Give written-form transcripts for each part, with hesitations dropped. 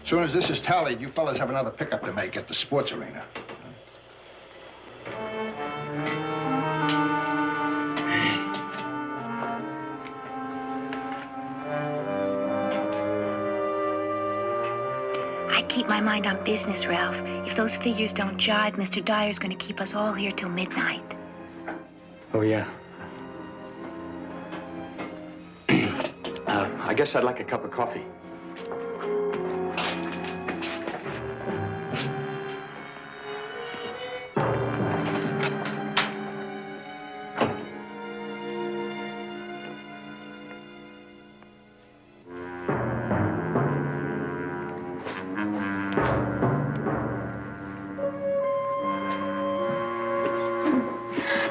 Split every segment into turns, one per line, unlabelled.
As soon as this is tallied, you fellas have another pickup to make at the sports arena.
I keep my mind on business, Ralph. If those figures don't jibe, Mr. Dyer's going to keep us all here till midnight.
Oh, yeah. I guess I'd like a cup of coffee.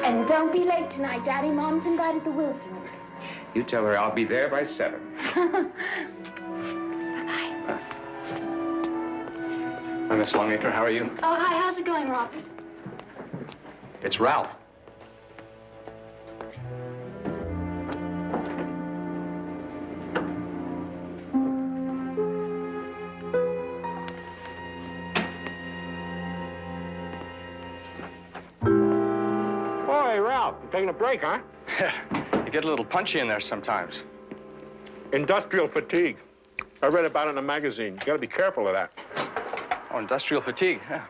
And don't be late tonight, Daddy. Mom's invited the Wilsons.
You tell her I'll be there by 7.
Hi, Miss Longacre. How are you?
Oh, hi. How's it going, Robert?
It's Ralph.
Boy, Ralph, you taking a break, huh?
You get a little punchy in there sometimes.
Industrial fatigue. I read about it in a magazine. You gotta be careful of that.
Oh, industrial fatigue. Yeah.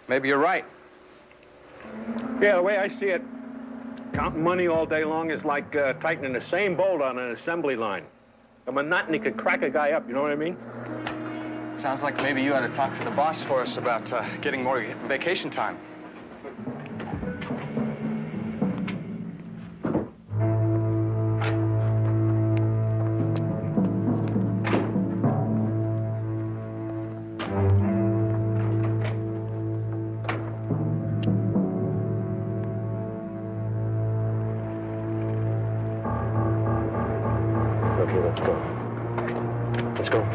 Maybe you're right.
Yeah, the way I see it, counting money all day long is like tightening the same bolt on an assembly line. The monotony could crack a guy up, you know what I mean?
Sounds like maybe you ought to talk to the boss for us about getting more vacation time.
Okay, let's go. Let's go.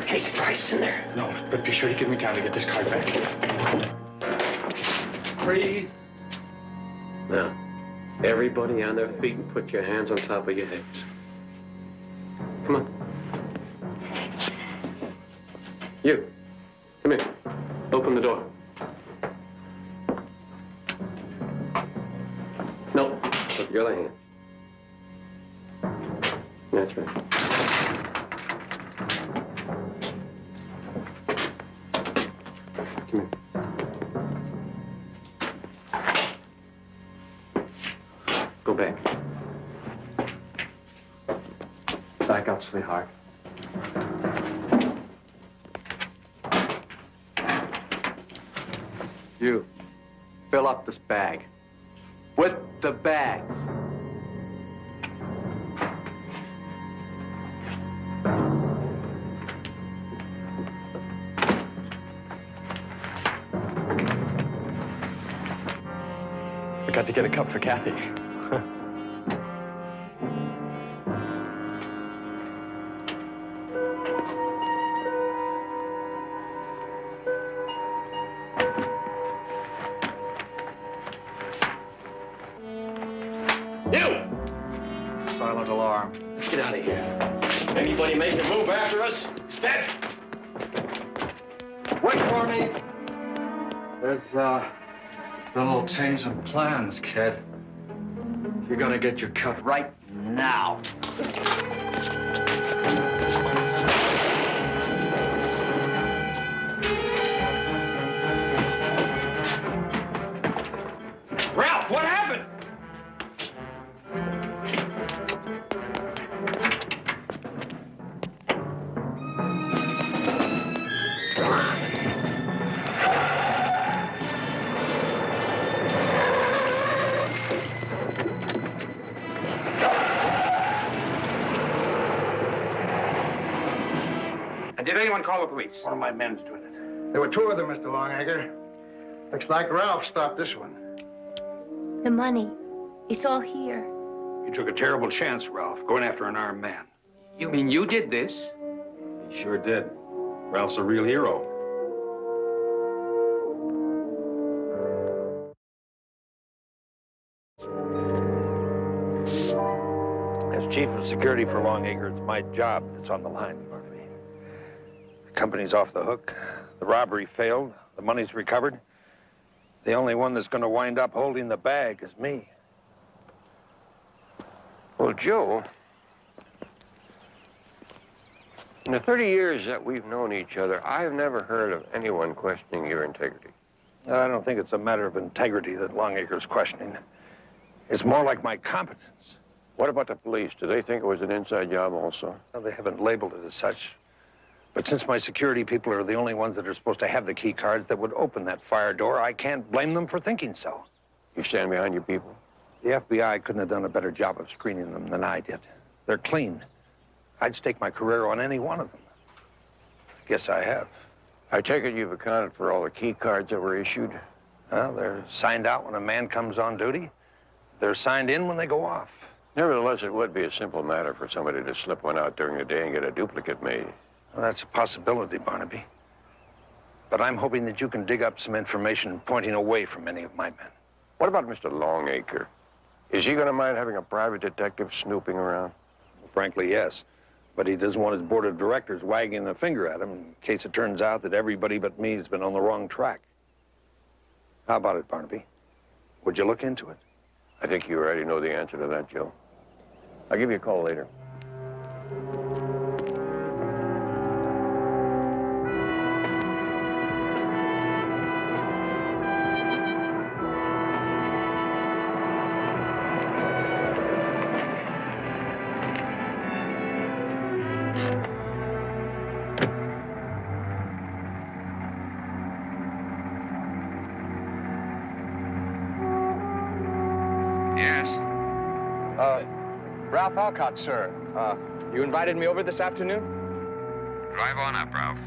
Case of ice in there. No, but be sure to give me time to get this card back.
Breathe. Now, everybody on their feet and put your hands on top of your heads. Come on. You, come here. Open the door. No, with your other hand. That's right. Come here. Go back. Back up, sweetheart.
You, fill up this bag. With the bags. I got to get a cup for Kathy.
You!
Silent alarm.
Let's get out of here. Anybody makes a move after us, is dead.
Wait for me. There's
They'll change some plans, kid. You're gonna get your cut right now.
Ralph, what happened? And did anyone call the police?
One of my men's doing it. There were two of them, Mr. Longacre. Looks like Ralph stopped this one.
The money. It's all here.
You took a terrible chance, Ralph, going after an armed man.
You mean you did this?
He sure did. Ralph's a real hero.
As chief of security for Longacre, it's my job that's on the line, Barnaby. The company's off the hook. The robbery failed. The money's recovered. The only one that's going to wind up holding the bag is me.
Well, Joe, in the 30 years that we've known each other, I've never heard of anyone questioning your integrity.
I don't think it's a matter of integrity that Longacre's questioning. It's more like my competence.
What about the police? Do they think it was an inside job also?
Well, they haven't labeled it as such. But since my security people are the only ones that are supposed to have the key cards that would open that fire door, I can't blame them for thinking so.
You stand behind your people?
The FBI couldn't have done a better job of screening them than I did. They're clean. I'd stake my career on any one of them. I guess I have.
I take it you've accounted for all the key cards that were issued?
Well, they're signed out when a man comes on duty. They're signed in when they go off.
Nevertheless, it would be a simple matter for somebody to slip one out during the day and get a duplicate made.
Well, that's a possibility, Barnaby. But I'm hoping that you can dig up some information pointing away from any of my men.
What about Mr. Longacre? Is he going to mind having a private detective snooping around?
Well, frankly, yes. But he doesn't want his board of directors wagging a finger at him in case it turns out that everybody but me has been on the wrong track. How about it, Barnaby? Would you look into it?
I think you already know the answer to that, Joe. I'll give you a call later.
Yes. Ralph Alcott, sir. You invited me over this afternoon?
Drive on up, Ralph.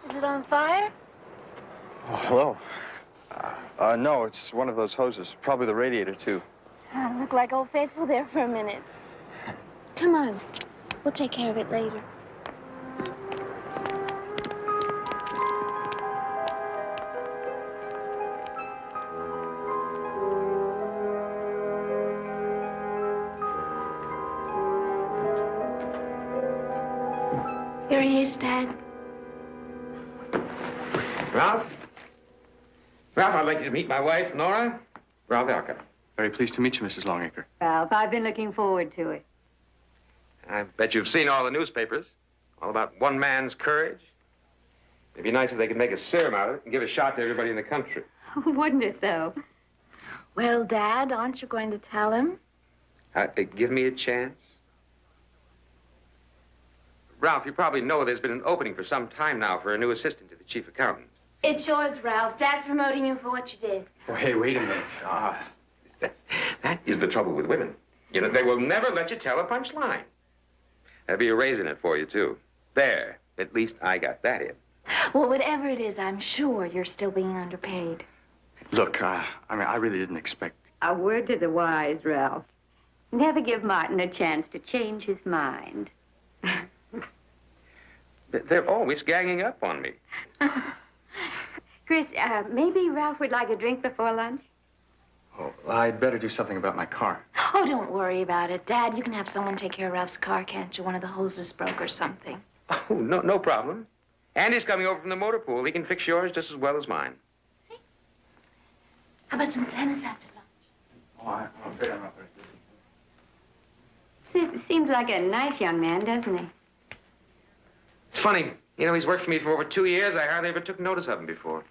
Is it on fire?
Oh, hello. No, it's one of those hoses. Probably the radiator, too.
Looked like Old Faithful there for a minute. Come on. We'll take care of it later. Here he is, Dad.
Ralph? Ralph, I'd like you to meet my wife, Nora. Ralph Alcott.
Very pleased to meet you, Mrs. Longacre.
Ralph, I've been looking forward to it.
I bet you've seen all the newspapers. All about one man's courage. It'd be nice if they could make a serum out of it and give a shot to everybody in the country.
Wouldn't it, though?
Well, Dad, aren't you going to tell him?
Give me a chance. Ralph, you probably know there's been an opening for some time now for a new assistant to the chief accountant.
It's yours, Ralph. Dad's promoting you for what you did.
Oh, hey, wait a minute. That is the trouble with women. You know, they will never let you tell a punchline. There'll be a raise in it for you, too. There. At least I got that in.
Well, whatever it is, I'm sure you're still being underpaid.
Look, I really didn't expect
A word to the wise, Ralph. Never give Martin a chance to change his mind.
They're always ganging up on me.
Chris, maybe Ralph would like a drink before lunch?
Oh, I'd better do something about my car.
Oh, don't worry about it. Dad, you can have someone take care of Ralph's car, can't you? One of the hoses broke or something.
Oh, no problem. Andy's coming over from the motor pool. He can fix yours just as well as mine.
How about some tennis after lunch?
Oh, I'm afraid I'm not very good.
Seems like a nice young man, doesn't he?
It's funny. You know, he's worked for me for over 2 years. I hardly ever took notice of him before.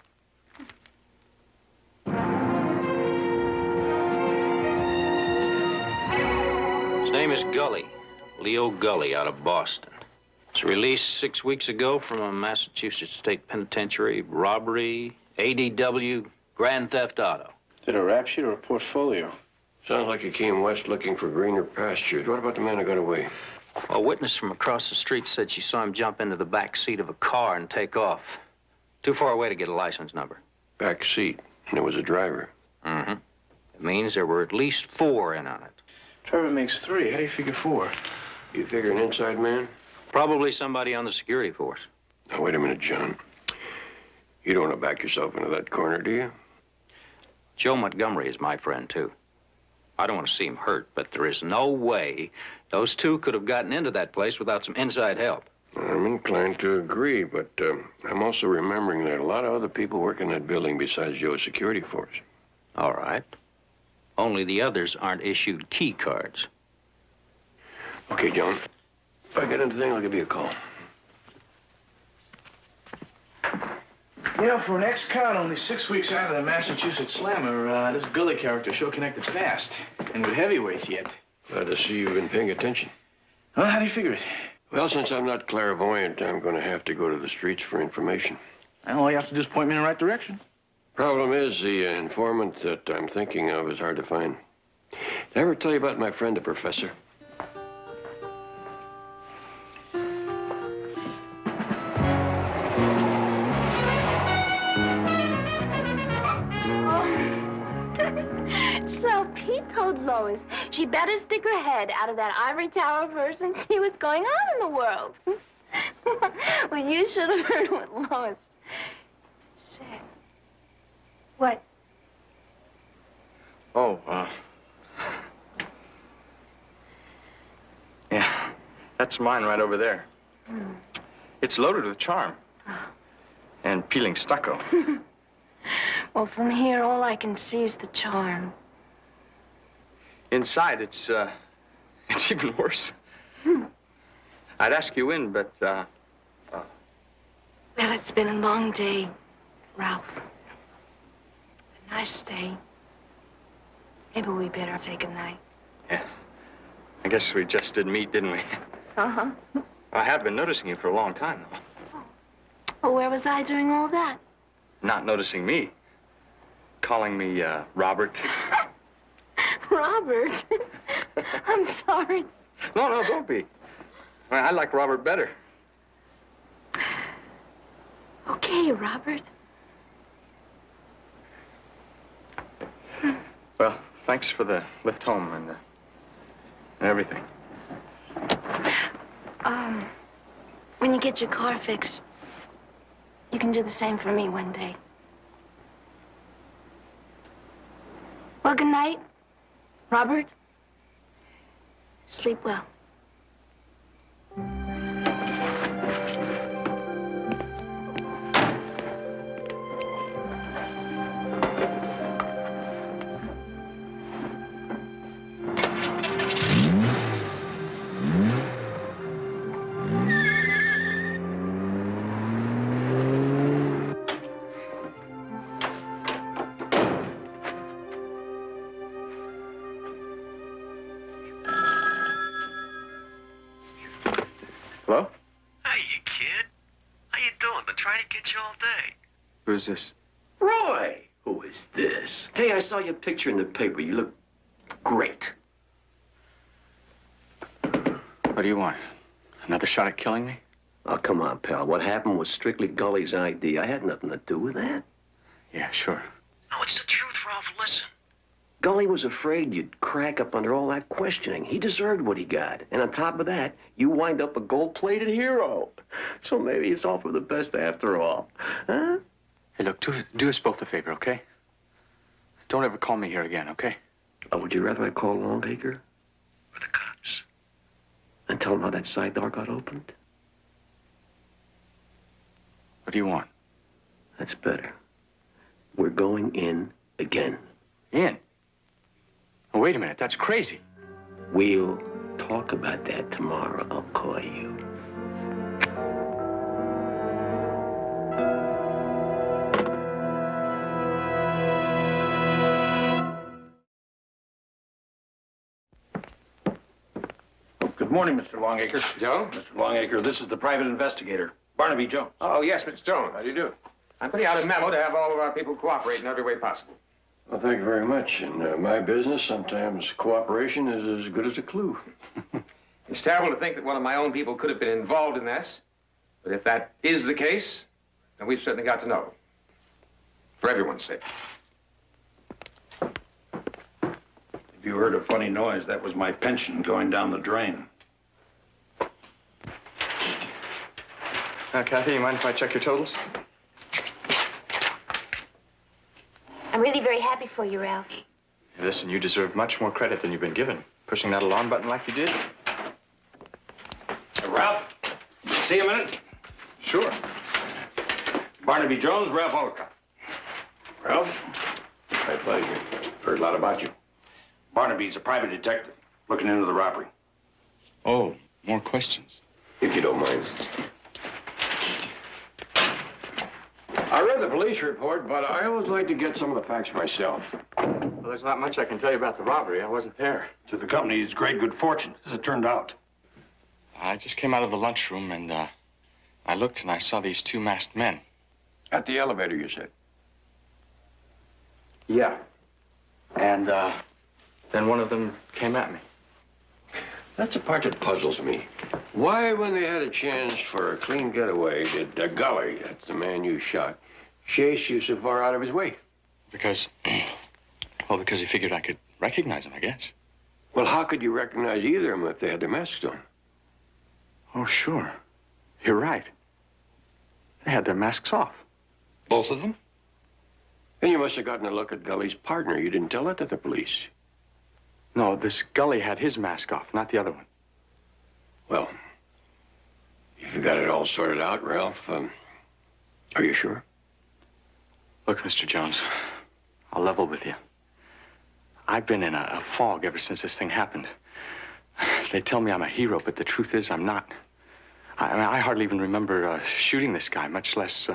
His name is Gully, Leo Gully, out of Boston. Was released 6 weeks ago from a Massachusetts State Penitentiary, robbery, ADW, grand theft auto.
Did a rap sheet or a portfolio? Sounds like you came west looking for greener pastures. What about the man who got away?
A witness from across the street said she saw him jump into the back seat of a car and take off. Too far away to get a license number.
Back seat, and there was a driver.
Mm-hmm. It means there were at least 4 in on it.
Driver makes 3. How do you figure 4?
You figure an inside man?
Probably somebody on the security force.
Now, wait a minute, John. You don't want to back yourself into that corner, do you?
Joe Montgomery is my friend, too. I don't want to see him hurt, but there is no way those 2 could have gotten into that place without some inside help.
I'm inclined to agree, but I'm also remembering that a lot of other people work in that building besides Joe's security force.
All right. Only the others aren't issued key cards.
Okay, John. If I get anything, I'll give you a call.
You know, for an ex-con only 6 weeks out of the Massachusetts Slammer, this Gully character sure connected fast. And with heavyweights yet.
Glad to see you've been paying attention.
Well, how do you figure it?
Well, since I'm not clairvoyant, I'm going to have to go to the streets for information.
Well, all you have to do is point me in the right direction.
Problem is, the informant that I'm thinking of is hard to find. Did I ever tell you about my friend, the professor?
So Pete told Lois she better stick her head out of that ivory tower of hers and see what's going on in the world. Well, you should have heard what Lois said. What?
Oh, yeah, that's mine right over there. It's loaded with charm and peeling stucco.
Well, from here, all I can see is the charm.
Inside, it's even worse. I'd ask you in, but,
Well, it's been a long day, Ralph. A nice day. Maybe we better say goodnight.
yeah. I guess we just did meet, didn't we?
Uh-huh.
I have been noticing you for a long time, though.
Well, where was I during all that?
Not noticing me. Calling me, Robert.
Robert. I'm sorry.
No, don't be. I like Robert better.
Okay, Robert.
Well, thanks for the lift home and everything.
When you get your car fixed, you can do the same for me one day. Well, good night, Robert. Sleep well.
Hello?
Hey, you kid. How you doing? Been trying to get you all day.
Who's this?
Roy! Who is this? Hey, I saw your picture in the paper. You look great.
What do you want? Another shot at killing me?
Oh, come on, pal. What happened was strictly Gully's idea. I had nothing to do with that.
Yeah, sure.
No, it's the truth, Ralph. Listen. Gully was afraid you'd crack up under all that questioning. He deserved what he got. And on top of that, you wind up a gold-plated hero. So maybe it's all for the best after all. Huh?
Hey, look, do us both a favor, okay? Don't ever call me here again, okay?
Or would you rather I call Longacre or the cops and tell them how that side door got opened?
What do you want?
That's better. We're going in again.
In? Oh, wait a minute, that's crazy.
We'll talk about that tomorrow. I'll call you.
Good morning, Mr. Longacre.
Joe?
Mr. Longacre, this is the private investigator, Barnaby Jones.
Oh, yes, Mr. Jones.
How do you do?
I'm putting out a memo to have all of our people cooperate in every way possible.
Well, thank you very much. In my business, sometimes cooperation is as good as a clue.
It's terrible to think that one of my own people could have been involved in this. But if that is the case, then we've certainly got to know. For everyone's sake.
If you heard a funny noise, that was my pension going down the drain.
Kathy, you mind if I check your totals?
I'm really very happy for you, Ralph.
Hey, listen, you deserve much more credit than you've been given. Pushing that alarm button like you did.
Ralph, see a minute?
Sure.
Barnaby Jones, Ralph Olcott. Ralph, my pleasure. Heard a lot about you. Barnaby's a private detective looking into the robbery.
Oh, more questions?
If you don't mind. I read the police report, but I always like to get some of the facts myself.
Well, there's not much I can tell you about the robbery. I wasn't there.
To the company's great good fortune, as it turned out.
I just came out of the lunchroom and I looked and I saw these two masked men.
At the elevator, you said?
Yeah. And then one of them came at me.
That's the part that puzzles me. Why, when they had a chance for a clean getaway, did Gully, that's the man you shot, chase you so far out of his way?
Because he figured I could recognize him, I guess.
Well, how could you recognize either of them if they had their masks on?
Oh, sure. You're right. They had their masks off.
Both of them?
Then you must have gotten a look at Gully's partner. You didn't tell that to the police.
No, this Gully had his mask off, not the other one.
Well, if you got it all sorted out, Ralph, are you sure?
Look, Mr. Jones, I'll level with you. I've been in a fog ever since this thing happened. They tell me I'm a hero, but the truth is I'm not. I hardly even remember shooting this guy, much less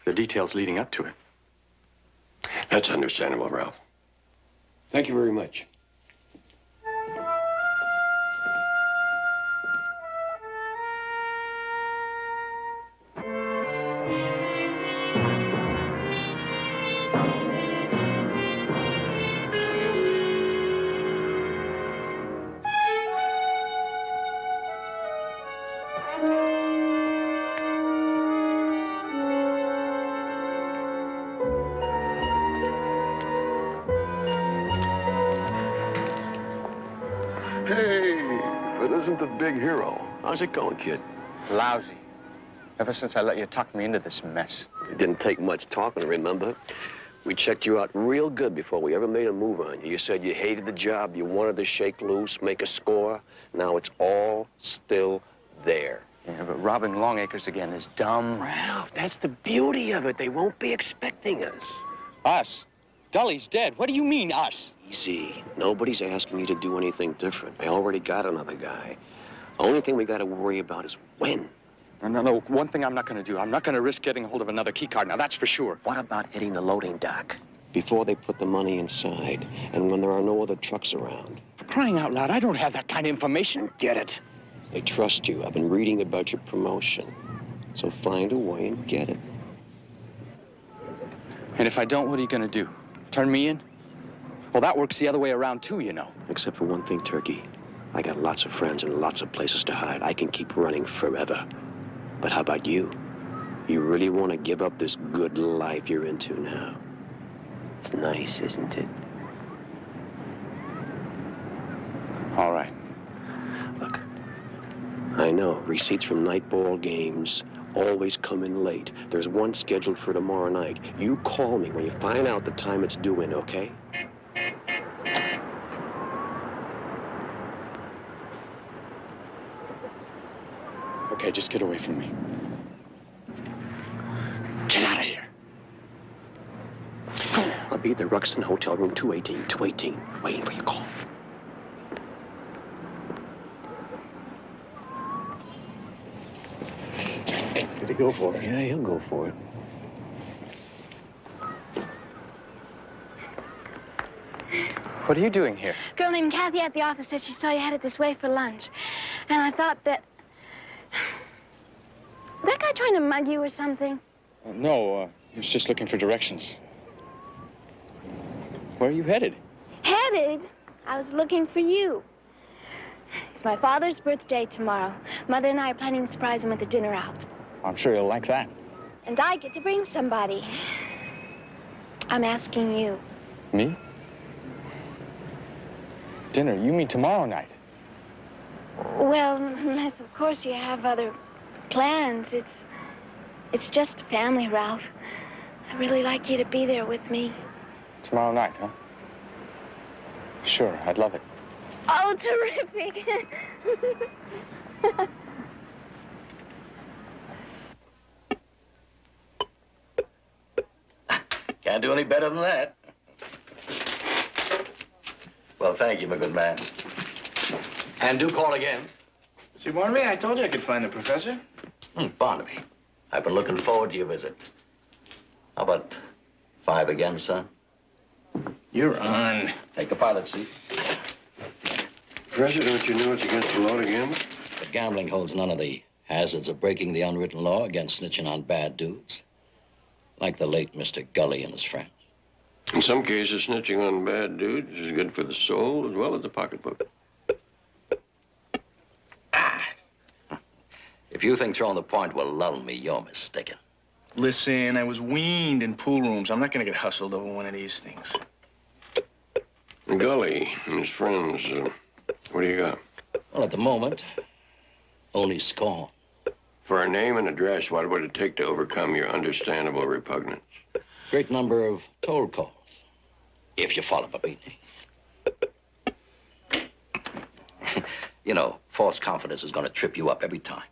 the details leading up to it.
That's understandable, Ralph. Thank you very much.
Hey, if it isn't the big hero.
How's it going, kid?
Lousy. Ever since I let you tuck me into this mess.
It didn't take much talking, remember? We checked you out real good before we ever made a move on you. You said you hated the job, you wanted to shake loose, make a score. Now it's all still there.
Yeah, but robbing Longacres again is dumb.
Ralph, that's the beauty of it. They won't be expecting us.
Us? Gully's dead. What do you mean, us?
Easy. Nobody's asking you to do anything different. They already got another guy. The only thing we got to worry about is when.
No. One thing I'm not going to do. I'm not going to risk getting a hold of another key card. Now, that's for sure.
What about hitting the loading dock before they put the money inside and when there are no other trucks around?
For crying out loud, I don't have that kind of information.
Get it? They trust you. I've been reading about your promotion. So find a way and get it.
And if I don't, what are you going to do? Turn me in? Well, that works the other way around, too, you know.
Except for one thing, Turkey. I got lots of friends and lots of places to hide. I can keep running forever. But how about you? You really want to give up this good life you're into now? It's nice, isn't it? I know. Receipts from night ball games always come in late. There's one scheduled for tomorrow night. You call me when you find out the time it's due in, okay?
Okay, just get away from me. Get out of here.
I'll be at the Ruxton Hotel Room 218, waiting for your call.
Did he go for it?
Yeah, he'll go for it.
What are you doing here?
A girl named Kathy at the office said she saw you headed this way for lunch. And I thought that... That guy trying to mug you or something?
No, he was just looking for directions. Where are you headed?
Headed? I was looking for you. It's my father's birthday tomorrow. Mother and I are planning to surprise him with a dinner out.
I'm sure you'll like that.
And I get to bring somebody. I'm asking you.
Me? Dinner, you mean tomorrow night?
Well, unless, of course, you have other plans. It's just a family, Ralph. I'd really like you to be there with me.
Tomorrow night, huh? Sure, I'd love it.
Oh, terrific.
Can't do any better than that. Well, thank you, my good man. And do call again.
See, Barnaby, I told you I could find the professor.
Barnaby, I've been looking forward to your visit. How about 5 again, son?
You're on.
Take the pilot's seat.
Professor, don't you know it's against the law to gamble?
But gambling holds none of the hazards of breaking the unwritten law against snitching on bad dudes. Like the late Mr. Gully and his friends.
In some cases, snitching on bad dudes is good for the soul as well as the pocketbook.
If you think throwing the point will lull me, you're mistaken.
Listen, I was weaned in pool rooms. I'm not gonna get hustled over one of these things.
Gully and his friends, what do you got?
Well, at the moment, only scorn.
For a name and address, what would it take to overcome your understandable repugnance?
Great number of toll calls, if you follow my meaning. You know, false confidence is going to trip you up every time.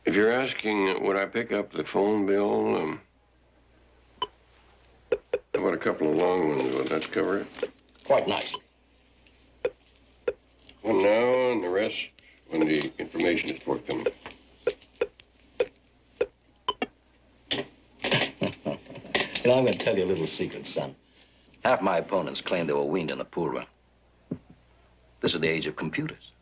If you're asking, would I pick up the phone bill, how about a couple of long ones? Would that cover it?
Quite nicely.
One now and the rest when the information is forthcoming.
You know, I'm going to tell you a little secret, son. Half my opponents claim they were weaned in the pool room. This is the age of computers.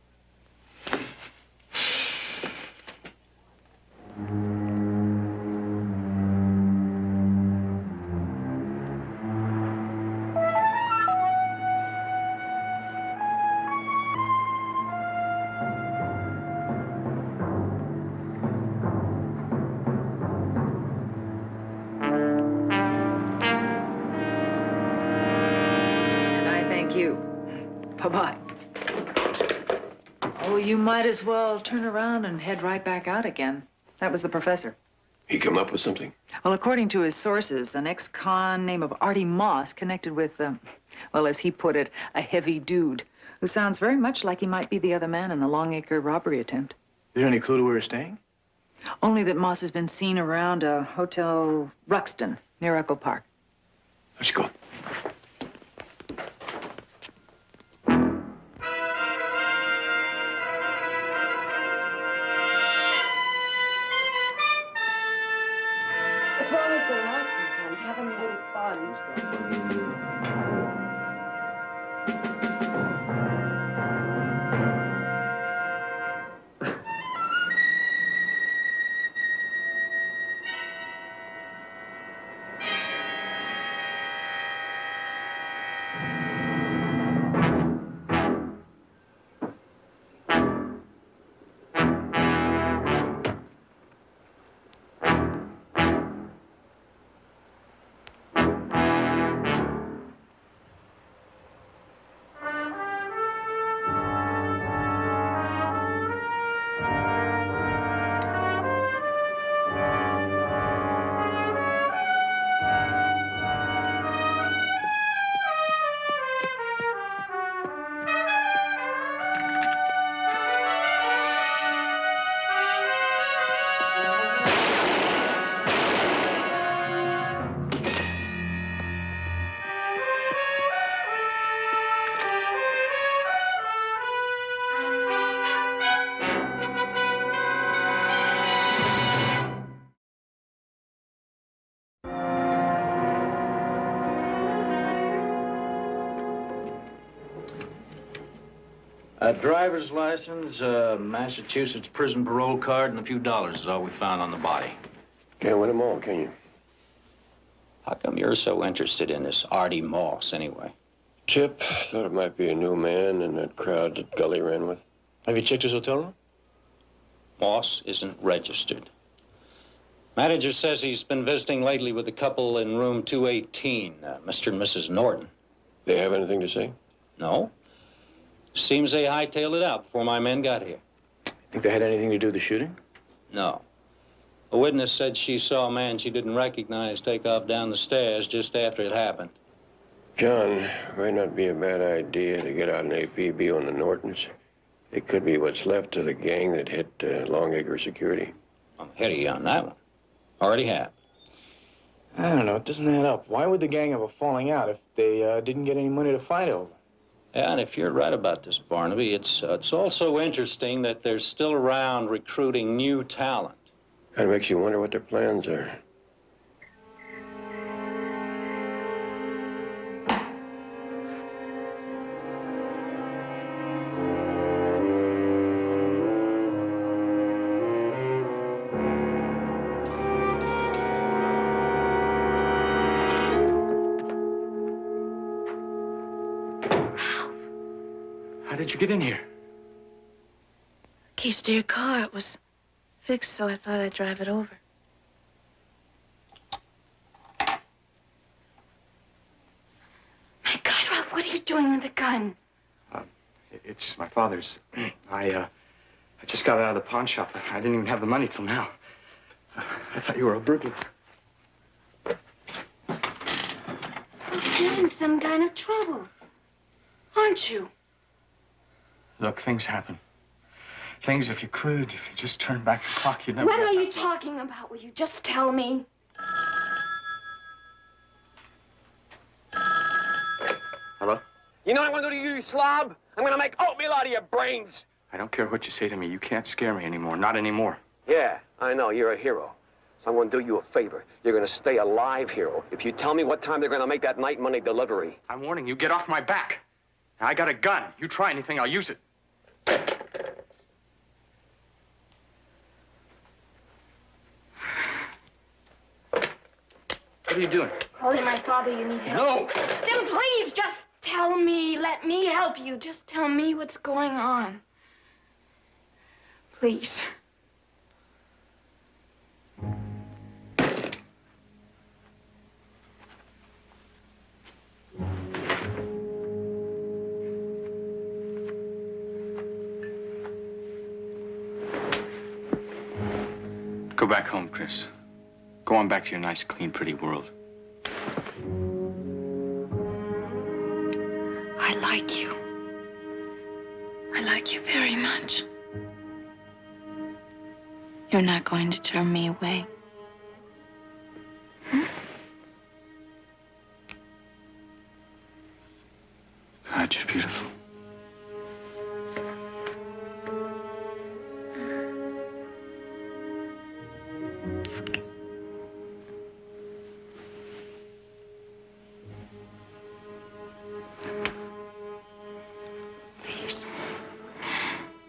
Bye-bye. Oh, you might as well turn around and head right back out again. That was the professor.
He come up with something?
Well, according to his sources, an ex-con named of Artie Moss connected with, well, as he put it, a heavy dude who sounds very much like he might be the other man in the Longacre robbery attempt.
Is there any clue to where he's staying?
Only that Moss has been seen around a Hotel Ruxton near Echo Park.
Let's go.
Driver's license, Massachusetts prison parole card, and a few dollars is all we found on the body.
Can't win them all, can you?
How come you're so interested in this Artie Moss, anyway?
Chip, thought it might be a new man in that crowd that Gully ran with.
Have you checked his hotel room?
Moss isn't registered. Manager says he's been visiting lately with a couple in room 218, Mr. and Mrs. Norton.
They have anything to say?
No. Seems they hightailed it out before my men got here.
Think they had anything to do with the shooting?
No. A witness said she saw a man she didn't recognize take off down the stairs just after it happened.
John, might not be a bad idea to get out an APB on the Nortons. It could be what's left of the gang that hit Longacre Security.
I'm ahead of you on that one. Already have.
I don't know. It doesn't add up. Why would the gang have a falling out if they didn't get any money to fight over?
Yeah, and if you're right about this, Barnaby, it's also interesting that they're still around recruiting new talent.
Kind of makes you wonder what their plans are.
How did you get in here?
Keys to your car. It was fixed, so I thought I'd drive it over. My God, Ralph, what are you doing with the gun?
It's my father's. I just got it out of the pawn shop. I didn't even have the money till now. I thought you were a burglar.
You're in some kind of trouble, aren't you?
Look, things happen. Things, if you just turn back the clock, you'd never...
What are you talking about? Will you just tell me?
Hello?
You know what I'm gonna do to you, you slob? I'm gonna make oatmeal out of your brains.
I don't care what you say to me. You can't scare me anymore. Not anymore.
Yeah, I know, you're a hero. So I'm gonna do you a favor. You're gonna stay alive, hero, if you tell me what time they're gonna make that night money delivery.
I'm warning you, get off my back. I got a gun. You try anything, I'll use it. What are you doing?
Calling my father, you need help.
No!
Then please just tell me. Let me help you. Just tell me what's going on. Please.
Go back home, Chris. Go on back to your nice, clean, pretty world.
I like you. I like you very much. You're not going to turn me away.
God, you're beautiful.
Please.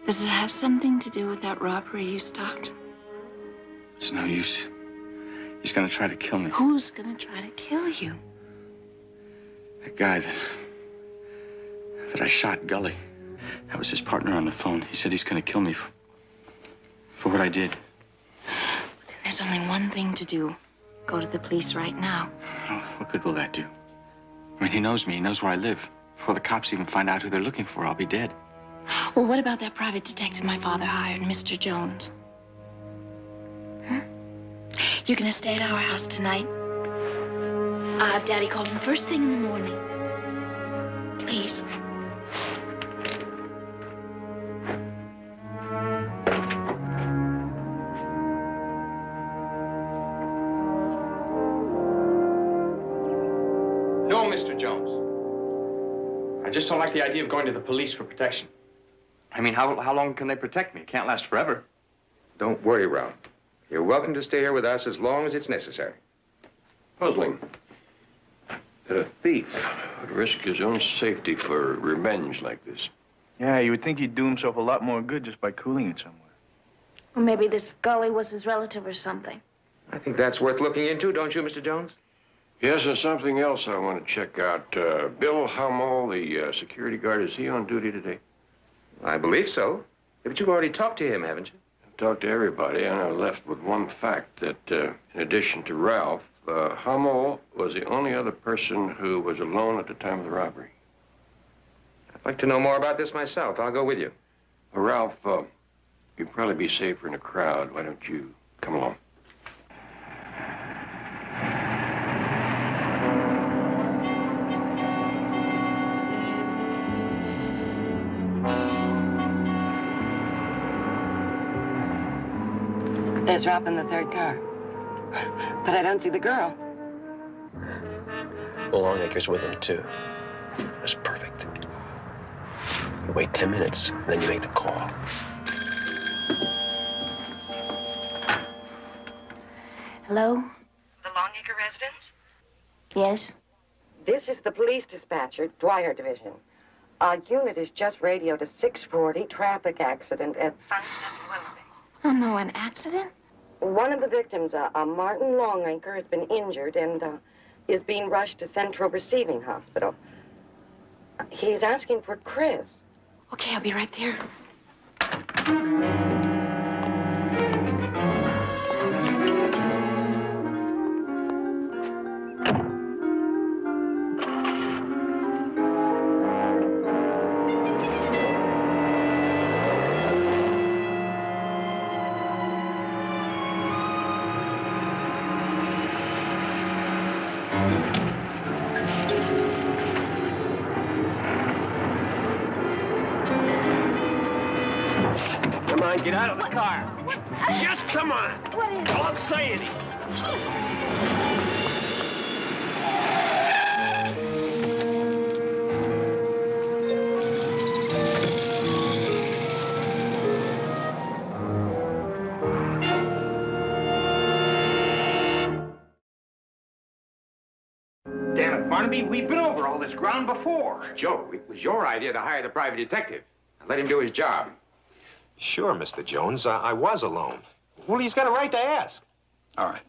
Does it have something to do with that robbery you stopped?
It's no use. He's gonna try to kill me.
Who's gonna try to kill you?
That guy that I shot, Gully. That was his partner on the phone. He said he's gonna kill me for what I did.
Then there's only one thing to do. Go to the police right now.
Oh, what good will that do? I mean, he knows me. He knows where I live. Before the cops even find out who they're looking for, I'll be dead.
Well, what about that private detective my father hired, Mr. Jones? Huh? You're gonna stay at our house tonight. I'll have Daddy call him first thing in the morning. Please.
No, Mr. Jones. I just don't like the idea of going to the police for protection. I mean, how long can they protect me? It can't last forever.
Don't worry, Ralph. You're welcome to stay here with us as long as it's necessary.
Puzzling that a thief would risk his own safety for revenge like this.
Yeah, you would think he'd do himself a lot more good just by cooling it somewhere.
Or maybe this Gully was his relative or something.
I think that's worth looking into, don't you, Mr. Jones?
Yes, there's something else I want to check out. Bill Hummel, the security guard, is he on duty today?
I believe so. But you've already talked to him, haven't you?
I've talked to everybody, and I left with one fact, that in addition to Ralph, Hummel was the only other person who was alone at the time of the robbery.
I'd like to know more about this myself. I'll go with you.
Ralph, you'd probably be safer in a crowd. Why don't you come along?
There's Ralph in the third car. But I don't see the girl.
The Longacre's with him, too. That's perfect. You wait 10 minutes, then you make the call.
Hello?
The Longacre residence?
Yes?
This is the police dispatcher, Dwyer Division. Our unit is just radioed a 640 traffic accident at Sunset Willoughby.
Oh, no, an accident?
One of the victims, Martin Longacre, has been injured and is being rushed to Central Receiving Hospital. He's asking for Chris.
Okay, I'll be right there.
Come on, get out of the car. Just come on.
What is it?
Don't say anything.
Damn it, Barnaby, we've been over all this ground before.
Joe, it was your idea to hire the private detective and let him do his job.
Sure, Mr. Jones, I was alone. Well, he's got a right to ask.
All right.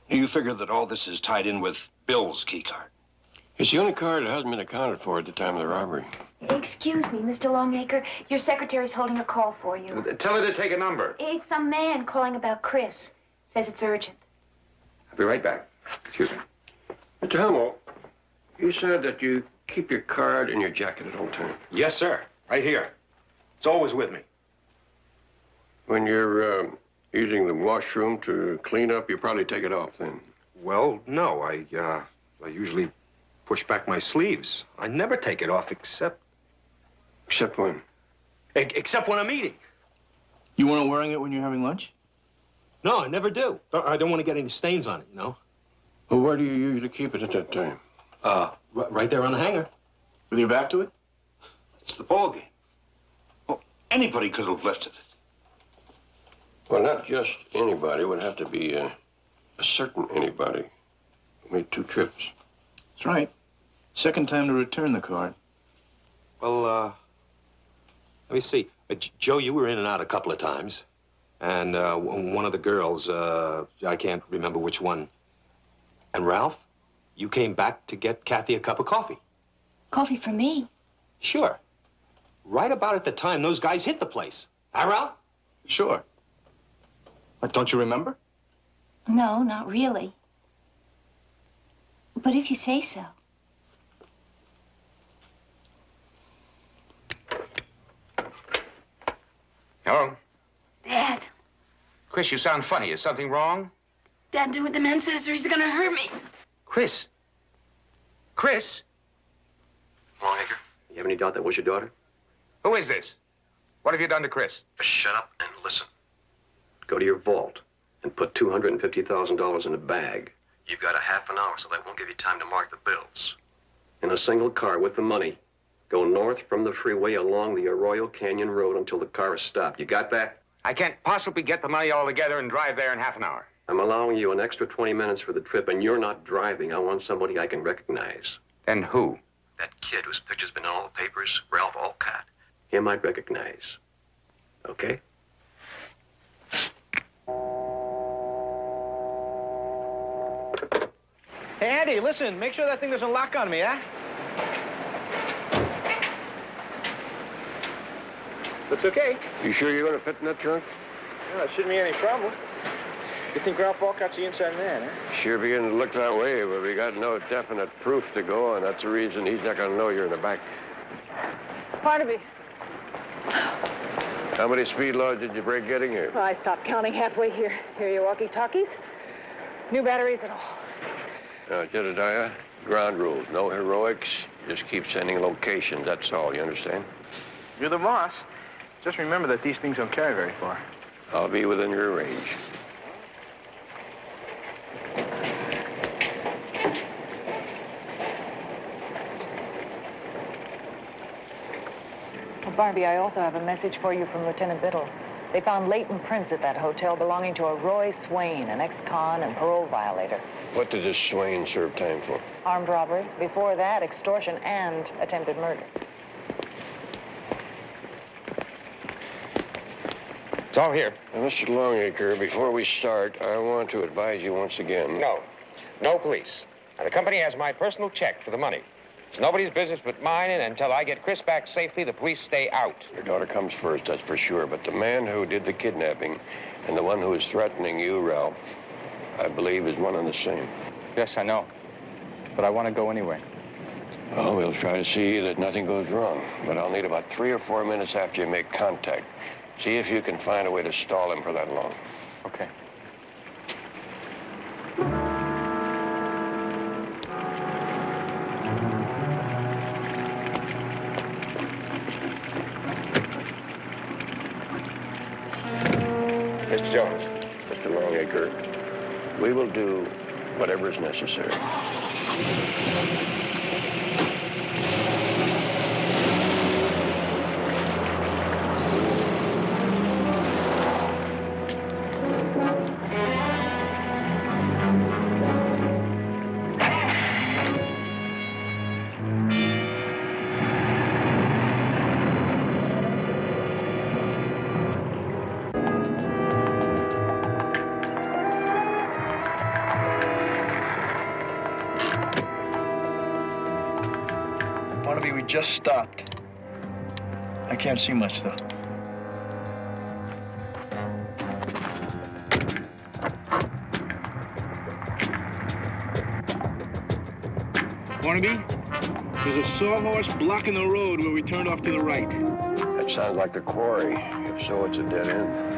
You figure that all this is tied in with Bill's key card?
It's the only car that hasn't been accounted for at the time of the robbery.
Excuse me, Mr. Longacre. Your secretary's holding a call for you.
Tell her to take a number.
It's some man calling about Chris. Says it's urgent.
I'll be right back. Excuse me.
Mr. Hummel, you said that you keep your card in your jacket at all times.
Yes, sir. Right here. It's always with me.
When you're using the washroom to clean up, you probably take it off then.
Well, no, I usually push back my sleeves. I never take it off except...
Except when?
Except when I'm eating.
You weren't wearing it when you're having lunch?
No, I never do. I don't want to get any stains on it, you know?
Well, where do you usually keep it at that time?
Right there on the hanger.
With your back to it?
It's the ball game. Well, anybody could have lifted it.
Well, not just anybody. It would have to be a certain anybody who made 2 trips.
That's right. Second time to return the card.
Well, let me see. Joe, you were in and out a couple of times. And one of the girls, I can't remember which one. And Ralph, you came back to get Kathy a cup of coffee.
Coffee for me?
Sure. Right about at the time those guys hit the place. Huh, Ralph?
Sure. But don't you remember?
No, not really. But if you say so.
Hello?
Dad.
Chris, you sound funny. Is something wrong?
Dad, do what the man says or he's gonna hurt me.
Chris? Chris?
Longacre, you have any doubt that was your daughter?
Who is this? What have you done to Chris?
Shut up and listen. Go to your vault and put $250,000 in a bag. You've got a half an hour, so that won't give you time to mark the bills. In a single car with the money, go north from the freeway along the Arroyo Canyon Road until the car is stopped. You got that?
I can't possibly get the money all together and drive there in half an hour.
I'm allowing you an extra 20 minutes for the trip, and you're not driving. I want somebody I can recognize.
And who?
That kid whose picture's been in all the papers, Ralph Olcott. Him I'd recognize. Okay?
Hey, Andy, listen, make sure that thing doesn't lock on me, huh? Looks okay.
You sure you're gonna fit in that trunk?
Well, there shouldn't be any problem. You think Ralph Walcott's the inside man, huh?
Sure beginning to look that way, but we got no definite proof to go on. That's the reason he's not gonna know you're in the back.
Barnaby.
How many speed laws did you break getting here?
Well, I stopped counting halfway here. Here are your walkie-talkies. New batteries and all.
Now, Jedediah, ground rules. No heroics. Just keep sending locations. That's all. You understand?
You're the boss. Just remember that these things don't carry very far.
I'll be within your range.
Well, Barnaby, I also have a message for you from Lieutenant Biddle. They found latent prints at that hotel belonging to a Roy Swain, an ex-con and parole violator.
What did this Swain serve time for?
Armed robbery. Before that, extortion and attempted murder.
It's all here.
Now, Mr. Longacre, before we start, I want to advise you once again.
No. No police. Now, the company has my personal check for the money. It's nobody's business but mine, and until I get Chris back safely, the police stay out.
Your daughter comes first, that's for sure. But the man who did the kidnapping and the one who is threatening you, Ralph, I believe is one and the same.
Yes, I know. But I want to go anyway.
Well, we'll try to see that nothing goes wrong. But I'll need about 3 or 4 minutes after you make contact. See if you can find a way to stall him for that long.
Okay.
Mr. Jones.
Mr. Longacre, we will do whatever is necessary.
Barnaby, we just stopped. I can't see much, though. Barnaby, there's a sawhorse blocking the road where we turned off to the right.
That sounds like the quarry. If so, it's a dead end.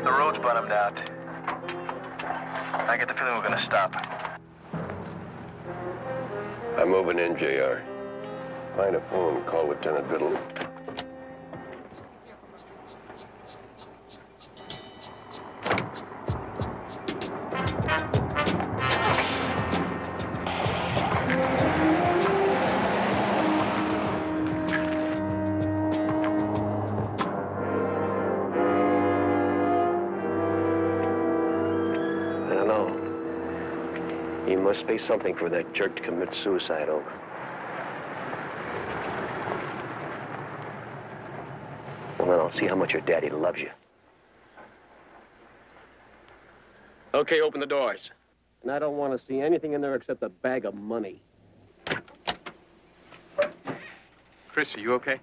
The road's bottomed out. I get the feeling we're gonna stop.
I'm moving in, JR. Find a phone, call Lieutenant Biddle.
I don't know. You must pay something for that jerk to commit suicide over. Well, then I'll see how much your daddy loves you. Okay, open the doors. And I don't want to see anything in there except a bag of money.
Chris, are you okay?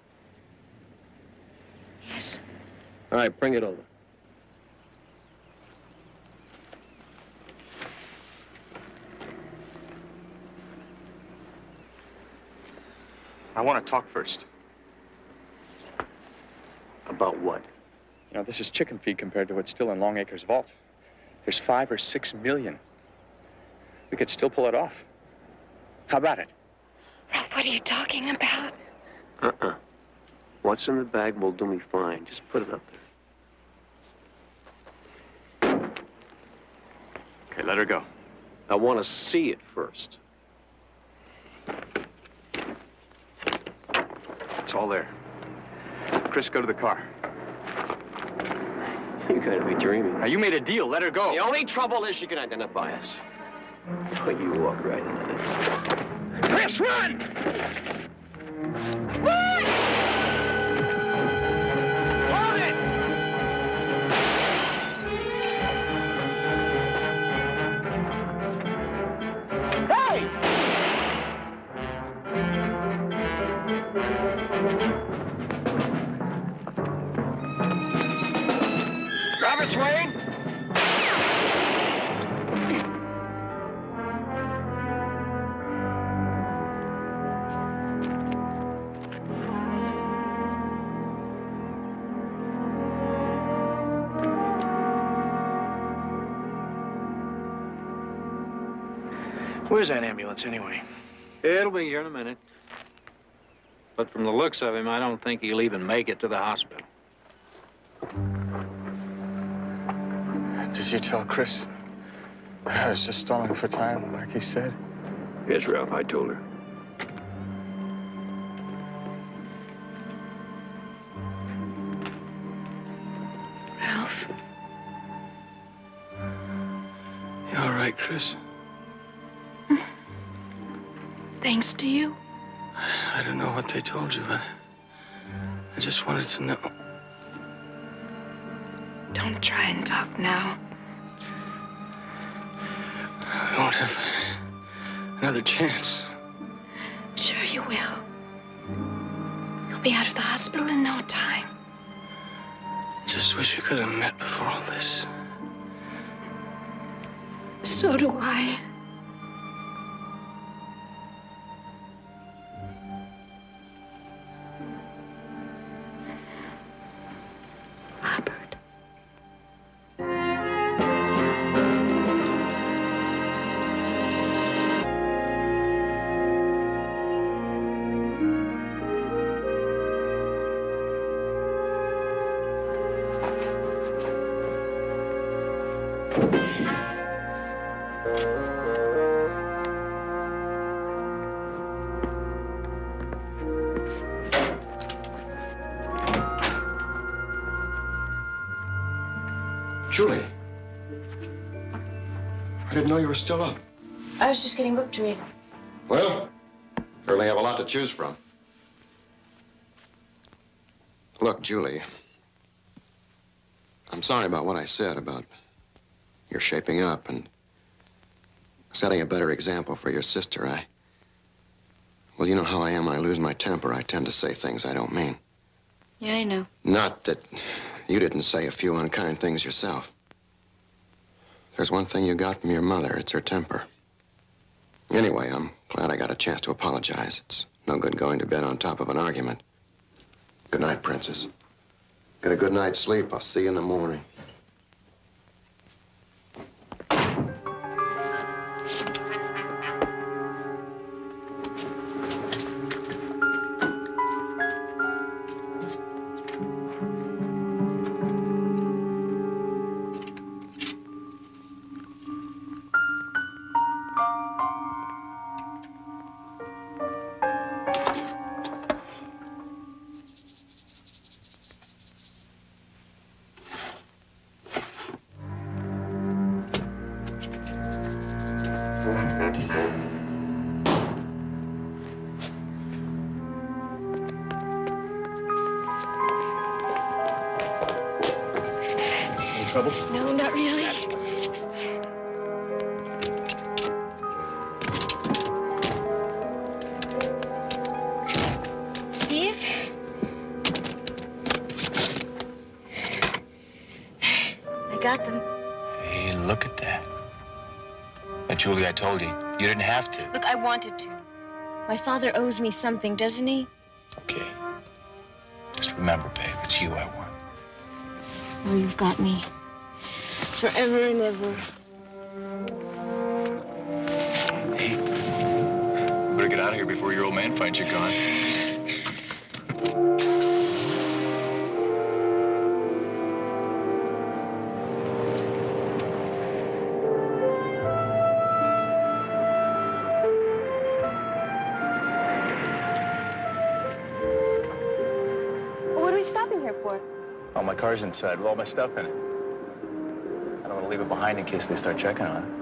Yes.
All right, bring it over.
I want to talk first.
About what?
You know, this is chicken feed compared to what's still in Longacre's vault. There's 5 or 6 million. We could still pull it off. How about it?
Ralph, what are you talking about?
What's in the bag will do me fine. Just put it up there.
Okay, let her go.
I want to see it first.
It's all there. Chris, go to the car.
You gotta be dreaming.
Now, you made a deal. Let her go.
The only trouble is she can identify us. Oh, you walk right into it.
Chris, run!
Run!
Hold it! Hey!
Roberts Wayne!
Where's that ambulance, anyway?
It'll be here in a minute. But from the looks of him, I don't think he'll even make it to the hospital.
Did you tell Chris I was just stalling for time, like he said?
Yes, Ralph, I told her.
Ralph,
You all right, Chris?
thanks to you.
I don't know what they told you, but I just wanted to know.
Don't try and talk now.
I won't have another chance.
Sure you will. You'll be out of the hospital in no time.
Just wish we could have met before all this.
So do I. Robert.
Julie. I didn't know you were still up.
I was just getting a book to read.
Well, certainly have a lot to choose from. Look, Julie, I'm sorry about what I said about your shaping up and setting a better example for your sister. Well, you know how I am. I lose my temper. I tend to say things I don't mean.
Yeah, I know.
Not that you didn't say a few unkind things yourself. There's one thing you got from your mother. It's her temper. Anyway, I'm glad I got a chance to apologize. It's no good going to bed on top of an argument. Good night, Princess. Get a good night's sleep. I'll see you in the morning.
Any trouble?
No, not really. Steve? I got them.
Hey, look at that. Now, Julie, I told you, you didn't have to.
Look, I wanted to. My father owes me something, doesn't he?
Okay. Just remember, babe, it's you I want.
Oh, you've got me. Forever and ever.
Hey, you better get out of here before your old man finds you gone.
for?
Oh, my car's inside with all my stuff in it. I don't want to leave it behind in case they start checking on it.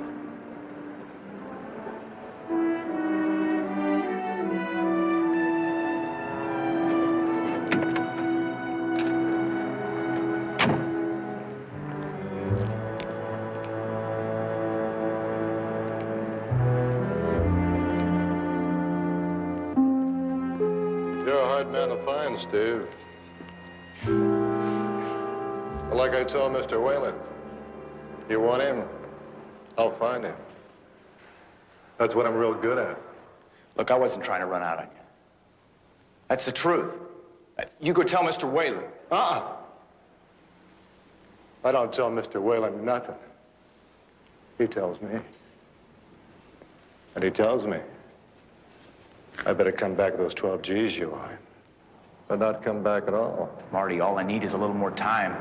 You're a hard man to find, Steve. But like I told Mr. Whalen, you want him, I'll find him. That's what I'm real good at.
Look, I wasn't trying to run out on you. That's the truth. You go tell Mr. Whalen.
I don't tell Mr. Whalen nothing. He tells me. And he tells me I better come back with those 12 G's you owe him. Or not come back at all.
Marty, all I need is a little more time.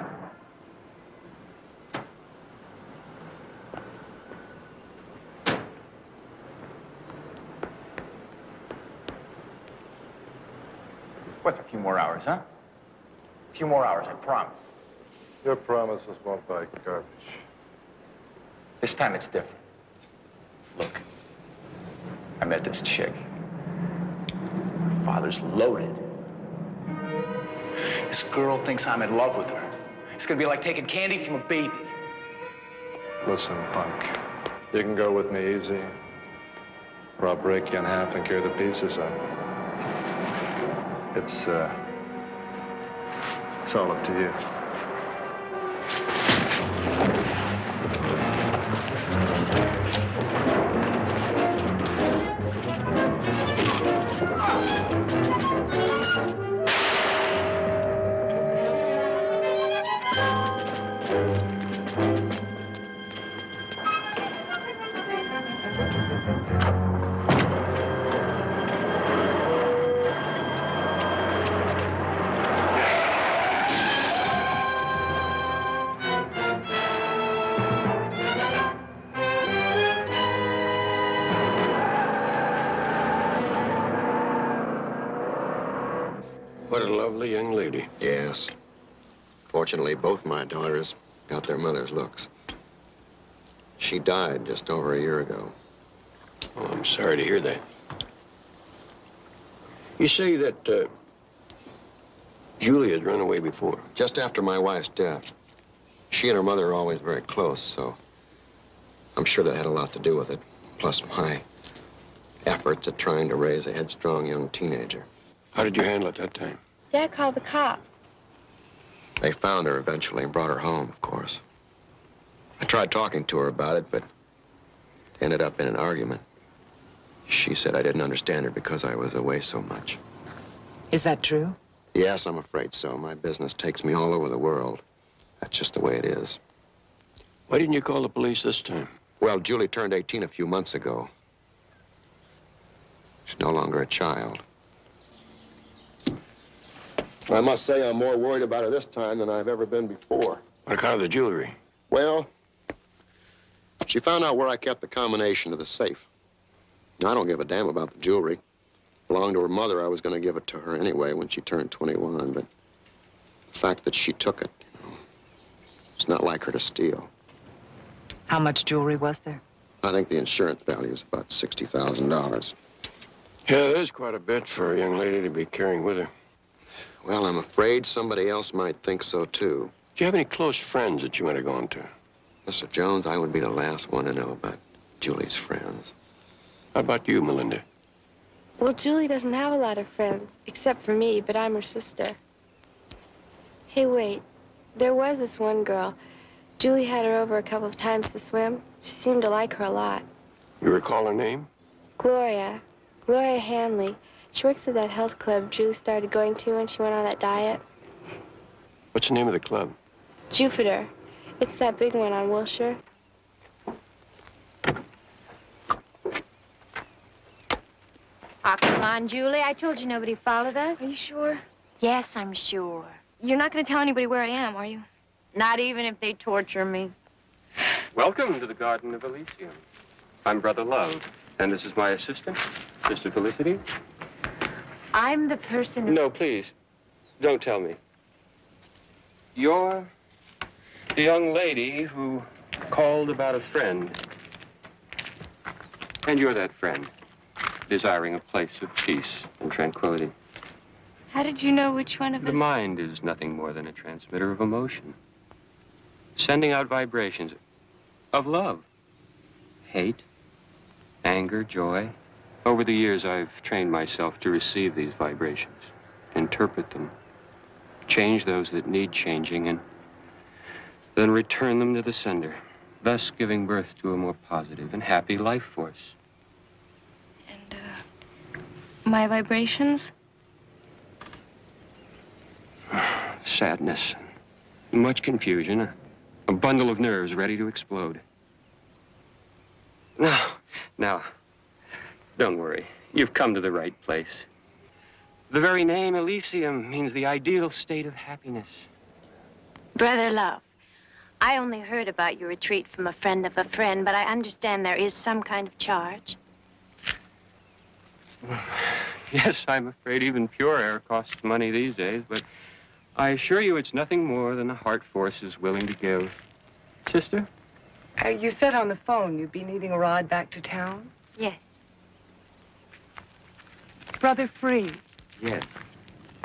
What's a few more hours, huh? A few more hours, I promise.
Your promises won't buy garbage.
This time it's different. Look, I met this chick. Her father's loaded. This girl thinks I'm in love with her. It's gonna be like taking candy from a baby.
Listen, punk. You can go with me easy, or I'll break you in half and carry the pieces up. It's all up to you.
What a lovely young lady.
Yes. Fortunately, both my daughters got their mother's looks. She died just over a year ago.
Oh, I'm sorry to hear that. You say that Julie had run away before.
Just after my wife's death. She and her mother are always very close, so I'm sure that had a lot to do with it. Plus my efforts at trying to raise a headstrong young teenager.
How did you handle it that time?
Dad called the cops.
They found her eventually and brought her home, of course. I tried talking to her about it, but ended up in an argument. She said I didn't understand her because I was away so much.
Is that true?
Yes, I'm afraid so. My business takes me all over the world. That's just the way it is.
Why didn't you call the police this time?
Well, Julie turned 18 a few months ago. She's no longer a child. I must say I'm more worried about her this time than I've ever been before.
On account of the jewelry?
Well, she found out where I kept the combination to the safe. I don't give a damn about the jewelry. Belonged to her mother. I was going to give it to her anyway when she turned 21, but the fact that she took it, it's not like her to steal.
How much jewelry was there?
I think the insurance value is about $60,000.
Yeah, that is quite a bit for a young lady to be carrying with her.
Well, I'm afraid somebody else might think so, too.
Do you have any close friends that you might have gone to?
Mr. Jones, I would be the last one to know about Julie's friends.
How about you, Melinda?
Well, Julie doesn't have a lot of friends, except for me, but I'm her sister. Hey, wait. There was this one girl. Julie had her over a couple of times to swim. She seemed to like her a lot.
You recall her name?
Gloria. Gloria Hanley. She works at that health club Julie started going to when she went on that diet.
What's the name of the club?
Jupiter. It's that big one on Wilshire.
Oh, come on, Julie. I told you nobody followed us.
Are you sure?
Yes, I'm sure.
You're not going to tell anybody where I am, are you?
Not even if they torture me.
Welcome to the Garden of Elysium. I'm Brother Love, and this is my assistant, Sister Felicity.
I'm the person...
No, please, don't tell me. You're the young lady who called about a friend. And you're that friend, desiring a place of peace and tranquility.
How did you know which one of
The
us?
mind is nothing more than a transmitter of emotion, sending out vibrations of love, hate, anger, joy. Over the years, I've trained myself to receive these vibrations, interpret them, change those that need changing, and then return them to the sender, thus giving birth to a more positive and happy life force.
My vibrations?
Sadness, much confusion, a bundle of nerves ready to explode. Now, don't worry. You've come to the right place. The very name Elysium means the ideal state of happiness.
Brother Love, I only heard about your retreat from a friend of a friend, but I understand there is some kind of charge.
Yes, I'm afraid even pure air costs money these days, but I assure you it's nothing more than the heart force is willing to give. Sister?
You said on the phone you'd be needing a ride back to town?
Yes.
Brother Free,
Yes.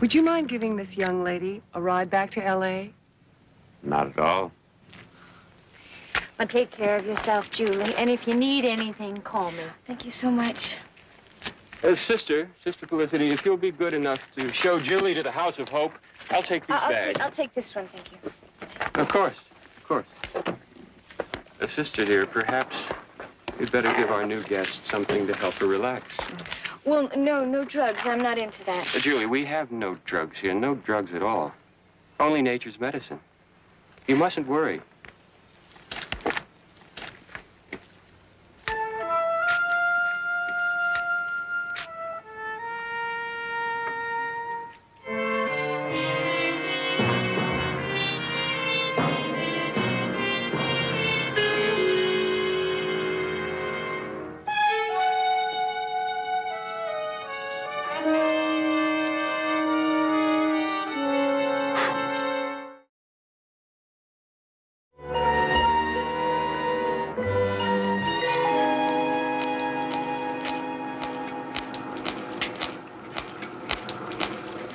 would you mind giving this young lady a ride back to L.A.?
Not at all.
Well, take care of yourself, Julie, and if you need anything, call me.
Thank you so much.
Sister Felicity, if you'll be good enough to show Julie to the House of Hope, I'll take these bags.
I'll take this one, thank you.
Of course. Sister dear, perhaps we'd better give our new guest something to help her relax.
Well, no drugs. I'm not into that.
Julie, we have no drugs here, no drugs at all. Only nature's medicine. You mustn't worry.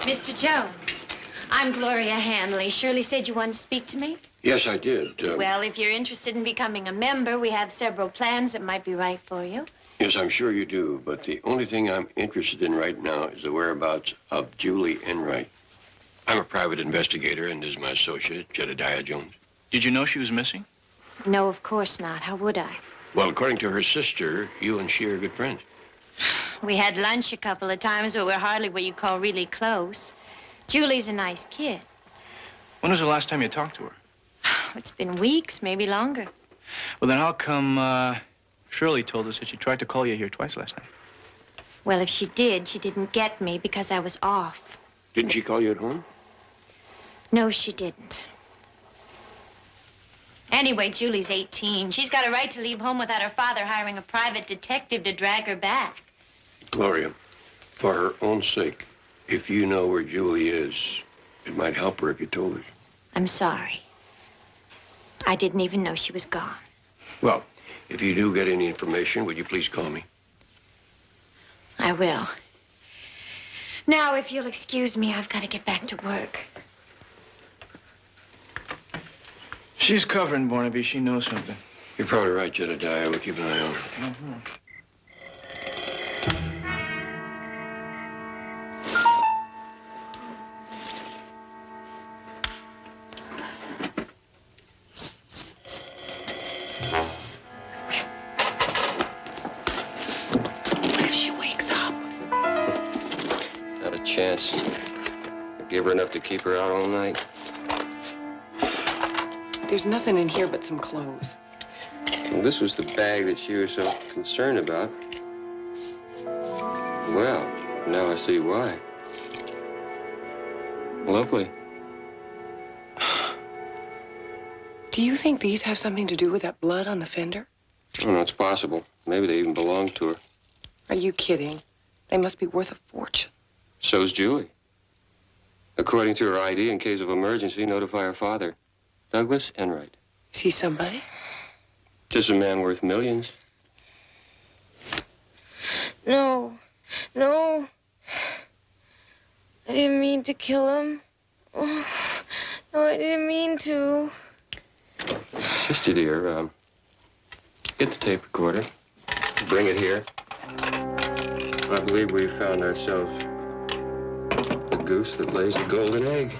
Mr. Jones, I'm Gloria Hanley. Shirley said you wanted to speak to me?
Yes, I did.
Well, if you're interested in becoming a member, we have several plans that might be right for you.
Yes, I'm sure you do, but the only thing I'm interested in right now is the whereabouts of Julie Enright. I'm a private investigator, and this is my associate, Jedediah Jones.
Did you know she was missing?
No, of course not. How would I?
Well, according to her sister, you and she are good friends.
We had lunch a couple of times, but we're hardly what you call really close. Julie's a nice kid.
When was the last time you talked to her?
It's been weeks, maybe longer.
Well, then how come Shirley told us that she tried to call you here twice last night?
Well, if she did, she didn't get me because I was off.
Didn't she call you at home?
No, she didn't. Anyway, Julie's 18. She's got a right to leave home without her father hiring a private detective to drag her back.
Gloria, for her own sake, if you know where Julie is, it might help her if you told her.
I'm sorry. I didn't even know she was gone.
Well, if you do get any information, would you please call me?
I will. Now, if you'll excuse me, I've got to get back to work.
She's covering Barnaby. She knows something.
You're probably right, Jedediah. We'll keep an eye on her.
Mm-hmm.
What if she wakes up?
Not a chance. I'd give her enough to keep her out all night.
There's nothing in here but some clothes.
Well, this was the bag that she was so concerned about. Well, now I see why. Lovely.
Do you think these have something to do with that blood on the fender?
I don't know, it's possible. Maybe they even belong to her.
Are you kidding? They must be worth a fortune.
So's Julie. According to her ID, in case of emergency, notify her father, Douglas Enright.
Is he somebody?
Just a man worth millions.
No. No. I didn't mean to kill him. Oh, no, I didn't mean to.
Sister dear, get the tape recorder. Bring it here. I believe we found ourselves the goose that lays the golden egg.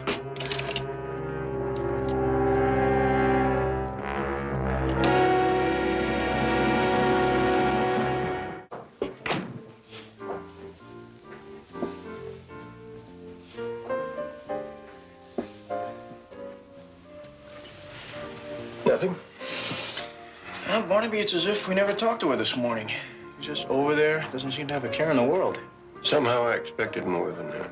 Nothing. Well, Barnaby, it's as if we never talked to her this morning. He's just over there, doesn't seem to have a care in the world.
Somehow I expected more than that.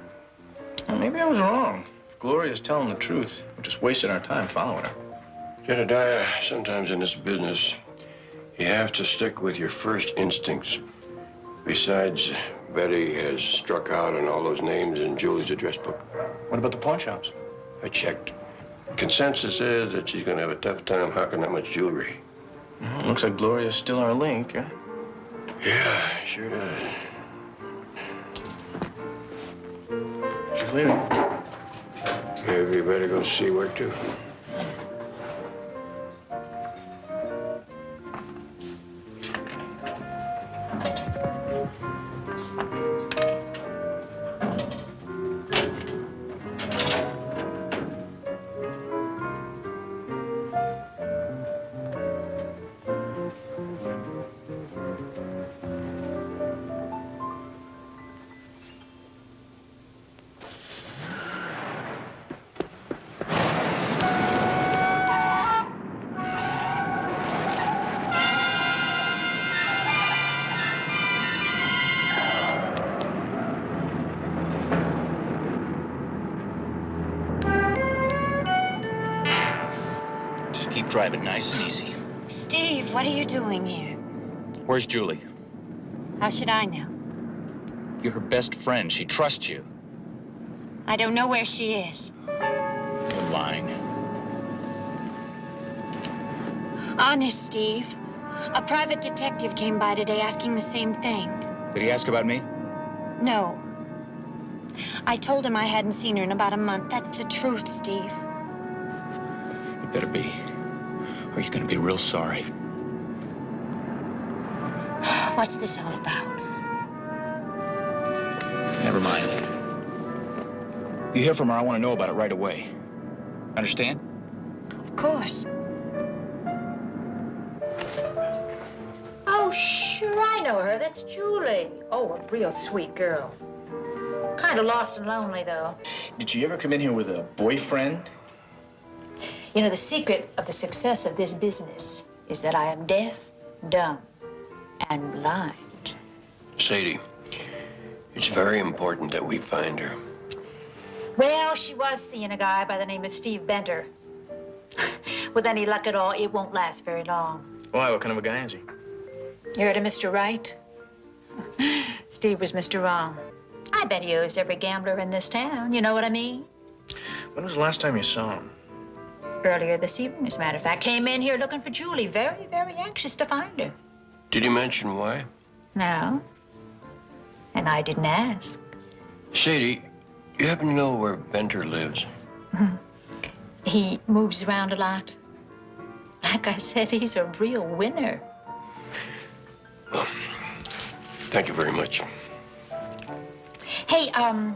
Well, maybe I was wrong. If Gloria's telling the truth, we're just wasting our time following her.
Jedediah, sometimes in this business, you have to stick with your first instincts. Besides, Betty has struck out on all those names in Julie's address book.
What about the pawn shops?
I checked. Consensus is that she's gonna have a tough time hawking that much jewelry.
Looks like Gloria's still our link, huh?
Yeah, sure does.
She's leaving.
Maybe you better go see where to.
Keep driving nice and easy.
Steve, what are you doing here?
Where's Julie?
How should I know?
You're her best friend. She trusts you.
I don't know where she is.
You're lying.
Honest, Steve. A private detective came by today asking the same thing.
Did he ask about me?
No. I told him I hadn't seen her in about a month. That's the truth, Steve.
It better be. Or you're gonna be real sorry.
What's this all about?
Never mind. You hear from her, I want to know about it right away. Understand?
Of course.
Oh, sure, I know her. That's Julie. Oh, a real sweet girl. Kind of lost and lonely, though.
Did she ever come in here with a boyfriend?
You know, the secret of the success of this business is that I am deaf, dumb, and blind.
Sadie, it's very important that we find her.
Well, she was seeing a guy by the name of Steve Benter. With any luck at all, it won't last very long.
Why? What kind of a guy is he?
You heard of Mr. Right? Steve was Mr. Wrong. I bet he owes every gambler in this town. You know what I mean?
When was the last time you saw him?
Earlier this evening, as a matter of fact. Came in here looking for Julie. Very, very anxious to find her.
Did he mention why?
No. And I didn't ask.
Sadie, you happen to know where Benter lives?
He moves around a lot. Like I said, he's a real winner.
Well, thank you very much.
Hey, why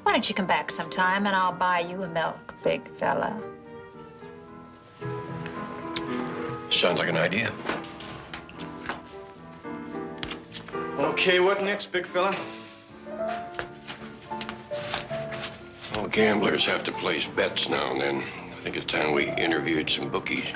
don't you come back sometime and I'll buy you a milk, big fella.
Sounds like an idea.
Okay, what next, big fella?
Well, gamblers have to place bets now and then. I think it's time we interviewed some bookies.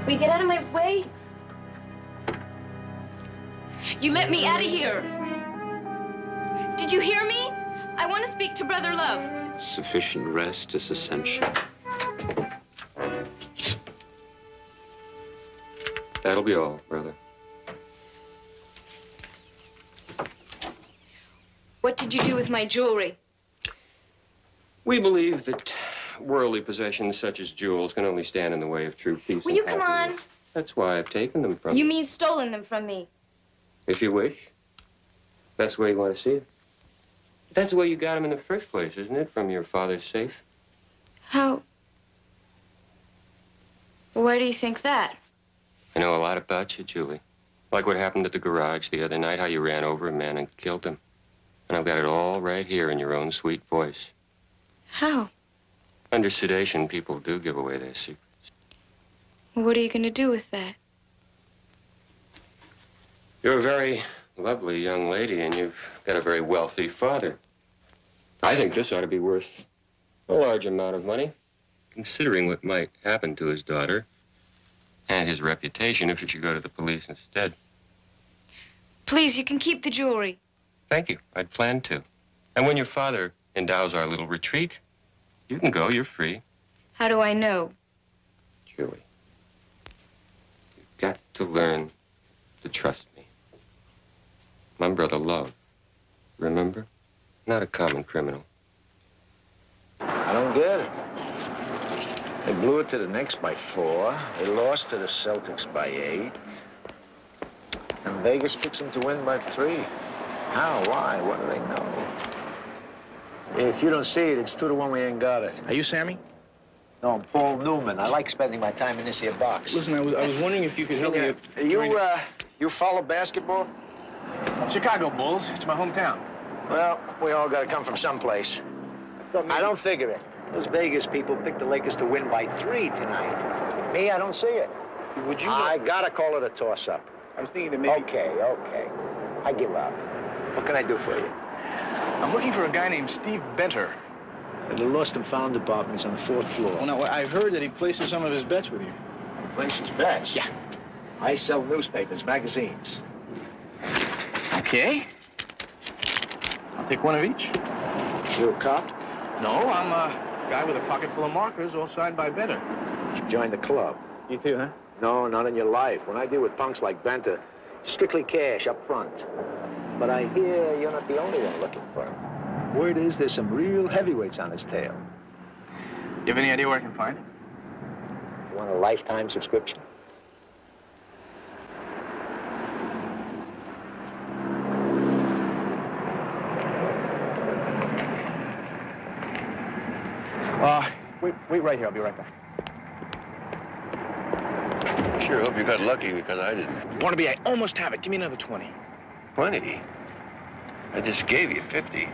Will you get out of my way?
You let me out of here. Did you hear me? I want to speak to Brother Love.
Sufficient rest is essential.
That'll be all, brother.
What did you do with my jewelry?
We believe that worldly possessions such as jewels can only stand in the way of true peace.
Will
and
you come
happiness.
on?
That's why I've taken them from
You mean stolen them from me?
If you wish. That's the way you want to see it. That's the way you got them in the first place, isn't it? From your father's safe?
How? Why do you think that?
I know a lot about you, Julie. Like what happened at the garage the other night, how you ran over a man and killed him. And I've got it all right here in your own sweet voice.
How?
Under sedation, people do give away their secrets.
What are you going to do with that?
You're a very lovely young lady, and you've got a very wealthy father. I think this ought to be worth a large amount of money, considering what might happen to his daughter and his reputation if it should go to the police instead.
Please, you can keep the jewelry.
Thank you. I'd planned to. And when your father endows our little retreat, you can go. You're free.
How do I know?
Julie, you've got to learn to trust me. My brother Love, remember? Not a common criminal.
I don't get it. They blew it to the Knicks by 4. They lost to the Celtics by 8. And Vegas picks them to win by 3. How? Why? What do they know? If you don't see it, it's 2-1 we ain't got it.
Are you Sammy?
No, I'm Paul Newman. I like spending my time in this here box.
Listen, I was wondering if you could help me.
You follow basketball?
Chicago Bulls. It's my hometown.
Well, we all got to come from someplace. I don't figure it. Those Vegas people picked the Lakers to win by 3 tonight. Me, I don't see it.
Would you?
I gotta call it a toss-up.
I was thinking that maybe.
Okay. I give up. What can I do for you?
I'm looking for a guy named Steve Benter.
The lost and found department is on the 4th floor.
Well, now, I've heard that he places some of his bets with you.
Places bets?
Yeah.
I sell newspapers, magazines.
Okay. I'll take one of each.
You a cop?
No, I'm a guy with a pocket full of markers, all signed by Benter.
Join the club.
You too, huh?
No, not in your life. When I deal with punks like Benter, strictly cash up front. But I hear you're not the only one looking for him. Word is there's some real heavyweights on his tail.
You have any idea where I can find him?
You want a lifetime subscription?
Wait right here. I'll be right back.
Sure hope you got lucky because I didn't.
Barnaby, I almost have it. Give me another 20.
20? I just gave you 50.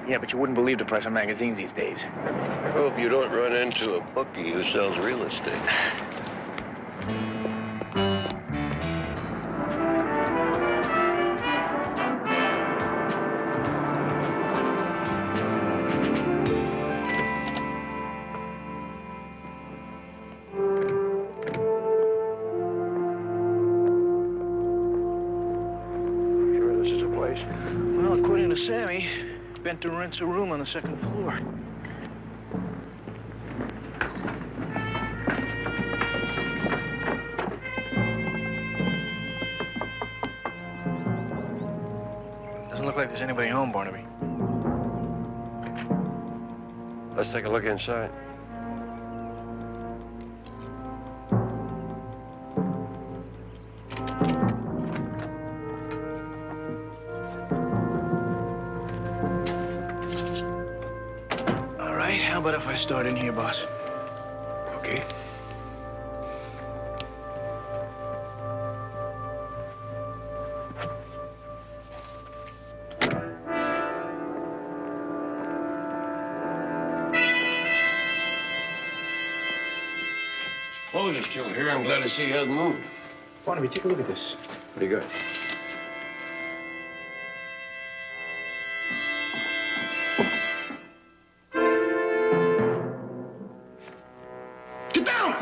Yeah, but you wouldn't believe the price of magazines these days.
I hope you don't run into a bookie who sells real estate.
Sure this is a place?
Well, according to Sammy, Benter rents a room on the 2nd floor. Doesn't look like there's anybody home, Barnaby.
Let's take a look inside.
All right, how about if I start in here, boss?
Okay. Clothes are still here. I'm glad to see you hasn't moved.
Barnaby, take a look at this.
Pretty good.
Get down!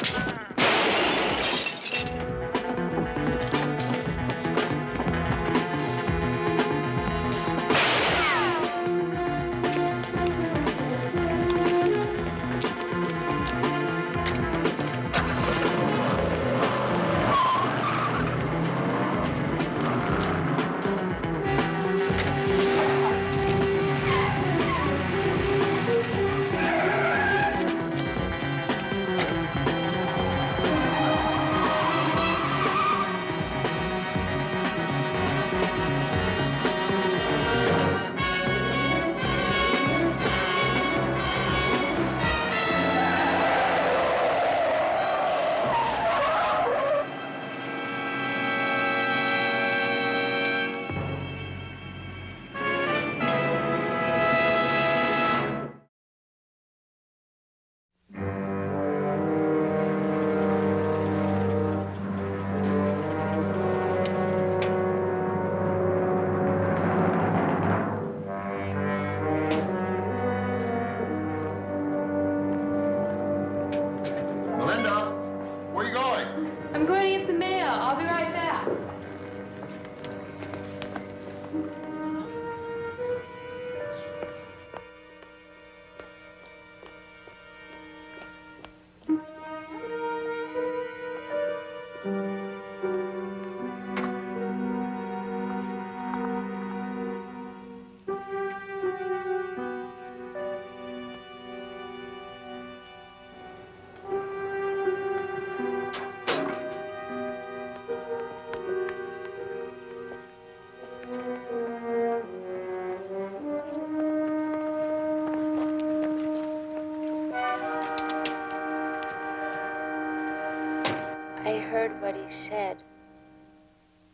heard what he said.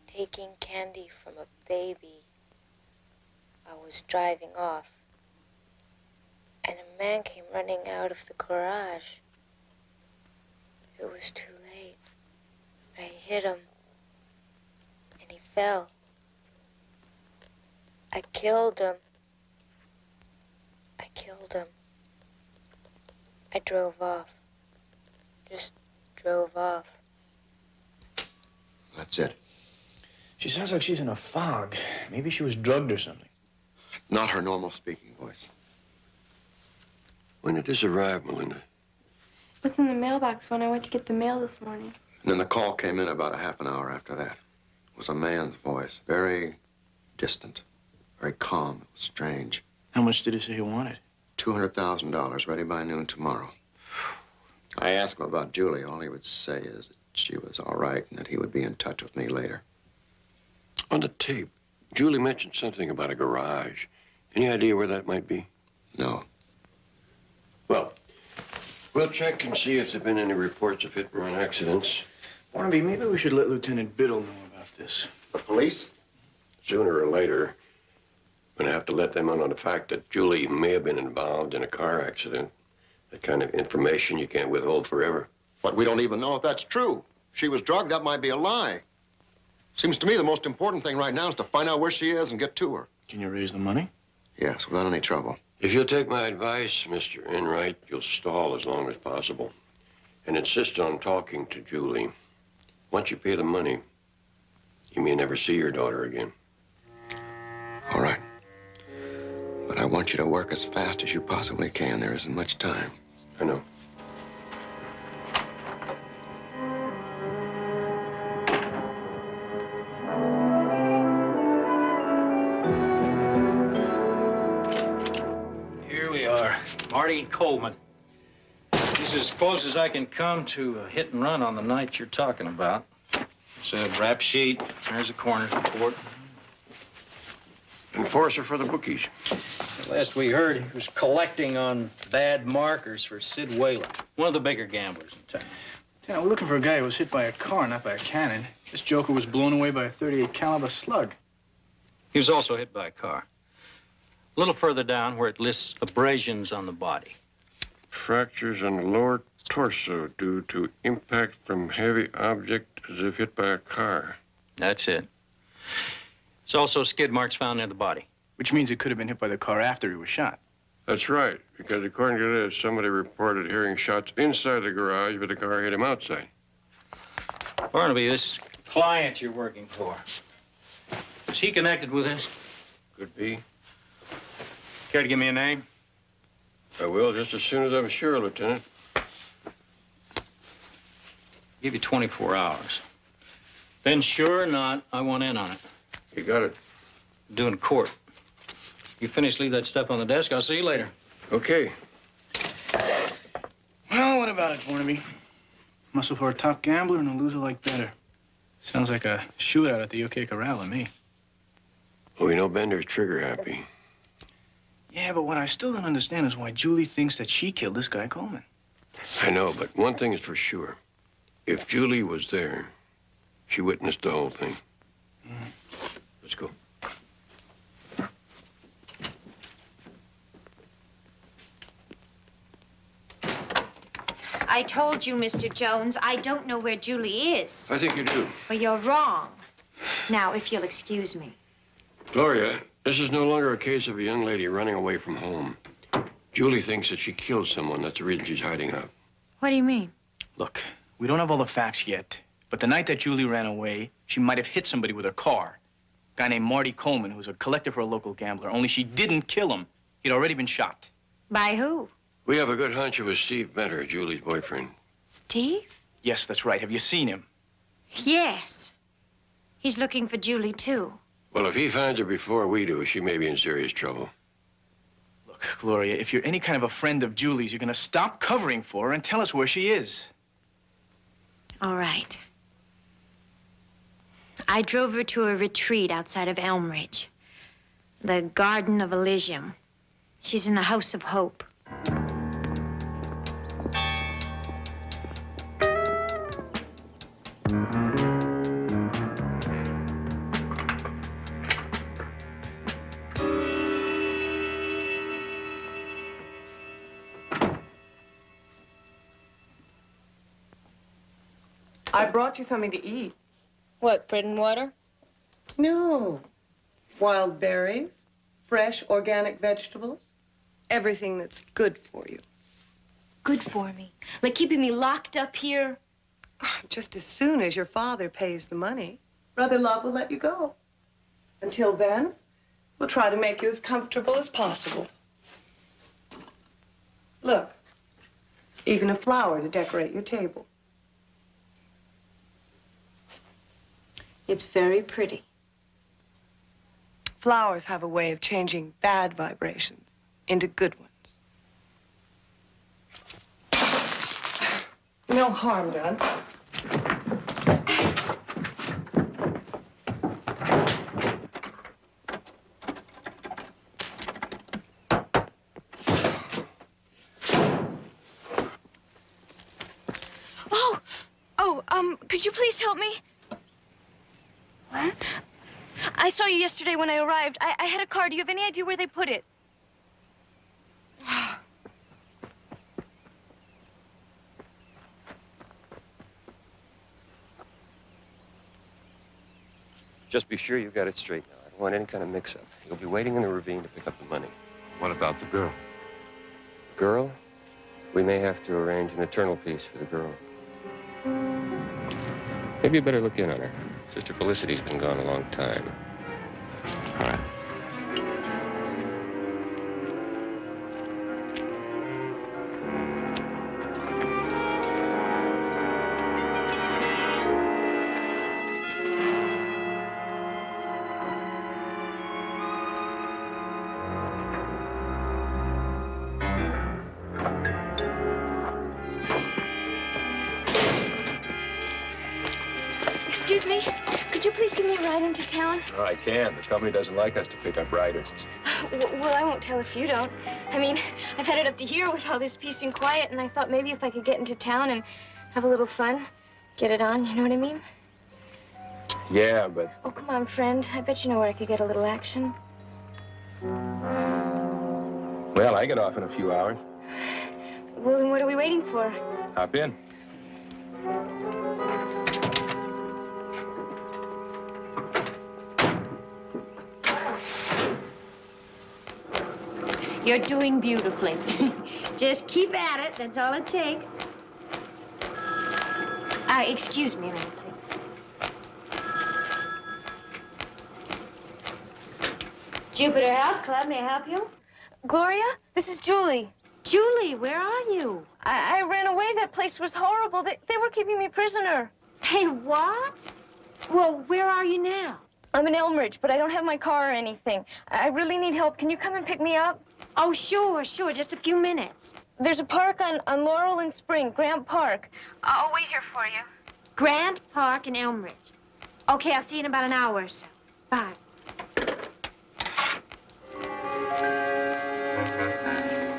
Taking candy from a baby. I was driving off, and a man came running out of the garage. It was too late. I hit him, and he fell. I killed him. I drove off. Just drove off.
That's it.
She sounds like she's in a fog. Maybe she was drugged or something.
Not her normal speaking voice.
When did this arrive, Melinda?
It was in the mailbox when I went to get the mail this morning.
And then the call came in about a half an hour after that. It was a man's voice. Very distant. Very calm. It was strange.
How much did he say he wanted?
$200,000, ready by noon tomorrow. I asked him about Julie. All he would say is that she was all right and that he would be in touch with me later.
On the tape, Julie mentioned something about a garage. Any idea where that might be?
No.
Well, we'll check and see if there have been any reports of hit-and-run accidents.
Barnaby, maybe we should let Lieutenant Biddle know about this.
The police?
Sooner or later, we're going to have to let them in on the fact that Julie may have been involved in a car accident. That kind of information you can't withhold forever.
But we don't even know if that's true. If she was drugged, that might be a lie. Seems to me the most important thing right now is to find out where she is and get to her.
Can you raise the money?
Yes, without any trouble.
If you'll take my advice, Mr. Enright, you'll stall as long as possible and insist on talking to Julie. Once you pay the money, you may never see your daughter again.
All right. But I want you to work as fast as you possibly can. There isn't much time.
I know.
Here we are. Marty Coleman. This is as close as I can come to a hit and run on the night you're talking about. It's a rap sheet. There's a coroner's report.
Enforcer for the bookies.
Last we heard, he was collecting on bad markers for Sid Whalen, one of the bigger gamblers in town.
Yeah, we're looking for a guy who was hit by a car, not by a cannon. This joker was blown away by a .38 caliber slug.
He was also hit by a car. A little further down where it lists abrasions on the body.
Fractures on the lower torso due to impact from heavy object as if hit by a car.
That's it. There's also skid marks found near the body.
Which means he could have been hit by the car after he was shot.
That's right, because according to this, somebody reported hearing shots inside the garage, but the car hit him outside.
Barnaby, this client you're working for, is he connected with this?
Could be.
Care to give me a name?
I will, just as soon as I'm sure, Lieutenant.
Give you 24 hours. Then sure or not, I want in on it.
You got it.
Doing court. You finish, leave that stuff on the desk. I'll see you later.
Okay.
Well, what about it, Barnaby? Muscle for a top gambler and a loser like better. Sounds like a shootout at the OK Corral to me.
Well, we know Bender's trigger happy.
Yeah, but what I still don't understand is why Julie thinks that she killed this guy Coleman.
I know, but one thing is for sure. If Julie was there, she witnessed the whole thing. Let's go.
I told you, Mr. Jones, I don't know where Julie is.
I think you do.
Well, you're wrong. Now, if you'll excuse me.
Gloria, this is no longer a case of a young lady running away from home. Julie thinks that she killed someone. That's the reason she's hiding out.
What do you mean?
Look, we don't have all the facts yet, but the night that Julie ran away, she might have hit somebody with her car. A guy named Marty Coleman, who was a collector for a local gambler, only she didn't kill him. He'd already been shot.
By who?
We have a good hunch it was Steve Benter, Julie's boyfriend.
Steve?
Yes, that's right. Have you seen him?
Yes. He's looking for Julie, too.
Well, if he finds her before we do, she may be in serious trouble.
Look, Gloria, if you're any kind of a friend of Julie's, you're gonna stop covering for her and tell us where she is.
All right. I drove her to a retreat outside of Elm Ridge. The Garden of Elysium. She's in the House of Hope.
I brought you something to eat.
What, bread and water?
No. Wild berries, fresh organic vegetables, everything that's good for you.
Good for me. Like keeping me locked up here?
Just as soon as your father pays the money, Brother Love will let you go. Until then, we'll try to make you as comfortable as possible. Look, even a flower to decorate your table. It's very pretty. Flowers have a way of changing bad vibrations into good ones. No harm done.
Could you please help me?
What?
I saw you yesterday when I arrived. I had a car. Do you have any idea where they put it?
Just be sure you got it straight now. I don't want any kind of mix-up. You'll be waiting in the ravine to pick up the money.
What about the girl?
Girl? We may have to arrange an eternal peace for the girl. Maybe you better look in on her. Sister Felicity's been gone a long time.
All right.
Excuse me, could you please give me a ride into town?
Oh, I can. The company doesn't like us to pick up riders.
Well, I won't tell if you don't. I mean, I've had it up to here with all this peace and quiet, and I thought maybe if I could get into town and have a little fun, get it on, you know what I mean?
Yeah, but...
Oh, come on, friend. I bet you know where I could get a little action.
Well, I get off in a few hours.
Well, then what are we waiting for?
Hop in.
You're doing beautifully. Just keep at it. That's all it takes. Excuse me a minute, please. Jupiter Health Club, may I help you?
Gloria, this is Julie.
Julie, where are you?
I ran away. That place was horrible. They were keeping me prisoner.
Hey, what? Well, where are you now?
I'm in Elmridge, but I don't have my car or anything. I really need help. Can you come and pick me up?
Oh, sure. Just a few minutes.
There's a park on Laurel and Spring, Grant Park. I'll wait here for you.
Grant Park in Elmridge. Okay, I'll see you in about an hour or so. Bye.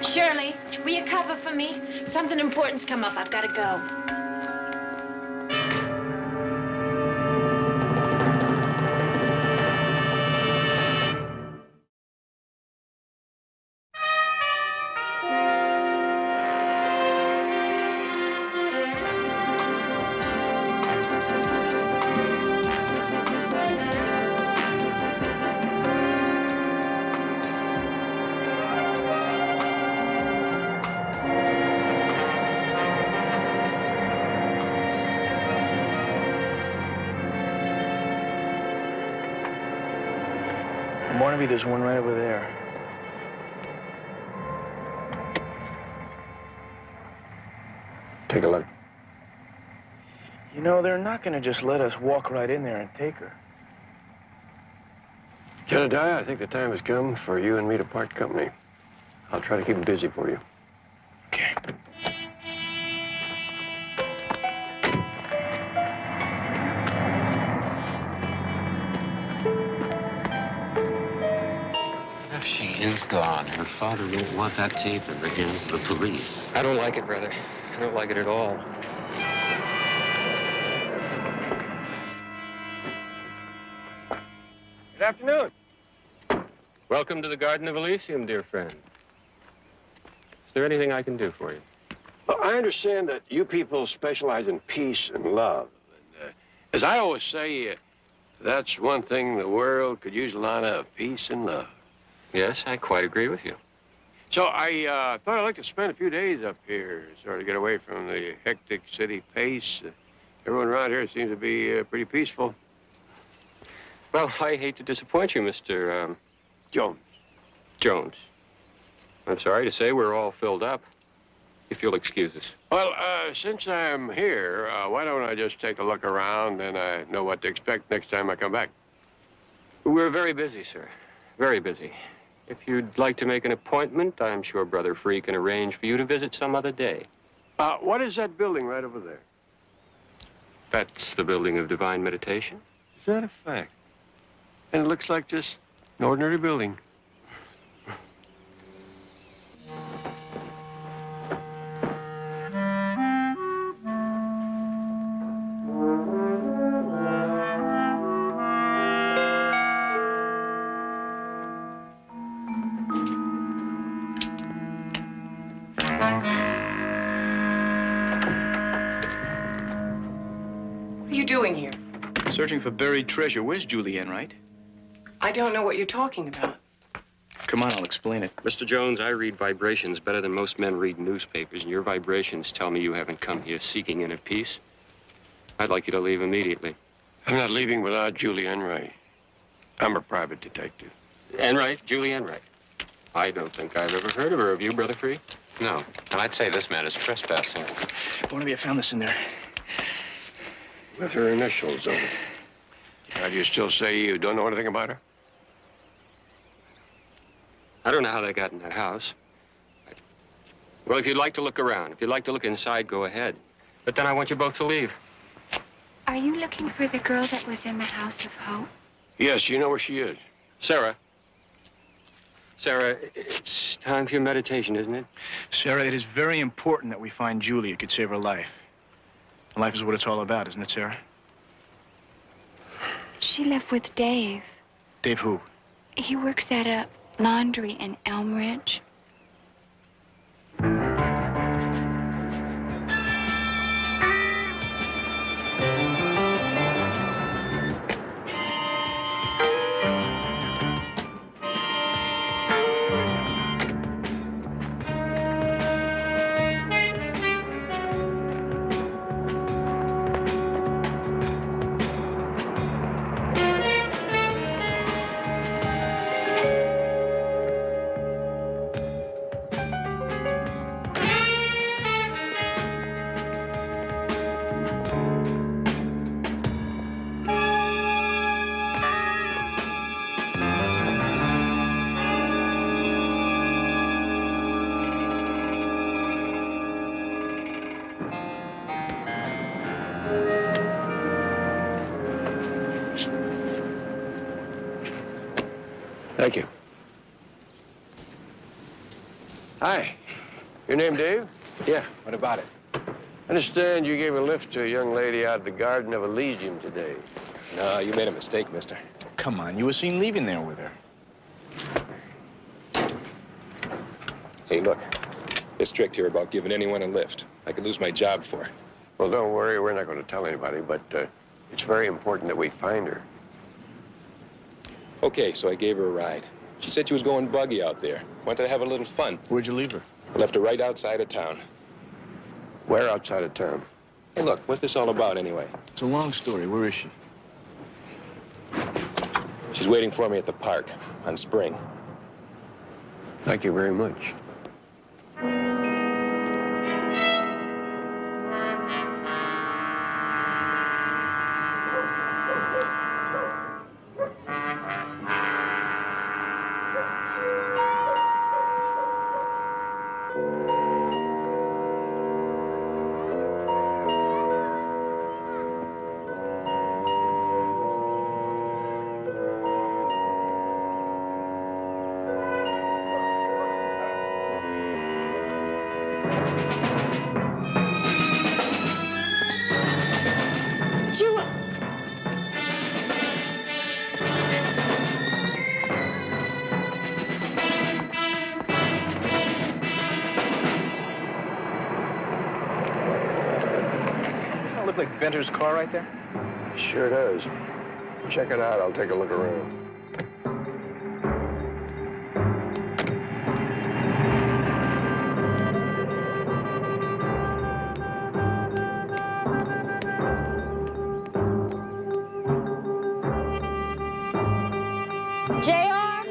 Shirley, will you cover for me? Something important's come up. I've got to go.
Barnaby, there's one right over there.
Take a look.
You know, they're not gonna just let us walk right in there and take her.
Jedediah, I think the time has come for you and me to part company. I'll try to keep them busy for you.
Okay.
If she is gone, her father won't want that tape in the hands of the police.
I don't like it, brother. I don't like it at all. Good afternoon. Welcome to the Garden of Elysium, dear friend. Is there anything I can do for you?
Well, I understand that you people specialize in peace and love.
As I always say, that's one thing the world could use a lot of, peace and love.
Yes, I quite agree with you.
So I thought I'd like to spend a few days up here, sort of get away from the hectic city pace. Everyone around here seems to be pretty peaceful.
Well, I hate to disappoint you, Mr.
Jones.
Jones. I'm sorry to say we're all filled up, if you'll excuse us.
Well, since I'm here, why don't I just take a look around, and I know what to expect next time I come back.
We're very busy, sir. Very busy. If you'd like to make an appointment, I'm sure Brother Free can arrange for you to visit some other day.
What is that building right over there?
That's the Building of Divine Meditation.
Is that a fact? And it looks like just an ordinary building.
What are you doing here?
Searching for buried treasure. Where's Julie Enright?
I don't know what you're talking about.
Come on, I'll explain it.
Mr. Jones, I read vibrations better than most men read newspapers, and your vibrations tell me you haven't come here seeking inner peace. I'd like you to leave immediately.
I'm not leaving without Julie Enright. I'm a private detective.
Enright? Julie Enright? I don't think I've ever heard of her. Have you, Brother Free?
No. And I'd say this man is trespassing.
Barnaby, I found this in there.
With her initials on it. How do you still say you don't know anything about her?
I don't know how they got in that house. Well, if you'd like to look around, if you'd like to look inside, go ahead. But then I want you both to leave.
Are you looking for the girl that was in the House of Hope?
Yes, you know where she is.
Sarah. Sarah, it's time for your meditation, isn't it?
Sarah, it is very important that we find Julie. It could save her life. Life is what it's all about, isn't it, Sarah?
She left with Dave.
Dave who?
He works at a laundry in Elm Ridge.
Thank you. Hi. Your name Dave?
Yeah, what about it?
I understand you gave a lift to a young lady out of the Garden of Elysium today.
No, you made a mistake, mister.
Come on, you were seen leaving there with her.
Hey, look. They're strict here about giving anyone a lift. I could lose my job for it.
Well, don't worry. We're not going to tell anybody, but it's very important that we find her.
Okay, so I gave her a ride. She said she was going buggy out there. Wanted to have a little fun.
Where'd you leave her?
I left her right outside of town.
Where outside of town?
Hey, look, what's this all about anyway?
It's a long story. Where is she?
She's waiting for me at the park on Spring.
Thank you very much.
Doesn't that look like Venter's car right there?
Sure does. Check it out. I'll take a look around.
JR?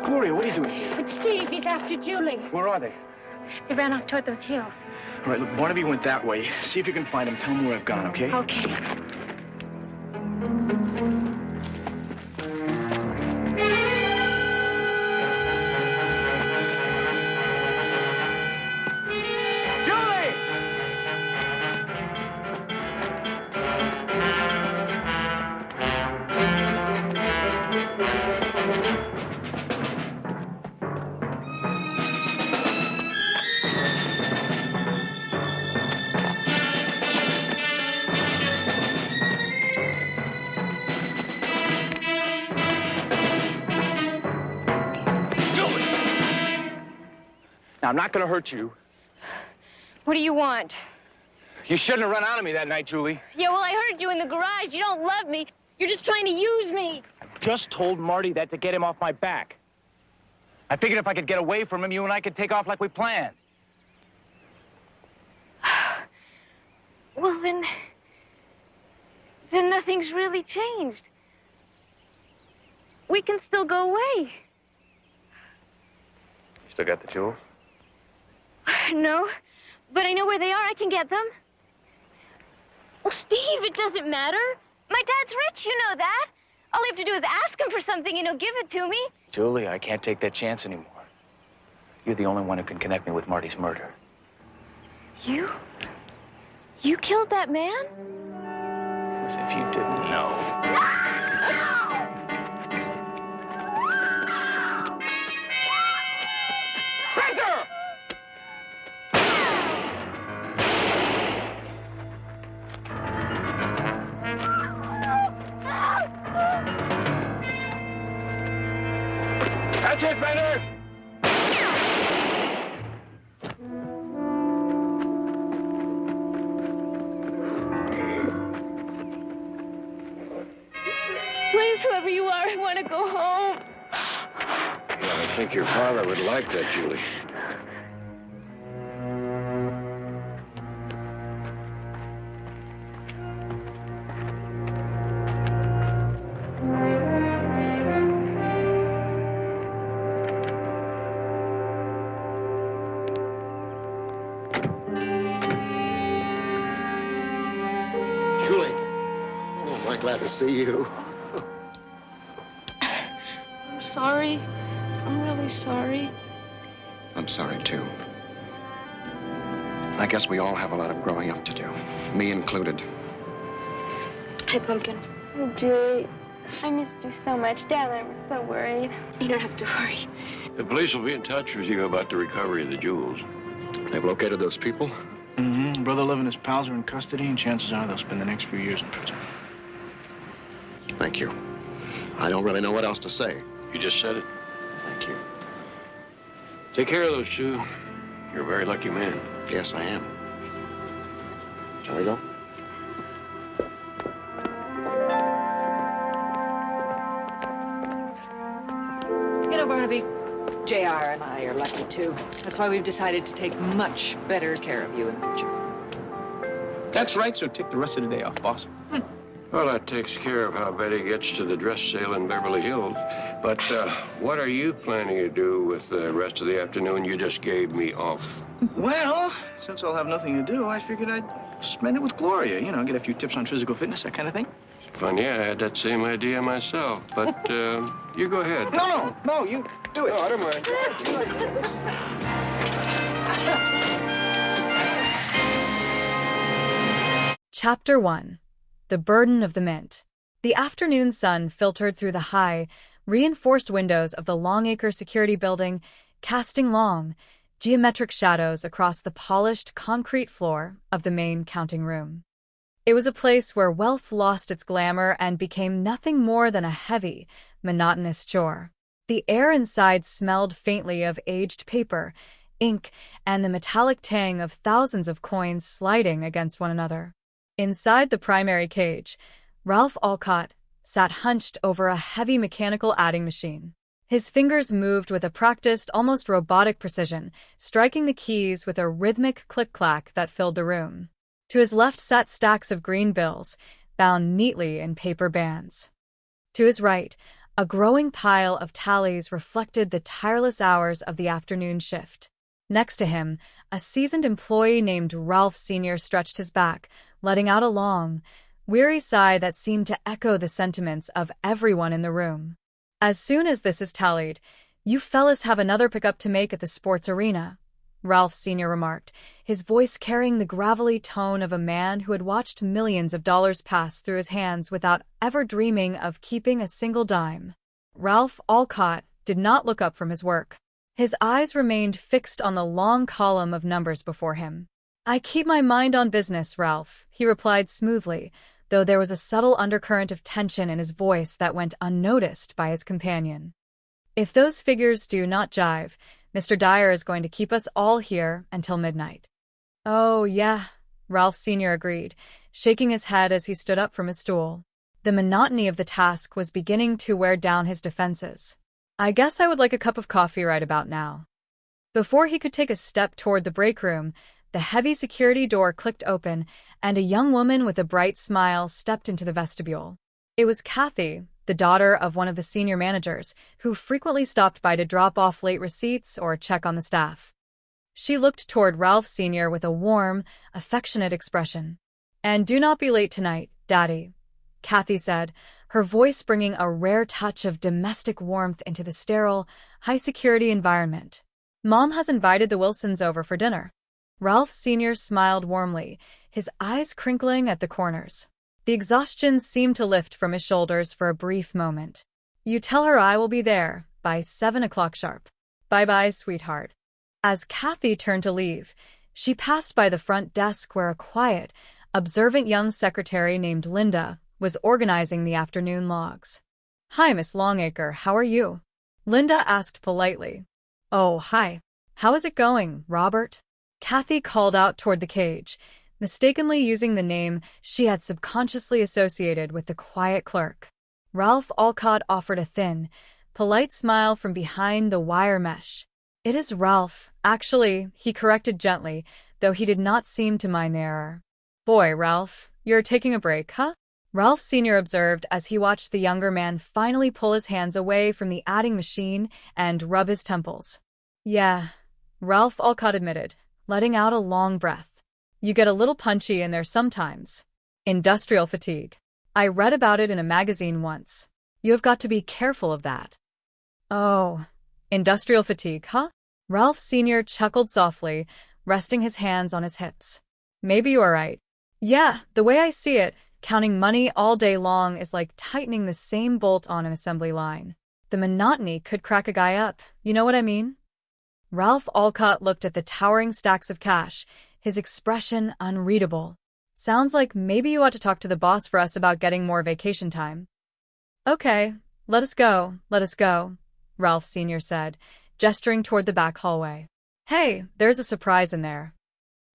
Gloria, what are you doing here?
It's Steve. He's after Julie.
Where are they?
He ran off toward those hills.
All right, look, Barnaby went that way. See if you can find him. Tell him where I've gone, okay?
Okay.
Julie! Now, I'm not gonna hurt you.
What do you want?
You shouldn't have run out of me that night, Julie.
Yeah, well, I heard you in the garage. You don't love me. You're just trying to use me.
Just told Marty that to get him off my back. I figured if I could get away from him, you and I could take off like we planned.
Well, then nothing's really changed. We can still go away.
You still got the jewels?
No, but I know where they are. I can get them. Well, Steve, it doesn't matter. My dad's rich, you know that. All I have to do is ask him for something and he'll give it to me.
Julie, I can't take that chance anymore. You're the only one who can connect me with Marty's murder.
You? You killed that man?
As if you didn't know. Spencer! That's it, Bender!
Please, whoever you are, I want to go home.
Yeah, I think your father would like that, Julie.
Julie. Oh, am I glad to see you.
I'm sorry. I'm really sorry.
I'm sorry, too. I guess we all have a lot of growing up to do, me included.
Hi, Pumpkin. Oh, Julie, I missed you so much. Dad and I were so worried. You don't have to worry.
The police will be in touch with you about the recovery of the jewels.
They've located those people?
Mm-hmm. Brother Love and his pals are in custody, and chances are they'll spend the next few years in prison.
Thank you. I don't really know what else to say.
You just said it.
Thank you.
Take care of those two. You're a very lucky man.
Yes, I am. Shall we go?
You know, Barnaby, JR and I are lucky, too. That's why we've decided to take much better care of you in the future.
That's right, so take the rest of the day off, boss.
Well, that takes care of how Betty gets to the dress sale in Beverly Hills. But what are you planning to do with the rest of the afternoon you just gave me off?
Well, since I'll have nothing to do, I figured I'd spend it with Gloria. You know, get a few tips on physical fitness, that kind of thing.
Funny, I had that same idea myself. But you go ahead.
No, you do it.
No, I don't mind.
Chapter 1. The Burden of the Mint. The afternoon sun filtered through the high, reinforced windows of the Longacre Security Building, casting long, geometric shadows across the polished concrete floor of the main counting room. It was a place where wealth lost its glamour and became nothing more than a heavy, monotonous chore. The air inside smelled faintly of aged paper, ink, and the metallic tang of thousands of coins sliding against one another. Inside the primary cage, Ralph Alcott sat hunched over a heavy mechanical adding machine. His fingers moved with a practiced, almost robotic precision, striking the keys with a rhythmic click-clack that filled the room. To his left sat stacks of green bills, bound neatly in paper bands. To his right, a growing pile of tallies reflected the tireless hours of the afternoon shift. Next to him, a seasoned employee named Ralph Sr. stretched his back, letting out a long, weary sigh that seemed to echo the sentiments of everyone in the room. As soon as this is tallied, you fellas have another pickup to make at the sports arena, Ralph Sr. remarked, his voice carrying the gravelly tone of a man who had watched millions of dollars pass through his hands without ever dreaming of keeping a single dime. Ralph Alcott did not look up from his work. His eyes remained fixed on the long column of numbers before him. "I keep my mind on business, Ralph," he replied smoothly, though there was a subtle undercurrent of tension in his voice that went unnoticed by his companion. "If those figures do not jive, Mr. Dyer is going to keep us all here until midnight." "Oh, yeah," Ralph Sr. agreed, shaking his head as he stood up from his stool. The monotony of the task was beginning to wear down his defenses. "I guess I would like a cup of coffee right about now." Before he could take a step toward the break room, the heavy security door clicked open, and a young woman with a bright smile stepped into the vestibule. It was Kathy, the daughter of one of the senior managers, who frequently stopped by to drop off late receipts or check on the staff. She looked toward Ralph Sr. with a warm, affectionate expression. "And do not be late tonight, Daddy," Kathy said, her voice bringing a rare touch of domestic warmth into the sterile, high-security environment. "Mom has invited the Wilsons over for dinner." Ralph Sr. smiled warmly, his eyes crinkling at the corners. The exhaustion seemed to lift from his shoulders for a brief moment. "You tell her I will be there by 7 o'clock sharp. Bye-bye, sweetheart." As Kathy turned to leave, she passed by the front desk where a quiet, observant young secretary named Linda was organizing the afternoon logs. "Hi, Miss Longacre, how are you?" Linda asked politely. "Oh, hi. How is it going, Robert?" Kathy called out toward the cage, mistakenly using the name she had subconsciously associated with the quiet clerk. Ralph Alcott offered a thin, polite smile from behind the wire mesh. "It is Ralph, actually," he corrected gently, though he did not seem to mind the error. "Boy, Ralph, you're taking a break, huh?" Ralph Sr. observed as he watched the younger man finally pull his hands away from the adding machine and rub his temples. "Yeah," Ralph Alcott admitted, letting out a long breath. "You get a little punchy in there sometimes. Industrial fatigue. I read about it in a magazine once. You have got to be careful of that." "Oh, industrial fatigue, huh?" Ralph Sr. chuckled softly, resting his hands on his hips. "Maybe you are right. Yeah, the way I see it, counting money all day long is like tightening the same bolt on an assembly line. The monotony could crack a guy up, you know what I mean?" Ralph Alcott looked at the towering stacks of cash, his expression unreadable. "Sounds like maybe you ought to talk to the boss for us about getting more vacation time." "Okay, let us go, Ralph Sr. said, gesturing toward the back hallway. "Hey, there's a surprise in there."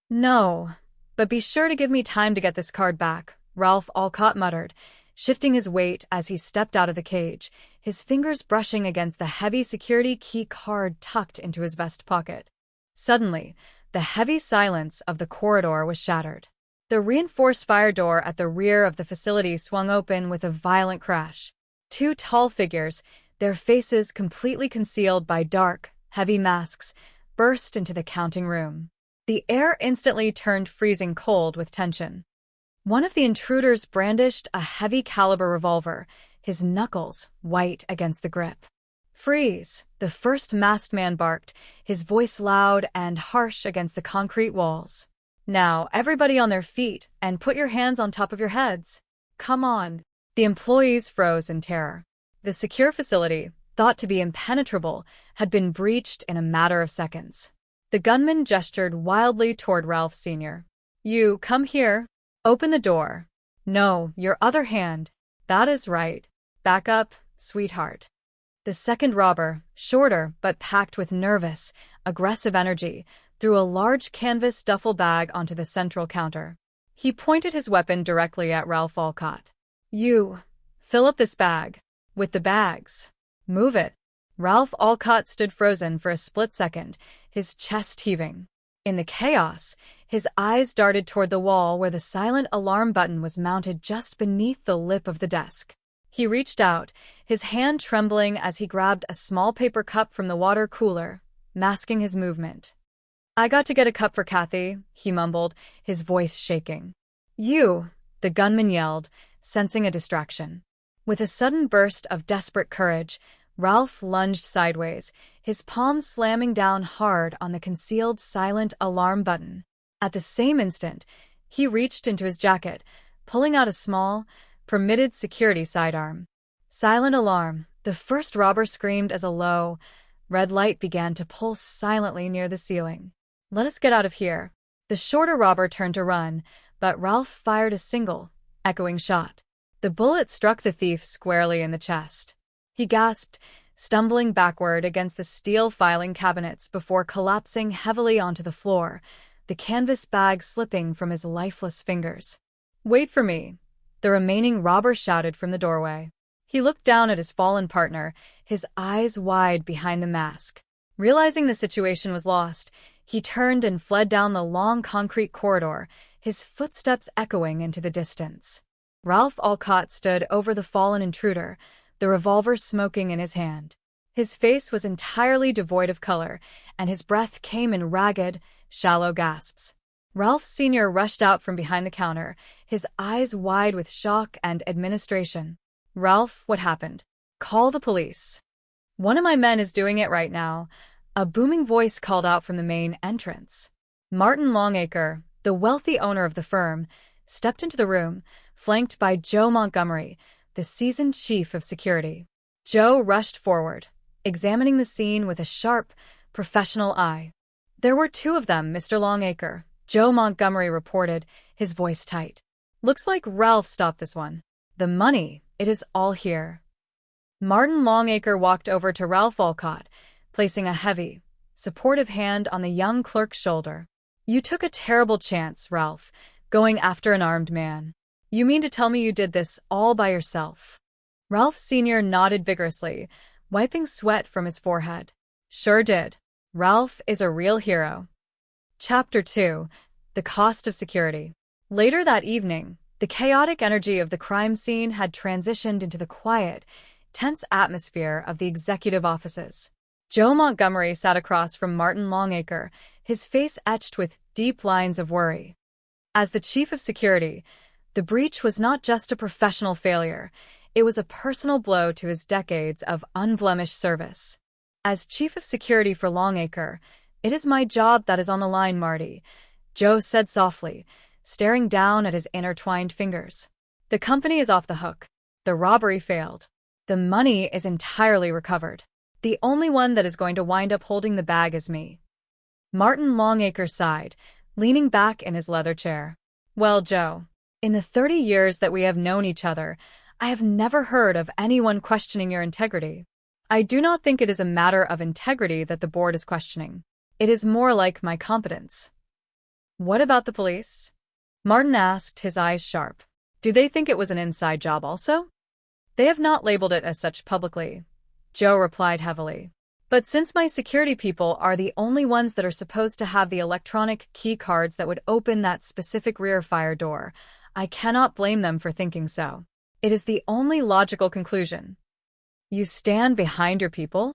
"No, but be sure to give me time to get this card back," Ralph Alcott muttered, shifting his weight as he stepped out of the cage, his fingers brushing against the heavy security key card tucked into his vest pocket. Suddenly, the heavy silence of the corridor was shattered. The reinforced fire door at the rear of the facility swung open with a violent crash. Two tall figures, their faces completely concealed by dark, heavy masks, burst into the counting room. The air instantly turned freezing cold with tension. One of the intruders brandished a heavy-caliber revolver, his knuckles white against the grip. "Freeze!" the first masked man barked, his voice loud and harsh against the concrete walls. "Now, everybody on their feet, and put your hands on top of your heads. Come on." The employees froze in terror. The secure facility, thought to be impenetrable, had been breached in a matter of seconds. The gunman gestured wildly toward Ralph Sr. "You, come here. Open the door. No, your other hand. That is right. Back up, sweetheart." The second robber, shorter but packed with nervous, aggressive energy, threw a large canvas duffel bag onto the central counter. He pointed his weapon directly at Ralph Alcott. You, fill up this bag. With the bags. Move it. Ralph Alcott stood frozen for a split second, his chest heaving. In the chaos, his eyes darted toward the wall where the silent alarm button was mounted just beneath the lip of the desk. He reached out, his hand trembling as he grabbed a small paper cup from the water cooler, masking his movement. I got to get a cup for Kathy, he mumbled, his voice shaking. You, the gunman yelled, sensing a distraction. With a sudden burst of desperate courage, Ralph lunged sideways, his palms slamming down hard on the concealed silent alarm button. At the same instant, he reached into his jacket, pulling out a small, permitted security sidearm. Silent alarm. The first robber screamed as a low, red light began to pulse silently near the ceiling. Let us get out of here. The shorter robber turned to run, but Ralph fired a single, echoing shot. The bullet struck the thief squarely in the chest. He gasped, stumbling backward against the steel filing cabinets before collapsing heavily onto the floor, the canvas bag slipping from his lifeless fingers. Wait for me, the remaining robber shouted from the doorway. He looked down at his fallen partner, his eyes wide behind the mask. Realizing the situation was lost, he turned and fled down the long concrete corridor, his footsteps echoing into the distance. Ralph Alcott stood over the fallen intruder, the revolver smoking in his hand. His face was entirely devoid of color, and his breath came in ragged, shallow gasps. Ralph Sr. rushed out from behind the counter, his eyes wide with shock and administration. Ralph, what happened? Call the police. One of my men is doing it right now, a booming voice called out from the main entrance. Martin Longacre, the wealthy owner of the firm, stepped into the room, flanked by Joe Montgomery, the seasoned chief of security. Joe rushed forward, examining the scene with a sharp, professional eye. There were two of them, Mr. Longacre, Joe Montgomery reported, his voice tight. Looks like Ralph stopped this one. The money, it is all here. Martin Longacre walked over to Ralph Alcott, placing a heavy, supportive hand on the young clerk's shoulder. You took a terrible chance, Ralph, going after an armed man. You mean to tell me you did this all by yourself? Ralph Sr. nodded vigorously, wiping sweat from his forehead. Sure did. Ralph is a real hero. Chapter 2. The Cost of Security. Later that evening, the chaotic energy of the crime scene had transitioned into the quiet, tense atmosphere of the executive offices. Joe Montgomery sat across from Martin Longacre, his face etched with deep lines of worry. As the chief of security, the breach was not just a professional failure, it was a personal blow to his decades of unblemished service. As chief of security for Longacre, it is my job that is on the line, Marty, Joe said softly, staring down at his intertwined fingers. The company is off the hook. The robbery failed. The money is entirely recovered. The only one that is going to wind up holding the bag is me. Martin Longacre sighed, leaning back in his leather chair. Well, Joe, in the 30 years that we have known each other, I have never heard of anyone questioning your integrity. I do not think it is a matter of integrity that the board is questioning. It is more like my competence. What about the police? Martin asked, his eyes sharp. Do they think it was an inside job also? They have not labeled it as such publicly, Joe replied heavily. But since my security people are the only ones that are supposed to have the electronic key cards that would open that specific rear fire door, I cannot blame them for thinking so. It is the only logical conclusion. You stand behind your people?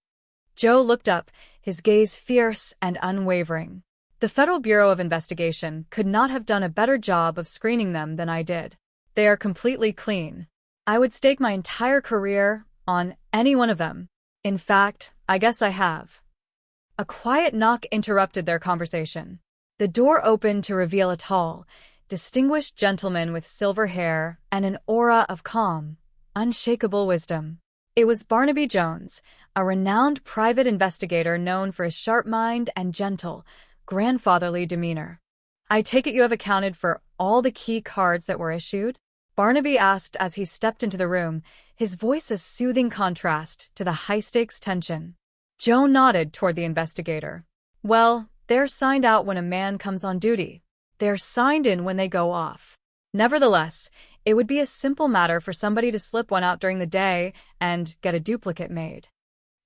Joe looked up, his gaze fierce and unwavering. The Federal Bureau of Investigation could not have done a better job of screening them than I did. They are completely clean. I would stake my entire career on any one of them. In fact, I guess I have. A quiet knock interrupted their conversation. The door opened to reveal a tall, distinguished gentleman with silver hair and an aura of calm, unshakable wisdom. It was Barnaby Jones, a renowned private investigator known for his sharp mind and gentle, grandfatherly demeanor. I take it you have accounted for all the key cards that were issued? Barnaby asked as he stepped into the room, his voice a soothing contrast to the high-stakes tension. Joe nodded toward the investigator. Well, they're signed out when a man comes on duty. They're signed in when they go off. Nevertheless, it would be a simple matter for somebody to slip one out during the day and get a duplicate made.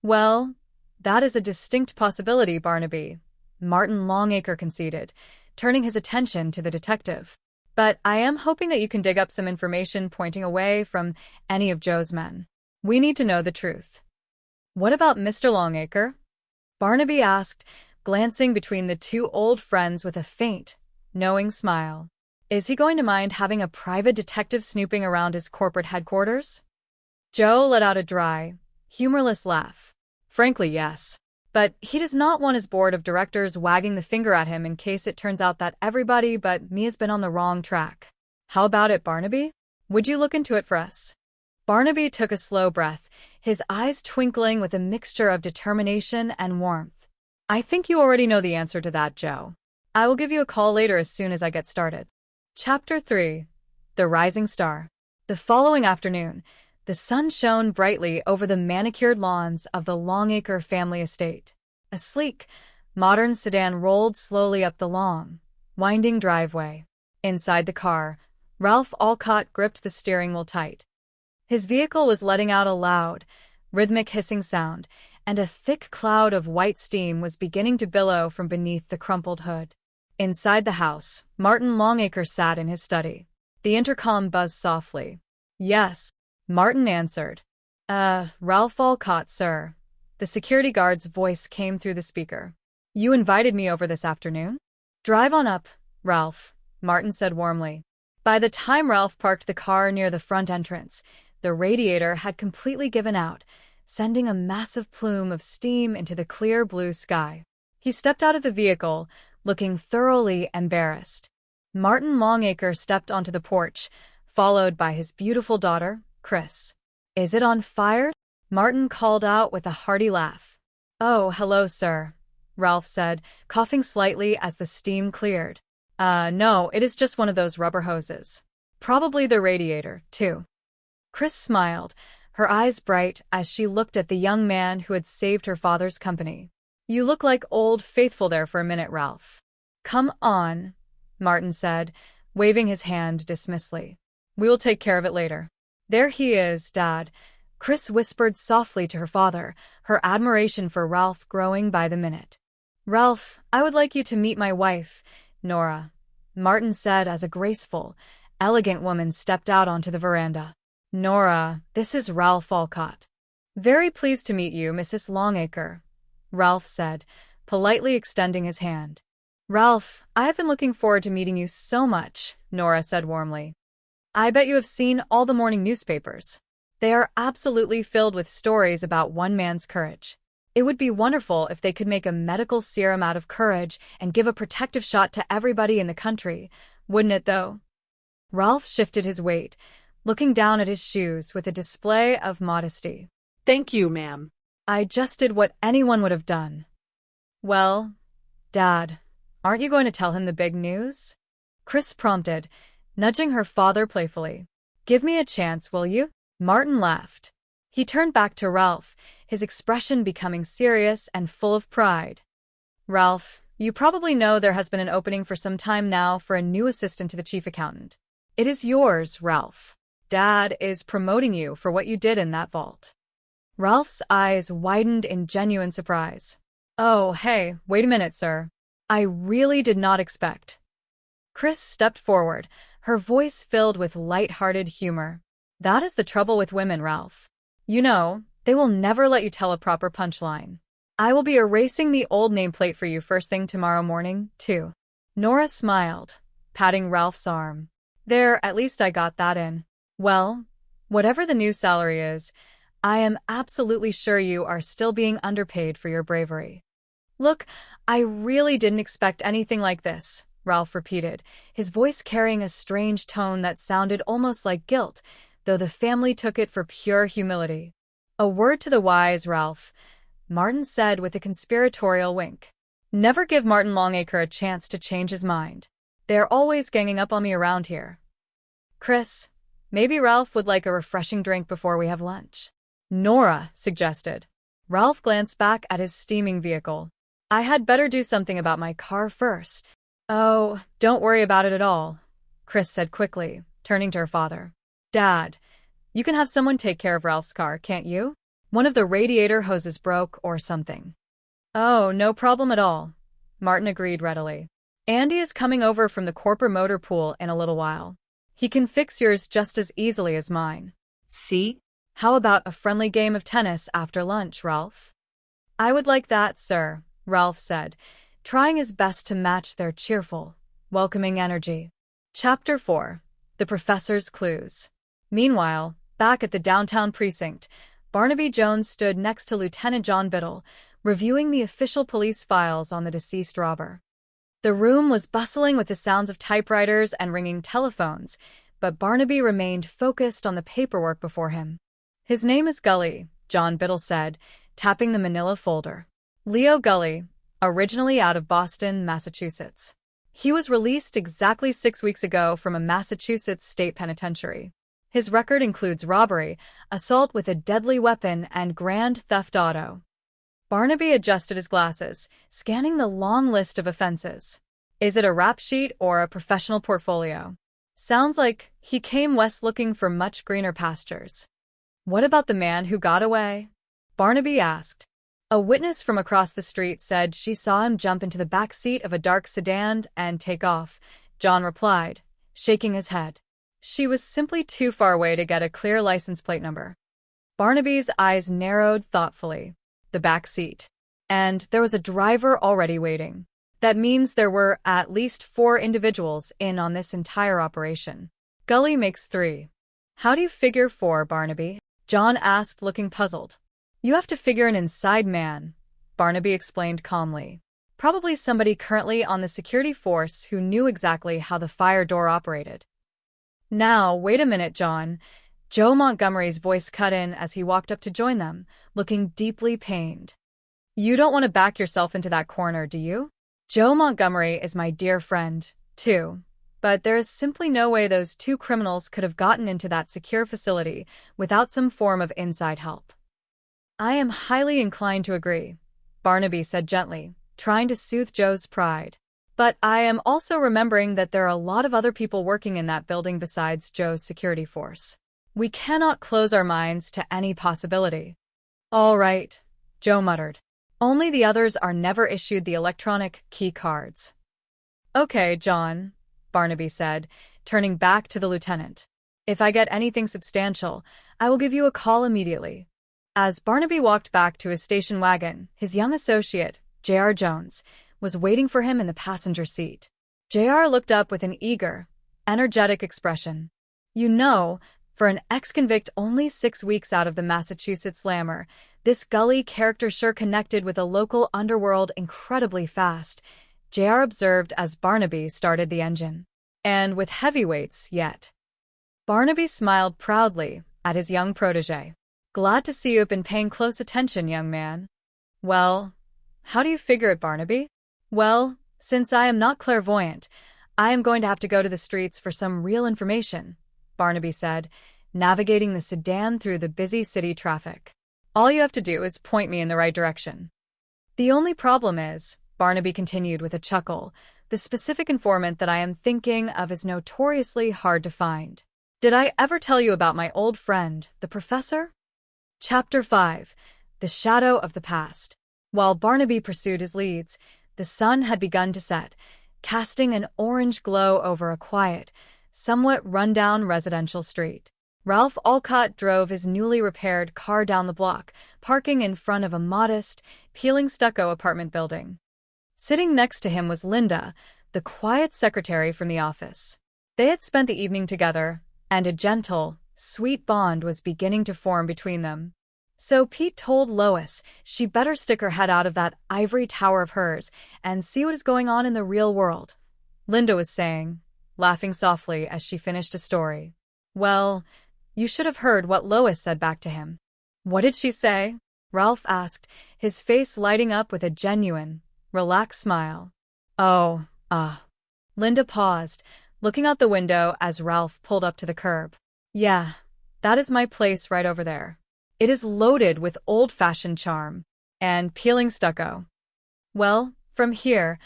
Well, that is a distinct possibility, Barnaby, Martin Longacre conceded, turning his attention to the detective. But I am hoping that you can dig up some information pointing away from any of Joe's men. We need to know the truth. What about Mr. Longacre? Barnaby asked, glancing between the two old friends with a faint, knowing smile. Is he going to mind having a private detective snooping around his corporate headquarters? Joe let out a dry, humorless laugh. Frankly, yes. But he does not want his board of directors wagging the finger at him in case it turns out that everybody but me has been on the wrong track. How about it, Barnaby? Would you look into it for us? Barnaby took a slow breath, his eyes twinkling with a mixture of determination and warmth. I think you already know the answer to that, Joe. I will give you a call later as soon as I get started. Chapter 3. The Rising Star. The following afternoon, the sun shone brightly over the manicured lawns of the Longacre family estate. A sleek, modern sedan rolled slowly up the long, winding driveway. Inside the car, Ralph Alcott gripped the steering wheel tight. His vehicle was letting out a loud, rhythmic hissing sound, and a thick cloud of white steam was beginning to billow from beneath the crumpled hood. Inside the house, Martin Longacre sat in his study. The intercom buzzed softly. Yes, Martin answered. Ralph Alcott, sir. The security guard's voice came through the speaker. You invited me over this afternoon? Drive on up, Ralph, Martin said warmly. By the time Ralph parked the car near the front entrance, the radiator had completely given out, sending a massive plume of steam into the clear blue sky. He stepped out of the vehicle, looking thoroughly embarrassed. Martin Longacre stepped onto the porch, followed by his beautiful daughter, Chris. Is it on fire? Martin called out with a hearty laugh. Oh, hello, sir, Ralph said, coughing slightly as the steam cleared. No, it is just one of those rubber hoses. Probably the radiator, too. Chris smiled, her eyes bright as she looked at the young man who had saved her father's company. You look like Old Faithful there for a minute, Ralph. Come on, Martin said, waving his hand dismissively. We will take care of it later. There he is, Dad, Chris whispered softly to her father, her admiration for Ralph growing by the minute. Ralph, I would like you to meet my wife, Nora, Martin said as a graceful, elegant woman stepped out onto the veranda. Nora, this is Ralph Alcott. Very pleased to meet you, Mrs. Longacre, Ralph said, politely extending his hand. Ralph, I have been looking forward to meeting you so much, Nora said warmly. I bet you have seen all the morning newspapers. They are absolutely filled with stories about one man's courage. It would be wonderful if they could make a medical serum out of courage and give a protective shot to everybody in the country, wouldn't it though? Ralph shifted his weight, looking down at his shoes with a display of modesty.
Thank you, ma'am.
I just did what anyone would have done. Well, Dad, aren't you going to tell him the big news? Chris prompted, nudging her father playfully. Give me a chance, will you? Martin laughed. He turned back to Ralph, his expression becoming serious and full of pride. Ralph, you probably know there has been an opening for some time now for a new assistant to the chief accountant. It is yours, Ralph. Dad is promoting you for what you did in that vault. Ralph's eyes widened in genuine surprise. Oh, hey, wait a minute, sir. I really did not expect. Chris stepped forward, her voice filled with light-hearted humor. That is the trouble with women, Ralph. You know, they will never let you tell a proper punchline. I will be erasing the old nameplate for you first thing tomorrow morning, too. Nora smiled, patting Ralph's arm. There, at least I got that in. Well, whatever the new salary is, I am absolutely sure you are still being underpaid for your bravery. Look, I really didn't expect anything like this, Ralph repeated, his voice carrying a strange tone that sounded almost like guilt, though the family took it for pure humility. A word to the wise, Ralph, Martin said with a conspiratorial wink. Never give Martin Longacre a chance to change his mind. They are always ganging up on me around here. Chris, maybe Ralph would like a refreshing drink before we have lunch. Nora suggested. Ralph glanced back at his steaming vehicle. I had better do something about my car first. Oh, don't worry about it at all, Chris said quickly, turning to her father. Dad, you can have someone take care of Ralph's car, can't you? One of the radiator hoses broke or something. Oh, no problem at all, Martin agreed readily. Andy is coming over from the corporate motor pool in a little while. He can fix yours just as easily as mine. See? How about a friendly game of tennis after lunch, Ralph? I would like that, sir, Ralph said, trying his best to match their cheerful, welcoming energy. Chapter 4. The Professor's Clues. Meanwhile, back at the downtown precinct, Barnaby Jones stood next to Lieutenant John Biddle, reviewing the official police files on the deceased robber. The room was bustling with the sounds of typewriters and ringing telephones, but Barnaby remained focused on the paperwork before him. His name is Gully, John Biddle said, tapping the manila folder. Leo Gully, originally out of Boston, Massachusetts. He was released exactly 6 weeks ago from a Massachusetts state penitentiary. His record includes robbery, assault with a deadly weapon, and grand theft auto. Barnaby adjusted his glasses, scanning the long list of offenses. Is it a rap sheet or a professional portfolio? Sounds like he came west looking for much greener pastures. What about the man who got away? Barnaby asked. A witness from across the street said she saw him jump into the back seat of a dark sedan and take off, John replied, shaking his head. She was simply too far away to get a clear license plate number. Barnaby's eyes narrowed thoughtfully. The back seat. And there was a driver already waiting. That means there were at least 4 individuals in on this entire operation. Gully makes 3. How do you figure 4, Barnaby? John asked, looking puzzled. You have to figure an inside man, Barnaby explained calmly. Probably somebody currently on the security force who knew exactly how the fire door operated. Now, wait a minute, John. Joe Montgomery's voice cut in as he walked up to join them, looking deeply pained. You don't want to back yourself into that corner, do you? Joe Montgomery is my dear friend, too. But there is simply no way those 2 criminals could have gotten into that secure facility without some form of inside help. I am highly inclined to agree, Barnaby said gently, trying to soothe Joe's pride. But I am also remembering that there are a lot of other people working in that building besides Joe's security force. We cannot close our minds to any possibility. All right, Joe muttered. Only the others are never issued the electronic key cards. Okay, John, Barnaby said, turning back to the lieutenant. If I get anything substantial, I will give you a call immediately. As Barnaby walked back to his station wagon, his young associate, J.R. Jones, was waiting for him in the passenger seat. J.R. looked up with an eager, energetic expression. You know, for an ex-convict only 6 weeks out of the Massachusetts slammer, this Gully character sure connected with a local underworld incredibly fast, J.R. observed as Barnaby started the engine. And with heavyweights yet. Barnaby smiled proudly at his young protege. Glad to see you've been paying close attention, young man. Well, how do you figure it, Barnaby? Well, since I am not clairvoyant, I am going to have to go to the streets for some real information, Barnaby said, navigating the sedan through the busy city traffic. All you have to do is point me in the right direction. The only problem is, Barnaby continued with a chuckle, the specific informant that I am thinking of is notoriously hard to find. Did I ever tell you about my old friend, the professor? Chapter 5. The Shadow of the Past. While Barnaby pursued his leads, the sun had begun to set, casting an orange glow over a quiet, somewhat run-down residential street. Ralph Alcott drove his newly repaired car down the block, parking in front of a modest, peeling stucco apartment building. Sitting next to him was Linda, the quiet secretary from the office. They had spent the evening together, and a gentle, sweet bond was beginning to form between them. So Pete told Lois she better stick her head out of that ivory tower of hers and see what is going on in the real world, Linda was saying, laughing softly as she finished a story. Well, you should have heard what Lois said back to him. What did she say? Ralph asked, his face lighting up with a genuine, relaxed smile. Oh, Linda paused, looking out the window as Ralph pulled up to the curb. Yeah, that is my place right over there. It is loaded with old-fashioned charm and peeling stucco. Well, from here,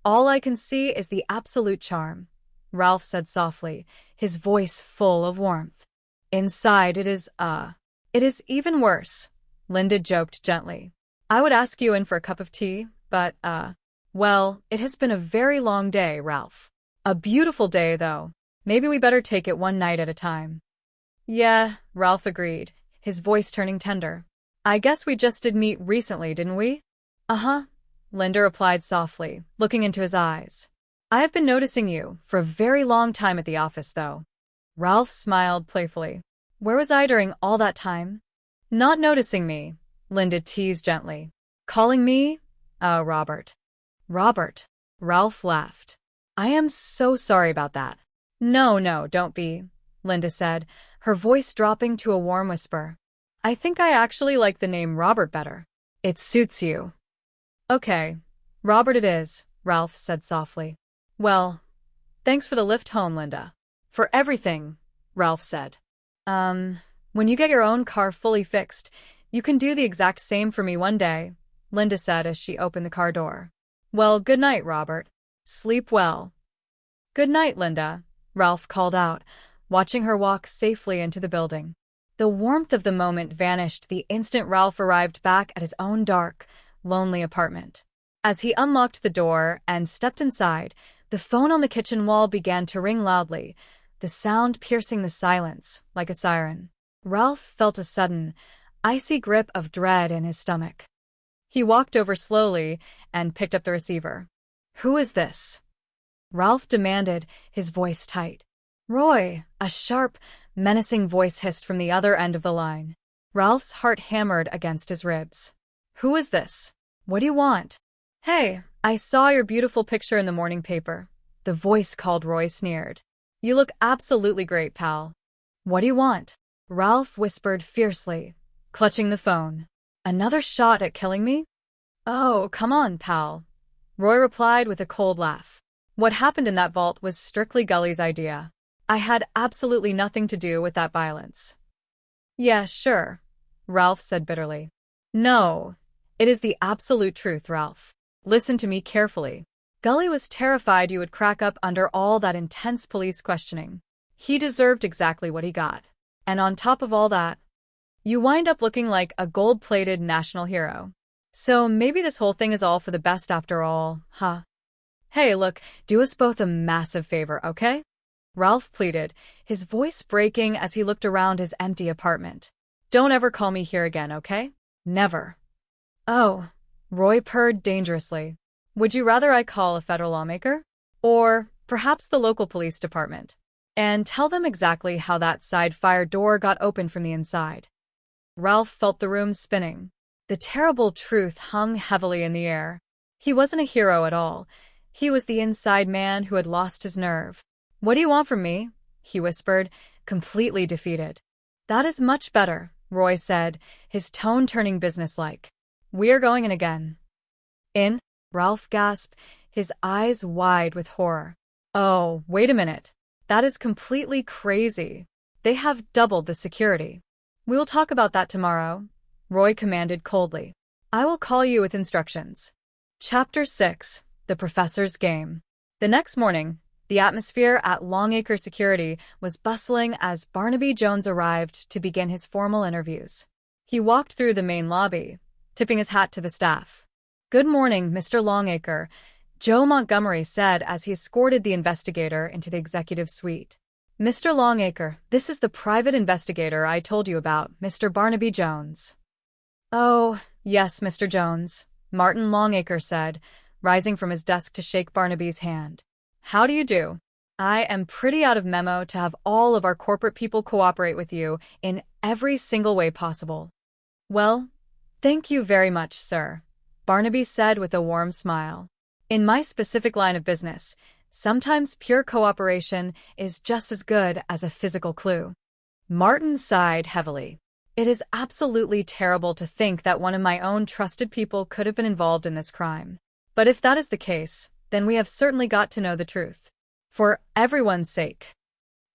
All I can see is the absolute charm, Ralph said softly, his voice full of warmth. Inside it is even worse, Linda joked gently. I would ask you in for a cup of tea, but, well, it has been a very long day, Ralph. A beautiful day, though. Maybe we better take it one night at a time. Yeah, Ralph agreed, his voice turning tender. I guess we just did meet recently, didn't we? Uh-huh, Linda replied softly, looking into his eyes. I have been noticing you for a very long time at the office, though. Ralph smiled playfully. Where was I during all that time? Not noticing me, Linda teased gently. Calling me? Oh, Robert. Robert. Ralph laughed. I am so sorry about that. No, don't be, Linda said, her voice dropping to a warm whisper. I think I actually like the name Robert better. It suits you. Okay, Robert it is, Ralph said softly. Well, thanks for the lift home, Linda. For everything, Ralph said. When you get your own car fully fixed, you can do the exact same for me one day, Linda said as she opened the car door. Well, good night, Robert. Sleep well. Good night, Linda, Ralph called out, watching her walk safely into the building. The warmth of the moment vanished the instant Ralph arrived back at his own dark, lonely apartment. As he unlocked the door and stepped inside, the phone on the kitchen wall began to ring loudly, the sound piercing the silence like a siren. Ralph felt a sudden, icy grip of dread in his stomach. He walked over slowly and picked up the receiver. Who is this? Ralph demanded, his voice tight. Roy, a sharp, menacing voice hissed from the other end of the line. Ralph's heart hammered against his ribs. Who is this? What do you want? Hey, I saw your beautiful picture in the morning paper. The voice called Roy sneered. You look absolutely great, pal. What do you want? Ralph whispered fiercely, clutching the phone. Another shot at killing me? Oh, come on, pal. Roy replied with a cold laugh. What happened in that vault was strictly Gully's idea. I had absolutely nothing to do with that violence. Yeah, sure, Ralph said bitterly. No, it is the absolute truth, Ralph. Listen to me carefully. Gully was terrified you would crack up under all that intense police questioning. He deserved exactly what he got. And on top of all that, you wind up looking like a gold-plated national hero. So maybe this whole thing is all for the best after all, huh? Hey, look, do us both a massive favor, okay? Ralph pleaded, his voice breaking as he looked around his empty apartment. Don't ever call me here again, okay? Never. Oh, Roy purred dangerously. Would you rather I call a federal lawmaker? Or perhaps the local police department? And tell them exactly how that side fire door got open from the inside. Ralph felt the room spinning. The terrible truth hung heavily in the air. He wasn't a hero at all. He was the inside man who had lost his nerve. What do you want from me? He whispered, completely defeated. That is much better, Roy said, his tone turning businesslike. We are going in again. In? Ralph gasped, his eyes wide with horror. Oh, wait a minute. That is completely crazy. They have doubled the security. We will talk about that tomorrow, Roy commanded coldly. I will call you with instructions. Chapter 6. The Professor's Game. The next morning, the atmosphere at Longacre Security was bustling as Barnaby Jones arrived to begin his formal interviews. He walked through the main lobby, tipping his hat to the staff. Good morning, Mr. Longacre, Joe Montgomery said as he escorted the investigator into the executive suite. Mr. Longacre, this is the private investigator I told you about, Mr. Barnaby Jones. Oh, yes, Mr. Jones, Martin Longacre said, rising from his desk to shake Barnaby's hand. How do you do? I am pretty out of memo to have all of our corporate people cooperate with you in every single way possible. Well, thank you very much, sir, Barnaby said with a warm smile. In my specific line of business, sometimes pure cooperation is just as good as a physical clue. Martin sighed heavily. It is absolutely terrible to think that one of my own trusted people could have been involved in this crime. But if that is the case, then we have certainly got to know the truth. For everyone's sake.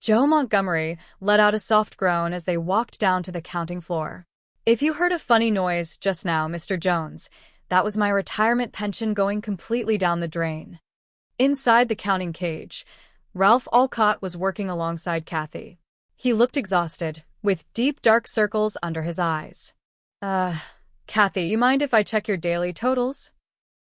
Joe Montgomery let out a soft groan as they walked down to the counting floor. If you heard a funny noise just now, Mr. Jones, that was my retirement pension going completely down the drain. Inside the counting cage, Ralph Alcott was working alongside Kathy. He looked exhausted, with deep dark circles under his eyes. Kathy, you mind if I check your daily totals?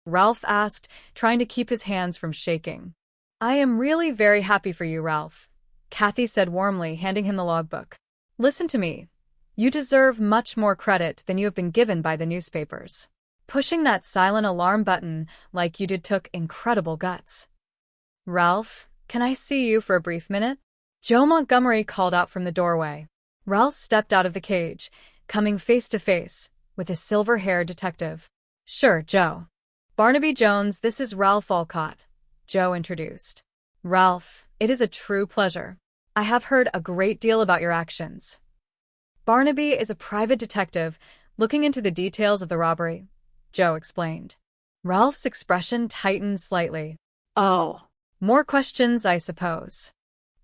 Ralph asked, trying to keep his hands from shaking. I am really very happy for you, Ralph, Kathy said warmly, handing him the logbook. Listen to me. You deserve much more credit than you have been given by the newspapers. Pushing that silent alarm button like you did took incredible guts. Ralph, can I see you for a brief minute? Joe Montgomery called out from the doorway. Ralph stepped out of the cage, coming face to face with a silver-haired detective. Sure, Joe. Barnaby Jones, this is Ralph Alcott, Joe introduced. Ralph, it is a true pleasure. I have heard a great deal about your actions. Barnaby is a private detective looking into the details of the robbery, Joe explained. Ralph's expression tightened slightly. Oh. More questions, I suppose.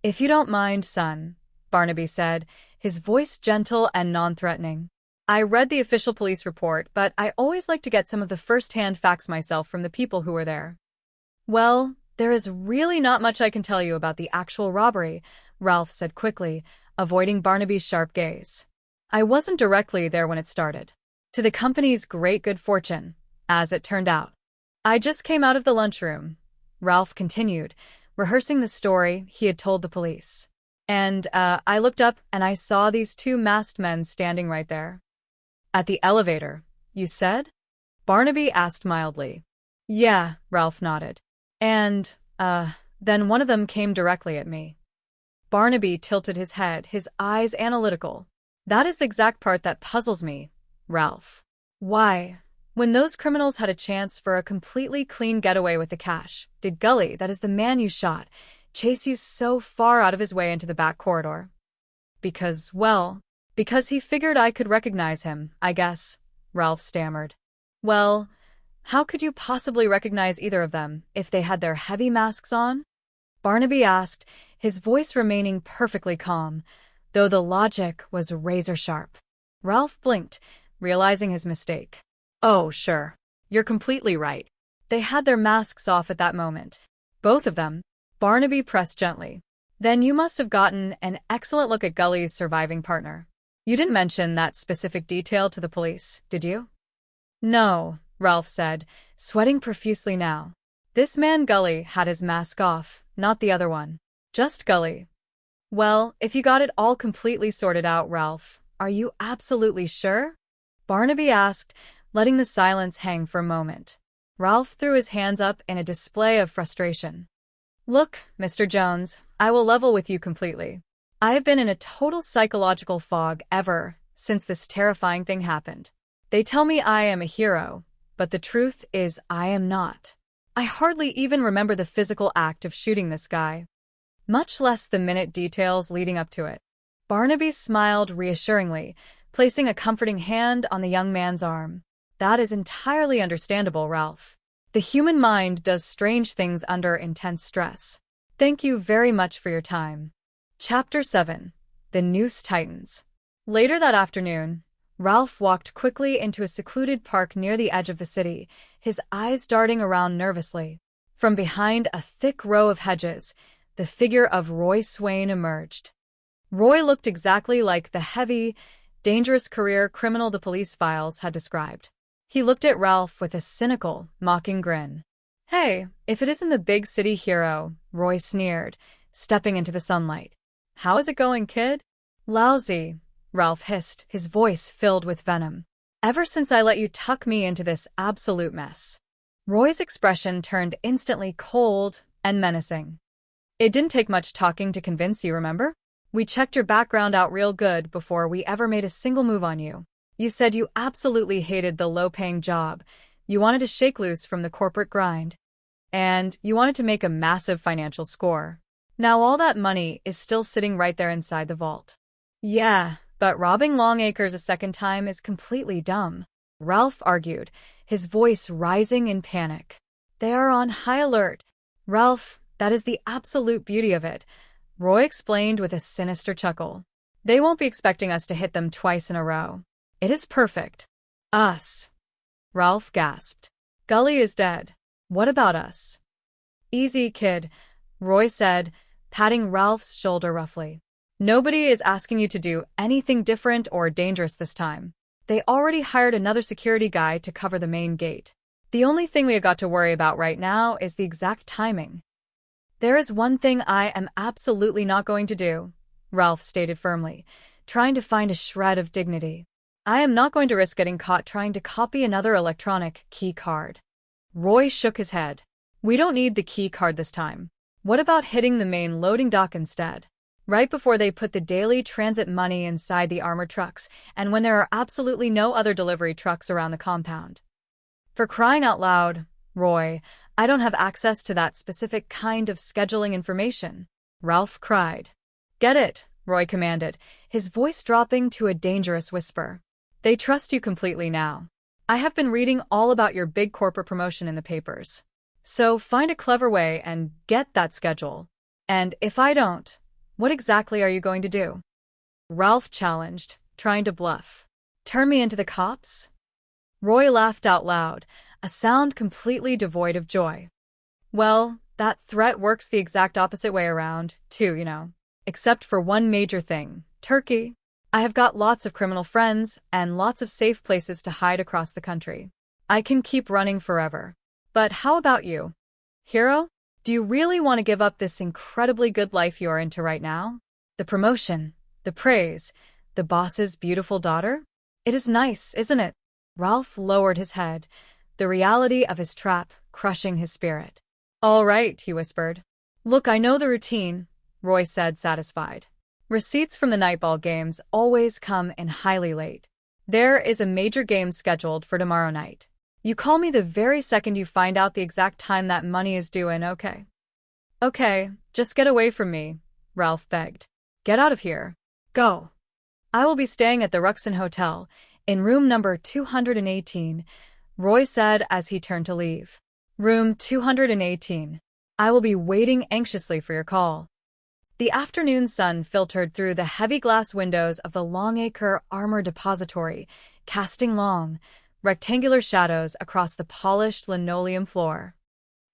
If you don't mind, son, Barnaby said, his voice gentle and non-threatening. I read the official police report, but I always like to get some of the first-hand facts myself from the people who were there. Well, there is really not much I can tell you about the actual robbery, Ralph said quickly, avoiding Barnaby's sharp gaze. I wasn't directly there when it started. To the company's great good fortune, as it turned out. I just came out of the lunchroom, Ralph continued, rehearsing the story he had told the police. And, I looked up and I saw these two masked men standing right there. At the elevator, you said? Barnaby asked mildly. Yeah, Ralph nodded. And, then one of them came directly at me. Barnaby tilted his head, his eyes analytical. That is the exact part that puzzles me, Ralph. Why, when those criminals had a chance for a completely clean getaway with the cash, did Gully, that is the man you shot, chase you so far out of his way into the back corridor? Because he figured I could recognize him, I guess, Ralph stammered. Well, how could you possibly recognize either of them if they had their heavy masks on? Barnaby asked, his voice remaining perfectly calm, though the logic was razor-sharp. Ralph blinked, realizing his mistake. Oh, sure. You're completely right. They had their masks off at that moment. Both of them. Barnaby pressed gently. Then you must have gotten an excellent look at Gully's surviving partner. You didn't mention that specific detail to the police, did you? No, Ralph said, sweating profusely now. This man Gully had his mask off, not the other one. Just Gully. Well, if you got it all completely sorted out, Ralph, are you absolutely sure? Barnaby asked, letting the silence hang for a moment. Ralph threw his hands up in a display of frustration. Look, Mr. Jones, I will level with you completely. I have been in a total psychological fog ever since this terrifying thing happened. They tell me I am a hero, but the truth is I am not. I hardly even remember the physical act of shooting this guy, much less the minute details leading up to it. Barnaby smiled reassuringly, placing a comforting hand on the young man's arm. That is entirely understandable, Ralph. The human mind does strange things under intense stress. Thank you very much for your time. Chapter 7. The Noose Tightens. Later that afternoon, Ralph walked quickly into a secluded park near the edge of the city, his eyes darting around nervously. From behind a thick row of hedges, the figure of Roy Swain emerged. Roy looked exactly like the heavy, dangerous career criminal the police files had described. He looked at Ralph with a cynical, mocking grin. Hey, if it isn't the big city hero, Roy sneered, stepping into the sunlight. How is it going, kid? Lousy, Ralph hissed, his voice filled with venom. Ever since I let you tuck me into this absolute mess. Roy's expression turned instantly cold and menacing. It didn't take much talking to convince you, remember? We checked your background out real good before we ever made a single move on you. You said you absolutely hated the low-paying job. You wanted to shake loose from the corporate grind. And you wanted to make a massive financial score. Now all that money is still sitting right there inside the vault. Yeah, but robbing Longacres a second time is completely dumb, Ralph argued, his voice rising in panic. They are on high alert. Ralph, that is the absolute beauty of it, Roy explained with a sinister chuckle. They won't be expecting us to hit them twice in a row. It is perfect. Us. Ralph gasped. Gully is dead. What about us? Easy, kid, Roy said, patting Ralph's shoulder roughly. Nobody is asking you to do anything different or dangerous this time. They already hired another security guy to cover the main gate. The only thing we have got to worry about right now is the exact timing. There is one thing I am absolutely not going to do, Ralph stated firmly, trying to find a shred of dignity. I am not going to risk getting caught trying to copy another electronic key card. Roy shook his head. We don't need the key card this time. What about hitting the main loading dock instead? Right before they put the daily transit money inside the armored trucks, and when there are absolutely no other delivery trucks around the compound. For crying out loud, Roy, I don't have access to that specific kind of scheduling information, Ralph cried. Get it, Roy commanded, his voice dropping to a dangerous whisper. They trust you completely now. I have been reading all about your big corporate promotion in the papers. So find a clever way and get that schedule. And if I don't, what exactly are you going to do? Ralph challenged, trying to bluff. Turn me into the cops? Roy laughed out loud, a sound completely devoid of joy. Well, that threat works the exact opposite way around, too, you know. Except for one major thing, Turkey. I have got lots of criminal friends and lots of safe places to hide across the country. I can keep running forever. But how about you? Hero? Do you really want to give up this incredibly good life you're into right now? The promotion, the praise, the boss's beautiful daughter? It is nice, isn't it? Ralph lowered his head, the reality of his trap crushing his spirit. All right, he whispered. Look, I know the routine, Roy said, satisfied. Receipts from the nightball games always come in highly late. There is a major game scheduled for tomorrow night. You call me the very second you find out the exact time that money is due in, okay? Okay, just get away from me, Ralph begged. Get out of here. Go. I will be staying at the Ruxton Hotel, in room number 218, Roy said as he turned to leave. Room 218. I will be waiting anxiously for your call. The afternoon sun filtered through the heavy glass windows of the Longacre Armor Depository, casting long, rectangular shadows across the polished linoleum floor.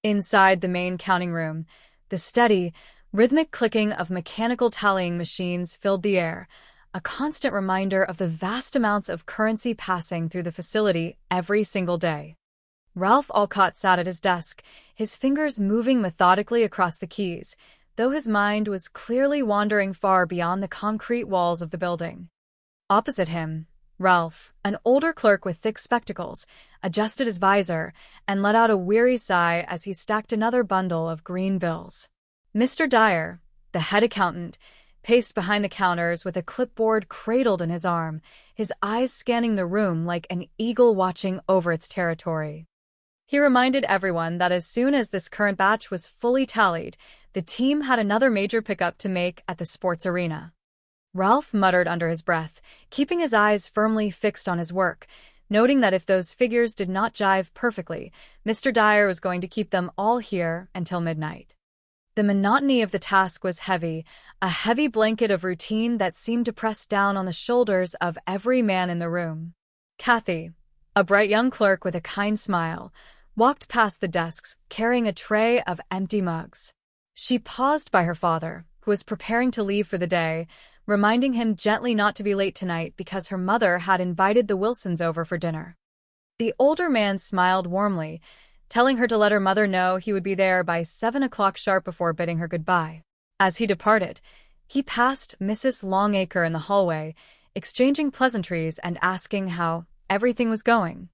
Inside the main counting room, the steady, rhythmic clicking of mechanical tallying machines filled the air, a constant reminder of the vast amounts of currency passing through the facility every single day. Ralph Alcott sat at his desk, his fingers moving methodically across the keys, though his mind was clearly wandering far beyond the concrete walls of the building. Opposite him, Ralph, an older clerk with thick spectacles, adjusted his visor and let out a weary sigh as he stacked another bundle of green bills. Mr. Dyer, the head accountant, paced behind the counters with a clipboard cradled in his arm, his eyes scanning the room like an eagle watching over its territory. He reminded everyone that as soon as this current batch was fully tallied, the team had another major pickup to make at the sports arena. Ralph muttered under his breath, keeping his eyes firmly fixed on his work, noting that if those figures did not jive perfectly, Mr. Dyer was going to keep them all here until midnight. The monotony of the task was heavy, a heavy blanket of routine that seemed to press down on the shoulders of every man in the room. Kathy, a bright young clerk with a kind smile, walked past the desks carrying a tray of empty mugs. She paused by her father, who was preparing to leave for the day, reminding him gently not to be late tonight because her mother had invited the Wilsons over for dinner. The older man smiled warmly, telling her to let her mother know he would be there by 7 o'clock sharp before bidding her goodbye. As he departed, he passed Mrs. Longacre in the hallway, exchanging pleasantries and asking how everything was going.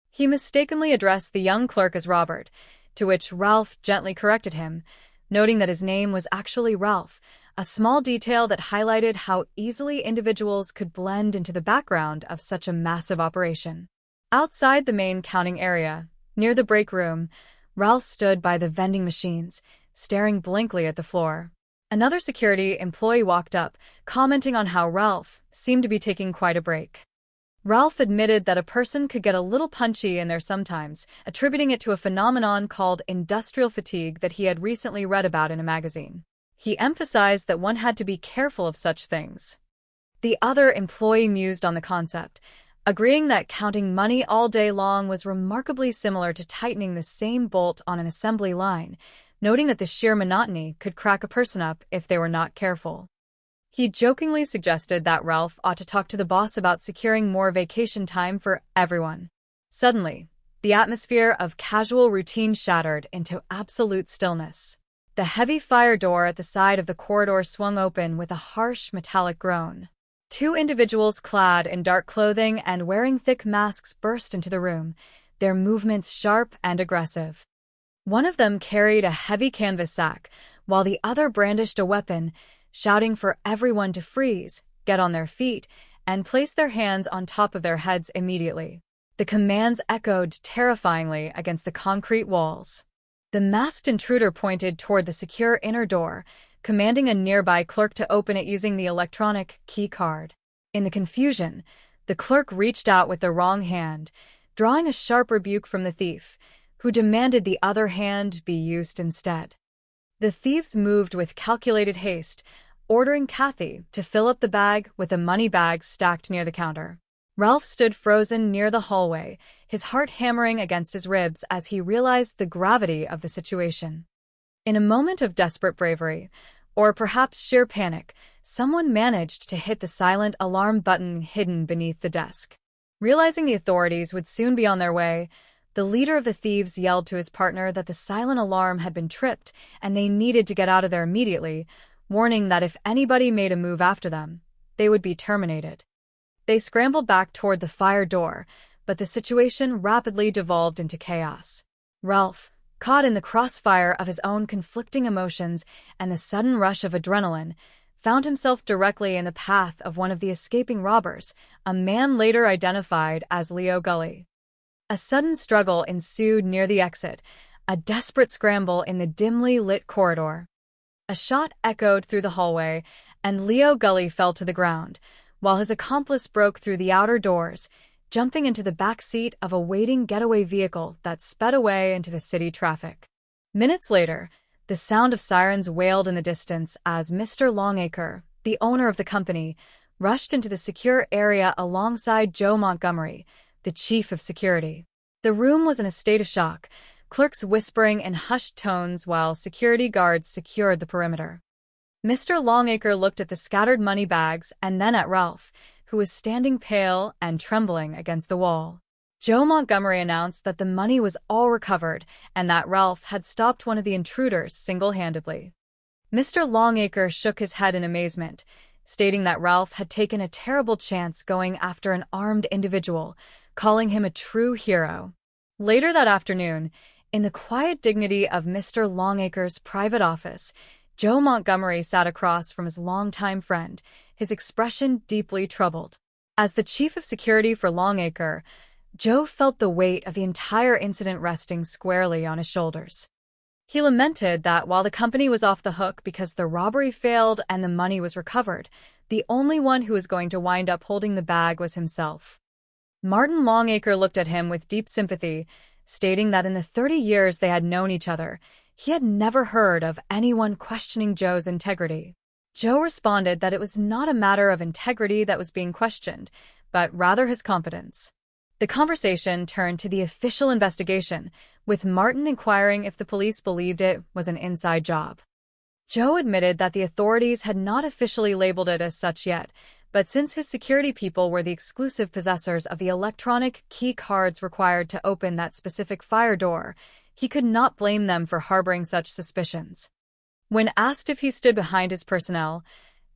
He mistakenly addressed the young clerk as Robert, to which Ralph gently corrected him, noting that his name was actually Ralph, a small detail that highlighted how easily individuals could blend into the background of such a massive operation. Outside the main counting area, near the break room, Ralph stood by the vending machines, staring blankly at the floor. Another security employee walked up, commenting on how Ralph seemed to be taking quite a break. Ralph admitted that a person could get a little punchy in there sometimes, attributing it to a phenomenon called industrial fatigue that he had recently read about in a magazine. He emphasized that one had to be careful of such things. The other employee mused on the concept, agreeing that counting money all day long was remarkably similar to tightening the same bolt on an assembly line, noting that the sheer monotony could crack a person up if they were not careful. He jokingly suggested that Ralph ought to talk to the boss about securing more vacation time for everyone. Suddenly, the atmosphere of casual routine shattered into absolute stillness. The heavy fire door at the side of the corridor swung open with a harsh metallic groan. Two individuals clad in dark clothing and wearing thick masks burst into the room, their movements sharp and aggressive. One of them carried a heavy canvas sack, while the other brandished a weapon, shouting for everyone to freeze, get on their feet, and place their hands on top of their heads immediately. The commands echoed terrifyingly against the concrete walls. The masked intruder pointed toward the secure inner door, commanding a nearby clerk to open it using the electronic key card. In the confusion, the clerk reached out with the wrong hand, drawing a sharp rebuke from the thief, who demanded the other hand be used instead. The thieves moved with calculated haste, ordering Kathy to fill up the bag with the money bags stacked near the counter. Ralph stood frozen near the hallway, his heart hammering against his ribs as he realized the gravity of the situation. In a moment of desperate bravery, or perhaps sheer panic, someone managed to hit the silent alarm button hidden beneath the desk. Realizing the authorities would soon be on their way, the leader of the thieves yelled to his partner that the silent alarm had been tripped and they needed to get out of there immediately, warning that if anybody made a move after them, they would be terminated. They scrambled back toward the fire door, but the situation rapidly devolved into chaos. Ralph, caught in the crossfire of his own conflicting emotions and the sudden rush of adrenaline, found himself directly in the path of one of the escaping robbers, a man later identified as Leo Gully. A sudden struggle ensued near the exit, a desperate scramble in the dimly lit corridor. A shot echoed through the hallway, and Leo Gully fell to the ground, while his accomplice broke through the outer doors, jumping into the back seat of a waiting getaway vehicle that sped away into the city traffic. Minutes later, the sound of sirens wailed in the distance as Mr. Longacre, the owner of the company, rushed into the secure area alongside Joe Montgomery, the chief of security. The room was in a state of shock, clerks whispering in hushed tones while security guards secured the perimeter. Mr. Longacre looked at the scattered money bags and then at Ralph, who was standing pale and trembling against the wall. Joe Montgomery announced that the money was all recovered and that Ralph had stopped one of the intruders single-handedly. Mr. Longacre shook his head in amazement, stating that Ralph had taken a terrible chance going after an armed individual, calling him a true hero. Later that afternoon, in the quiet dignity of Mr. Longacre's private office, Joe Montgomery sat across from his longtime friend, his expression deeply troubled. As the chief of security for Longacre, Joe felt the weight of the entire incident resting squarely on his shoulders. He lamented that while the company was off the hook because the robbery failed and the money was recovered, the only one who was going to wind up holding the bag was himself. Martin Longacre looked at him with deep sympathy, stating that in the 30 years they had known each other, he had never heard of anyone questioning Joe's integrity. Joe responded that it was not a matter of integrity that was being questioned, but rather his competence. The conversation turned to the official investigation, with Martin inquiring if the police believed it was an inside job. Joe admitted that the authorities had not officially labeled it as such yet, but since his security people were the exclusive possessors of the electronic key cards required to open that specific fire door, he could not blame them for harboring such suspicions. When asked if he stood behind his personnel,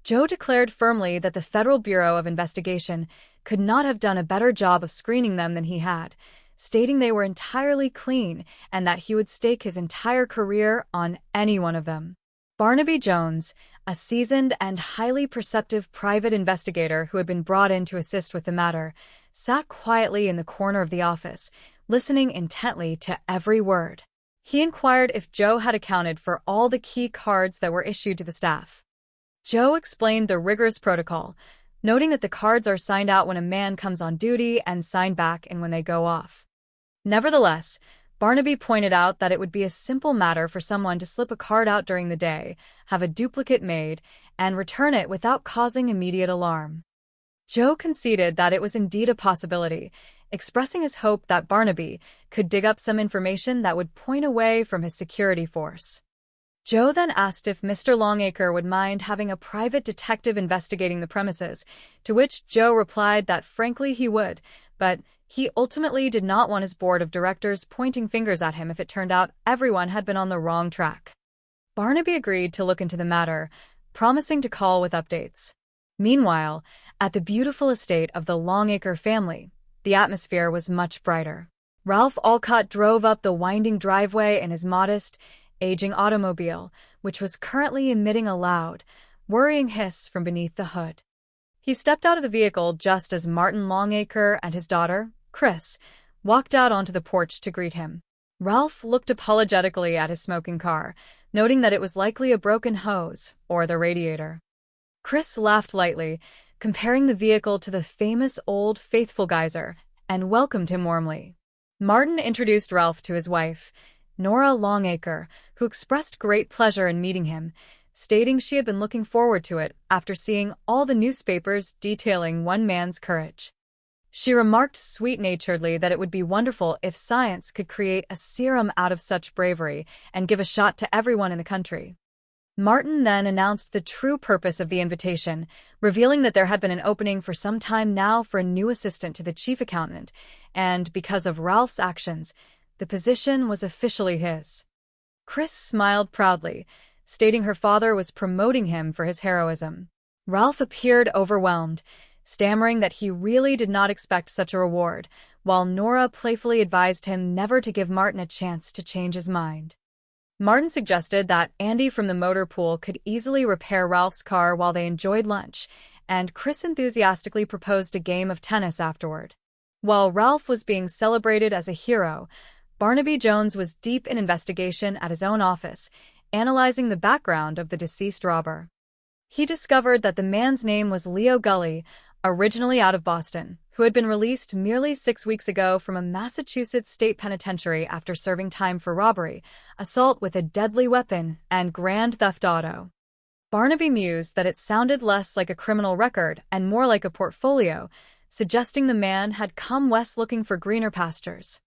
Joe declared firmly that the Federal Bureau of Investigation could not have done a better job of screening them than he had, stating they were entirely clean and that he would stake his entire career on any one of them. Barnaby Jones, a seasoned and highly perceptive private investigator who had been brought in to assist with the matter, sat quietly in the corner of the office, listening intently to every word. He inquired if Joe had accounted for all the key cards that were issued to the staff. Joe explained the rigorous protocol, noting that the cards are signed out when a man comes on duty and signed back in when they go off. Nevertheless, Barnaby pointed out that it would be a simple matter for someone to slip a card out during the day, have a duplicate made, and return it without causing immediate alarm. Joe conceded that it was indeed a possibility, expressing his hope that Barnaby could dig up some information that would point away from his security force. Joe then asked if Mr. Longacre would mind having a private detective investigating the premises, to which Joe replied that frankly he would, but he ultimately did not want his board of directors pointing fingers at him if it turned out everyone had been on the wrong track. Barnaby agreed to look into the matter, promising to call with updates. Meanwhile, at the beautiful estate of the Longacre family, the atmosphere was much brighter. Ralph Alcott drove up the winding driveway in his modest, aging automobile, which was currently emitting a loud, worrying hiss from beneath the hood. He stepped out of the vehicle just as Martin Longacre and his daughter, Chris, walked out onto the porch to greet him. Ralph looked apologetically at his smoking car, noting that it was likely a broken hose or the radiator. Chris laughed lightly, comparing the vehicle to the famous old faithful geyser, and welcomed him warmly. Martin introduced Ralph to his wife, Nora Longacre, who expressed great pleasure in meeting him, stating she had been looking forward to it after seeing all the newspapers detailing one man's courage. She remarked sweet-naturedly that it would be wonderful if science could create a serum out of such bravery and give a shot to everyone in the country. Martin then announced the true purpose of the invitation, revealing that there had been an opening for some time now for a new assistant to the chief accountant, and because of Ralph's actions, the position was officially his. Chris smiled proudly, stating her father was promoting him for his heroism. Ralph appeared overwhelmed, stammering that he really did not expect such a reward, while Nora playfully advised him never to give Martin a chance to change his mind. Martin suggested that Andy from the motor pool could easily repair Ralph's car while they enjoyed lunch, and Chris enthusiastically proposed a game of tennis afterward. While Ralph was being celebrated as a hero, Barnaby Jones was deep in investigation at his own office, analyzing the background of the deceased robber. He discovered that the man's name was Leo Gully, originally out of Boston, who had been released merely 6 weeks ago from a Massachusetts state penitentiary after serving time for robbery, assault with a deadly weapon, and grand theft auto. Barnaby mused that it sounded less like a criminal record and more like a portfolio, suggesting the man had come west looking for greener pastures.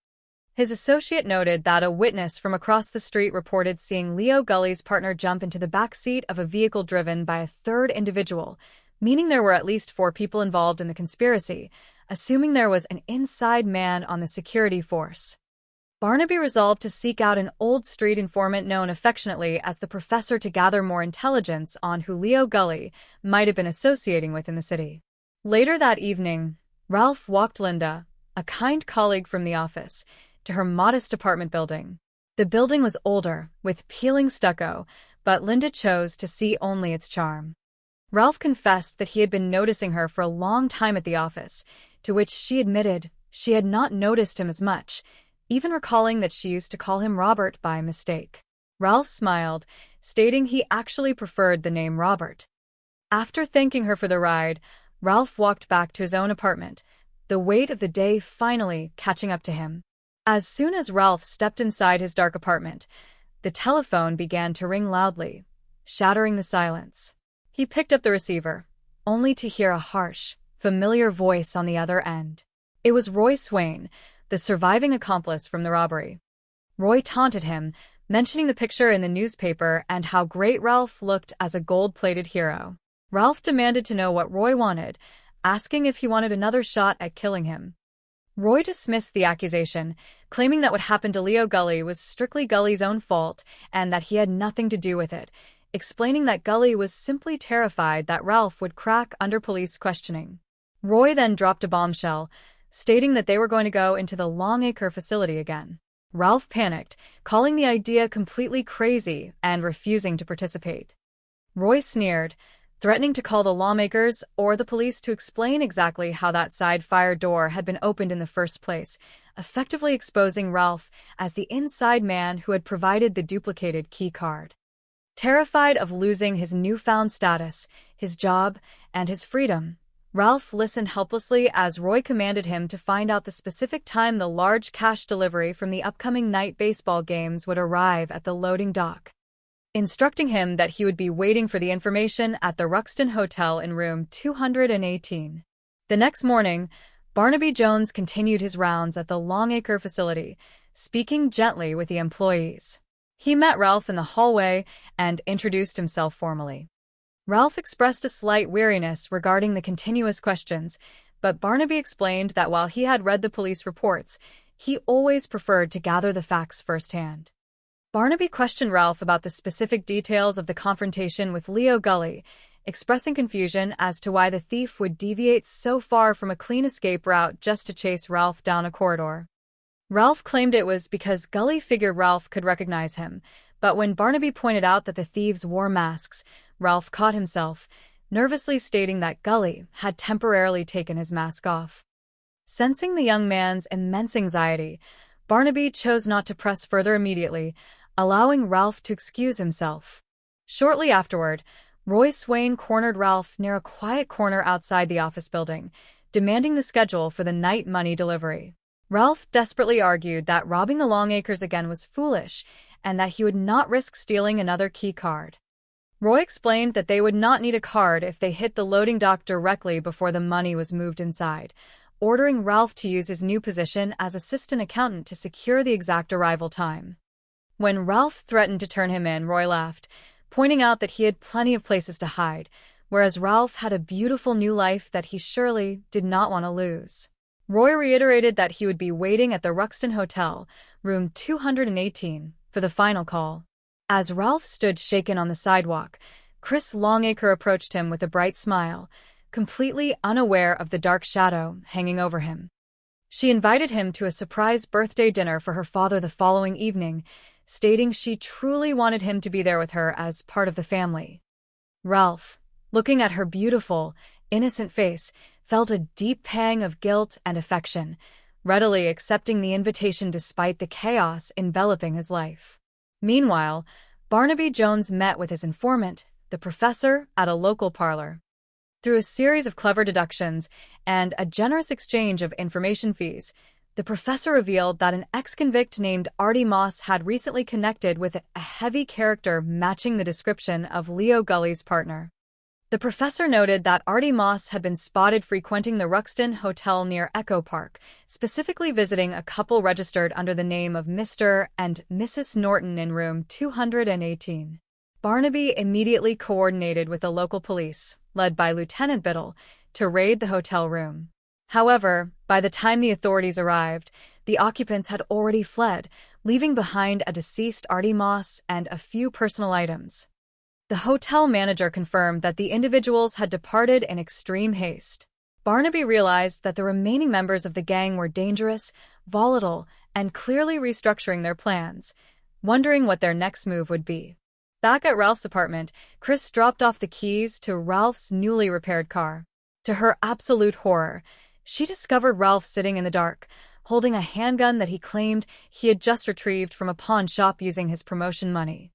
His associate noted that a witness from across the street reported seeing Leo Gully's partner jump into the back seat of a vehicle driven by a third individual, meaning there were at least 4 people involved in the conspiracy, assuming there was an inside man on the security force. Barnaby resolved to seek out an old street informant known affectionately as the Professor to gather more intelligence on who Leo Gully might have been associating with in the city. Later that evening, Ralph walked Linda, a kind colleague from the office, to her modest apartment building. The building was older, with peeling stucco, but Linda chose to see only its charm. Ralph confessed that he had been noticing her for a long time at the office, to which she admitted she had not noticed him as much, even recalling that she used to call him Robert by mistake. Ralph smiled, stating he actually preferred the name Robert. After thanking her for the ride, Ralph walked back to his own apartment, the weight of the day finally catching up to him. As soon as Ralph stepped inside his dark apartment, the telephone began to ring loudly, shattering the silence. He picked up the receiver, only to hear a harsh, familiar voice on the other end. It was Roy Swain, the surviving accomplice from the robbery. Roy taunted him, mentioning the picture in the newspaper and how great Ralph looked as a gold-plated hero. Ralph demanded to know what Roy wanted, asking if he wanted another shot at killing him. Roy dismissed the accusation, claiming that what happened to Leo Gully was strictly Gully's own fault and that he had nothing to do with it, explaining that Gully was simply terrified that Ralph would crack under police questioning. Roy then dropped a bombshell, stating that they were going to go into the Longacre facility again. Ralph panicked, calling the idea completely crazy and refusing to participate. Roy sneered, threatening to call the lawmakers or the police to explain exactly how that side fire door had been opened in the first place, effectively exposing Ralph as the inside man who had provided the duplicated key card. Terrified of losing his newfound status, his job, and his freedom, Ralph listened helplessly as Roy commanded him to find out the specific time the large cash delivery from the upcoming night baseball games would arrive at the loading dock, instructing him that he would be waiting for the information at the Ruxton Hotel in room 218. The next morning, Barnaby Jones continued his rounds at the Longacre facility, speaking gently with the employees. He met Ralph in the hallway and introduced himself formally. Ralph expressed a slight weariness regarding the continuous questions, but Barnaby explained that while he had read the police reports, he always preferred to gather the facts firsthand. Barnaby questioned Ralph about the specific details of the confrontation with Leo Gully, expressing confusion as to why the thief would deviate so far from a clean escape route just to chase Ralph down a corridor. Ralph claimed it was because Gully figured Ralph could recognize him, but when Barnaby pointed out that the thieves wore masks, Ralph caught himself, nervously stating that Gully had temporarily taken his mask off. Sensing the young man's immense anxiety, Barnaby chose not to press further immediately, allowing Ralph to excuse himself. Shortly afterward, Roy Swain cornered Ralph near a quiet corner outside the office building, demanding the schedule for the night money delivery. Ralph desperately argued that robbing the Longacres again was foolish and that he would not risk stealing another key card. Roy explained that they would not need a card if they hit the loading dock directly before the money was moved inside, ordering Ralph to use his new position as assistant accountant to secure the exact arrival time. When Ralph threatened to turn him in, Roy laughed, pointing out that he had plenty of places to hide, whereas Ralph had a beautiful new life that he surely did not want to lose. Roy reiterated that he would be waiting at the Ruxton Hotel, room 218, for the final call. As Ralph stood shaken on the sidewalk, Chris Longacre approached him with a bright smile, completely unaware of the dark shadow hanging over him. She invited him to a surprise birthday dinner for her father the following evening, stating she truly wanted him to be there with her as part of the family. Ralph, looking at her beautiful, innocent face, felt a deep pang of guilt and affection, readily accepting the invitation despite the chaos enveloping his life. Meanwhile, Barnaby Jones met with his informant, the professor, at a local parlor. Through a series of clever deductions and a generous exchange of information fees, the professor revealed that an ex-convict named Artie Moss had recently connected with a heavy character matching the description of Leo Gully's partner. The professor noted that Artie Moss had been spotted frequenting the Ruxton Hotel near Echo Park, specifically visiting a couple registered under the name of Mr. and Mrs. Norton in room 218. Barnaby immediately coordinated with the local police, led by Lieutenant Biddle, to raid the hotel room. However, by the time the authorities arrived, the occupants had already fled, leaving behind a deceased Artie Moss and a few personal items. The hotel manager confirmed that the individuals had departed in extreme haste. Barnaby realized that the remaining members of the gang were dangerous, volatile, and clearly restructuring their plans, wondering what their next move would be. Back at Ralph's apartment, Chris dropped off the keys to Ralph's newly repaired car. To her absolute horror, she discovered Ralph sitting in the dark, holding a handgun that he claimed he had just retrieved from a pawn shop using his promotion money.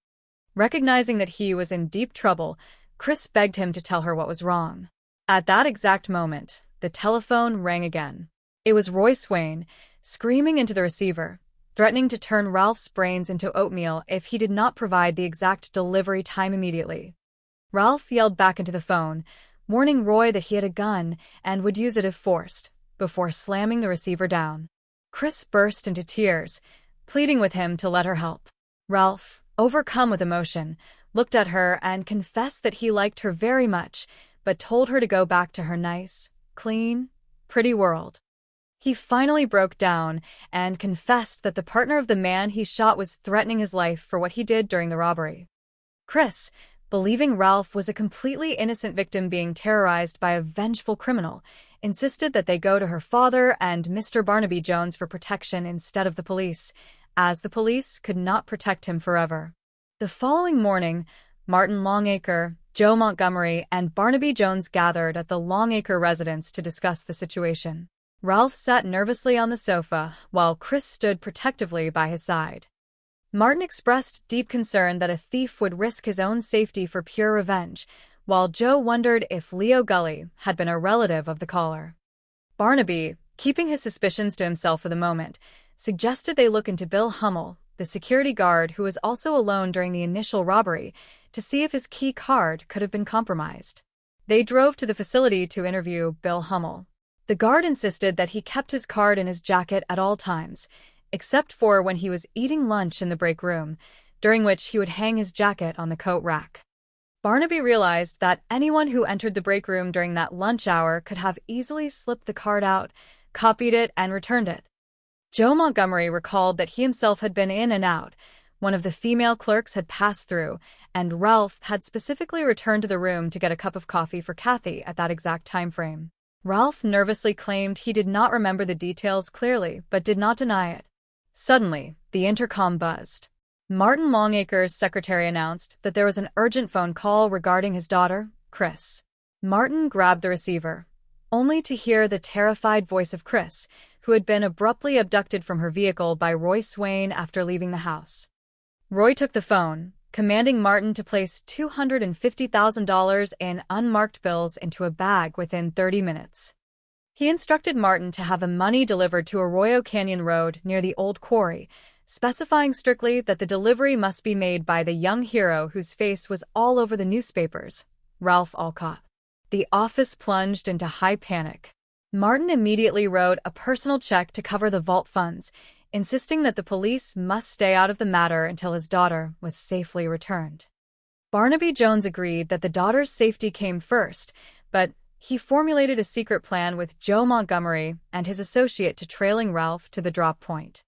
Recognizing that he was in deep trouble, Chris begged him to tell her what was wrong. At that exact moment, the telephone rang again. It was Roy Swain, screaming into the receiver, threatening to turn Ralph's brains into oatmeal if he did not provide the exact delivery time immediately. Ralph yelled back into the phone, warning Roy that he had a gun and would use it if forced, before slamming the receiver down. Chris burst into tears, pleading with him to let her help. Ralph, overcome with emotion, looked at her and confessed that he liked her very much, but told her to go back to her nice, clean, pretty world. He finally broke down and confessed that the partner of the man he shot was threatening his life for what he did during the robbery. Chris, believing Ralph was a completely innocent victim being terrorized by a vengeful criminal, insisted that they go to her father and Mr. Barnaby Jones for protection instead of the police, as the police could not protect him forever. The following morning, Martin Longacre, Joe Montgomery, and Barnaby Jones gathered at the Longacre residence to discuss the situation. Ralph sat nervously on the sofa, while Chris stood protectively by his side. Martin expressed deep concern that a thief would risk his own safety for pure revenge, while Joe wondered if Leo Gully had been a relative of the caller. Barnaby, keeping his suspicions to himself for the moment, suggested they look into Bill Hummel, the security guard who was also alone during the initial robbery, to see if his key card could have been compromised. They drove to the facility to interview Bill Hummel. The guard insisted that he kept his card in his jacket at all times, except for when he was eating lunch in the break room, during which he would hang his jacket on the coat rack. Barnaby realized that anyone who entered the break room during that lunch hour could have easily slipped the card out, copied it, and returned it. Joe Montgomery recalled that he himself had been in and out. One of the female clerks had passed through, and Ralph had specifically returned to the room to get a cup of coffee for Kathy at that exact time frame. Ralph nervously claimed he did not remember the details clearly, but did not deny it. Suddenly, the intercom buzzed. Martin Longacre's secretary announced that there was an urgent phone call regarding his daughter, Chris. Martin grabbed the receiver, only to hear the terrified voice of Chris, who had been abruptly abducted from her vehicle by Roy Swain after leaving the house. Roy took the phone, commanding Martin to place $250,000 in unmarked bills into a bag within 30 minutes. He instructed Martin to have the money delivered to Arroyo Canyon Road near the old quarry, specifying strictly that the delivery must be made by the young hero whose face was all over the newspapers, Ralph Alcott. The office plunged into high panic. Martin immediately wrote a personal check to cover the vault funds, insisting that the police must stay out of the matter until his daughter was safely returned. Barnaby Jones agreed that the daughter's safety came first, but he formulated a secret plan with Joe Montgomery and his associate to trailing Ralph to the drop point.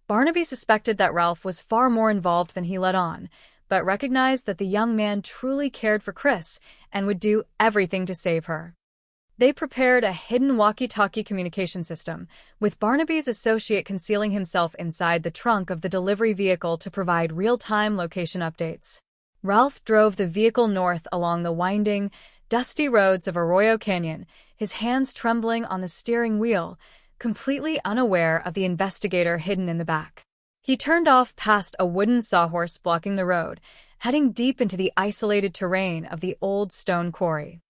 Barnaby suspected that Ralph was far more involved than he let on, but recognized that the young man truly cared for Chris and would do everything to save her. They prepared a hidden walkie-talkie communication system, with Barnaby's associate concealing himself inside the trunk of the delivery vehicle to provide real-time location updates. Ralph drove the vehicle north along the winding, dusty roads of Arroyo Canyon, his hands trembling on the steering wheel, completely unaware of the investigator hidden in the back. He turned off past a wooden sawhorse blocking the road, heading deep into the isolated terrain of the old stone quarry.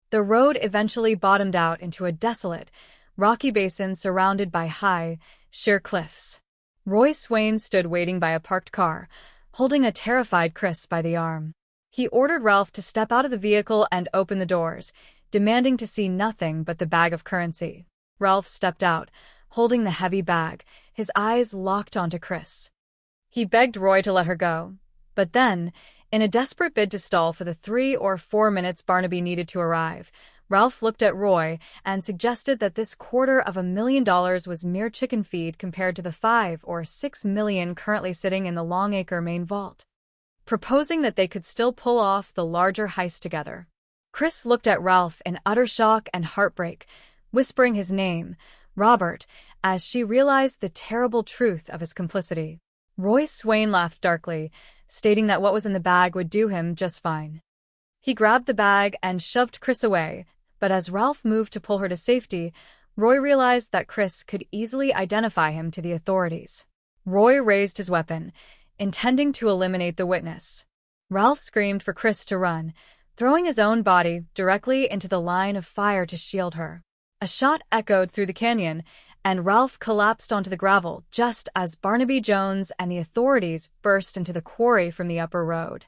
The road eventually bottomed out into a desolate, rocky basin surrounded by high, sheer cliffs. Roy Swain stood waiting by a parked car, holding a terrified Chris by the arm. He ordered Ralph to step out of the vehicle and open the doors, demanding to see nothing but the bag of currency. Ralph stepped out, holding the heavy bag, his eyes locked onto Chris. He begged Roy to let her go, but then, in a desperate bid to stall for the 3 or 4 minutes Barnaby needed to arrive, Ralph looked at Roy and suggested that this $250,000 was mere chicken feed compared to the $5 or $6 million currently sitting in the Longacre main vault, proposing that they could still pull off the larger heist together. Chris looked at Ralph in utter shock and heartbreak, whispering his name, Robert, as she realized the terrible truth of his complicity. Roy Swain laughed darkly, stating that what was in the bag would do him just fine. He grabbed the bag and shoved Chris away, but as Ralph moved to pull her to safety, Roy realized that Chris could easily identify him to the authorities. Roy raised his weapon, intending to eliminate the witness. Ralph screamed for Chris to run, throwing his own body directly into the line of fire to shield her. A shot echoed through the canyon, and Ralph collapsed onto the gravel just as Barnaby Jones and the authorities burst into the quarry from the upper road.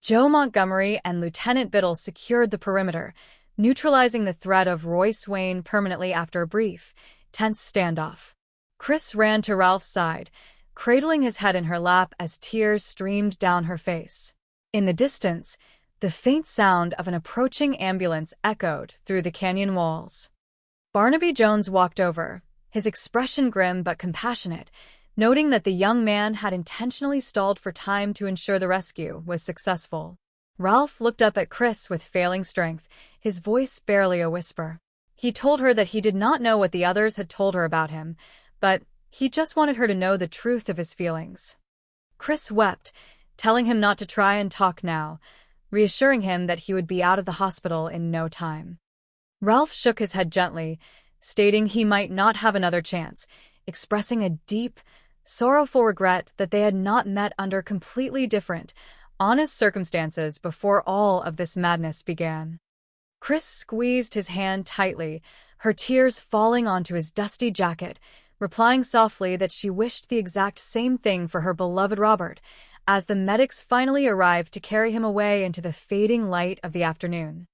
Joe Montgomery and Lieutenant Biddle secured the perimeter, neutralizing the threat of Roy Swain permanently after a brief, tense standoff. Chris ran to Ralph's side, cradling his head in her lap as tears streamed down her face. In the distance, the faint sound of an approaching ambulance echoed through the canyon walls. Barnaby Jones walked over, his expression grim but compassionate, noting that the young man had intentionally stalled for time to ensure the rescue was successful. Ralph looked up at Chris with failing strength, his voice barely a whisper. He told her that he did not know what the others had told her about him, but he just wanted her to know the truth of his feelings. Chris wept, telling him not to try and talk now, reassuring him that he would be out of the hospital in no time. Ralph shook his head gently, stating he might not have another chance, expressing a deep, sorrowful regret that they had not met under completely different, honest circumstances before all of this madness began. Chris squeezed his hand tightly, her tears falling onto his dusty jacket, replying softly that she wished the exact same thing for her beloved Robert, as the medics finally arrived to carry him away into the fading light of the afternoon.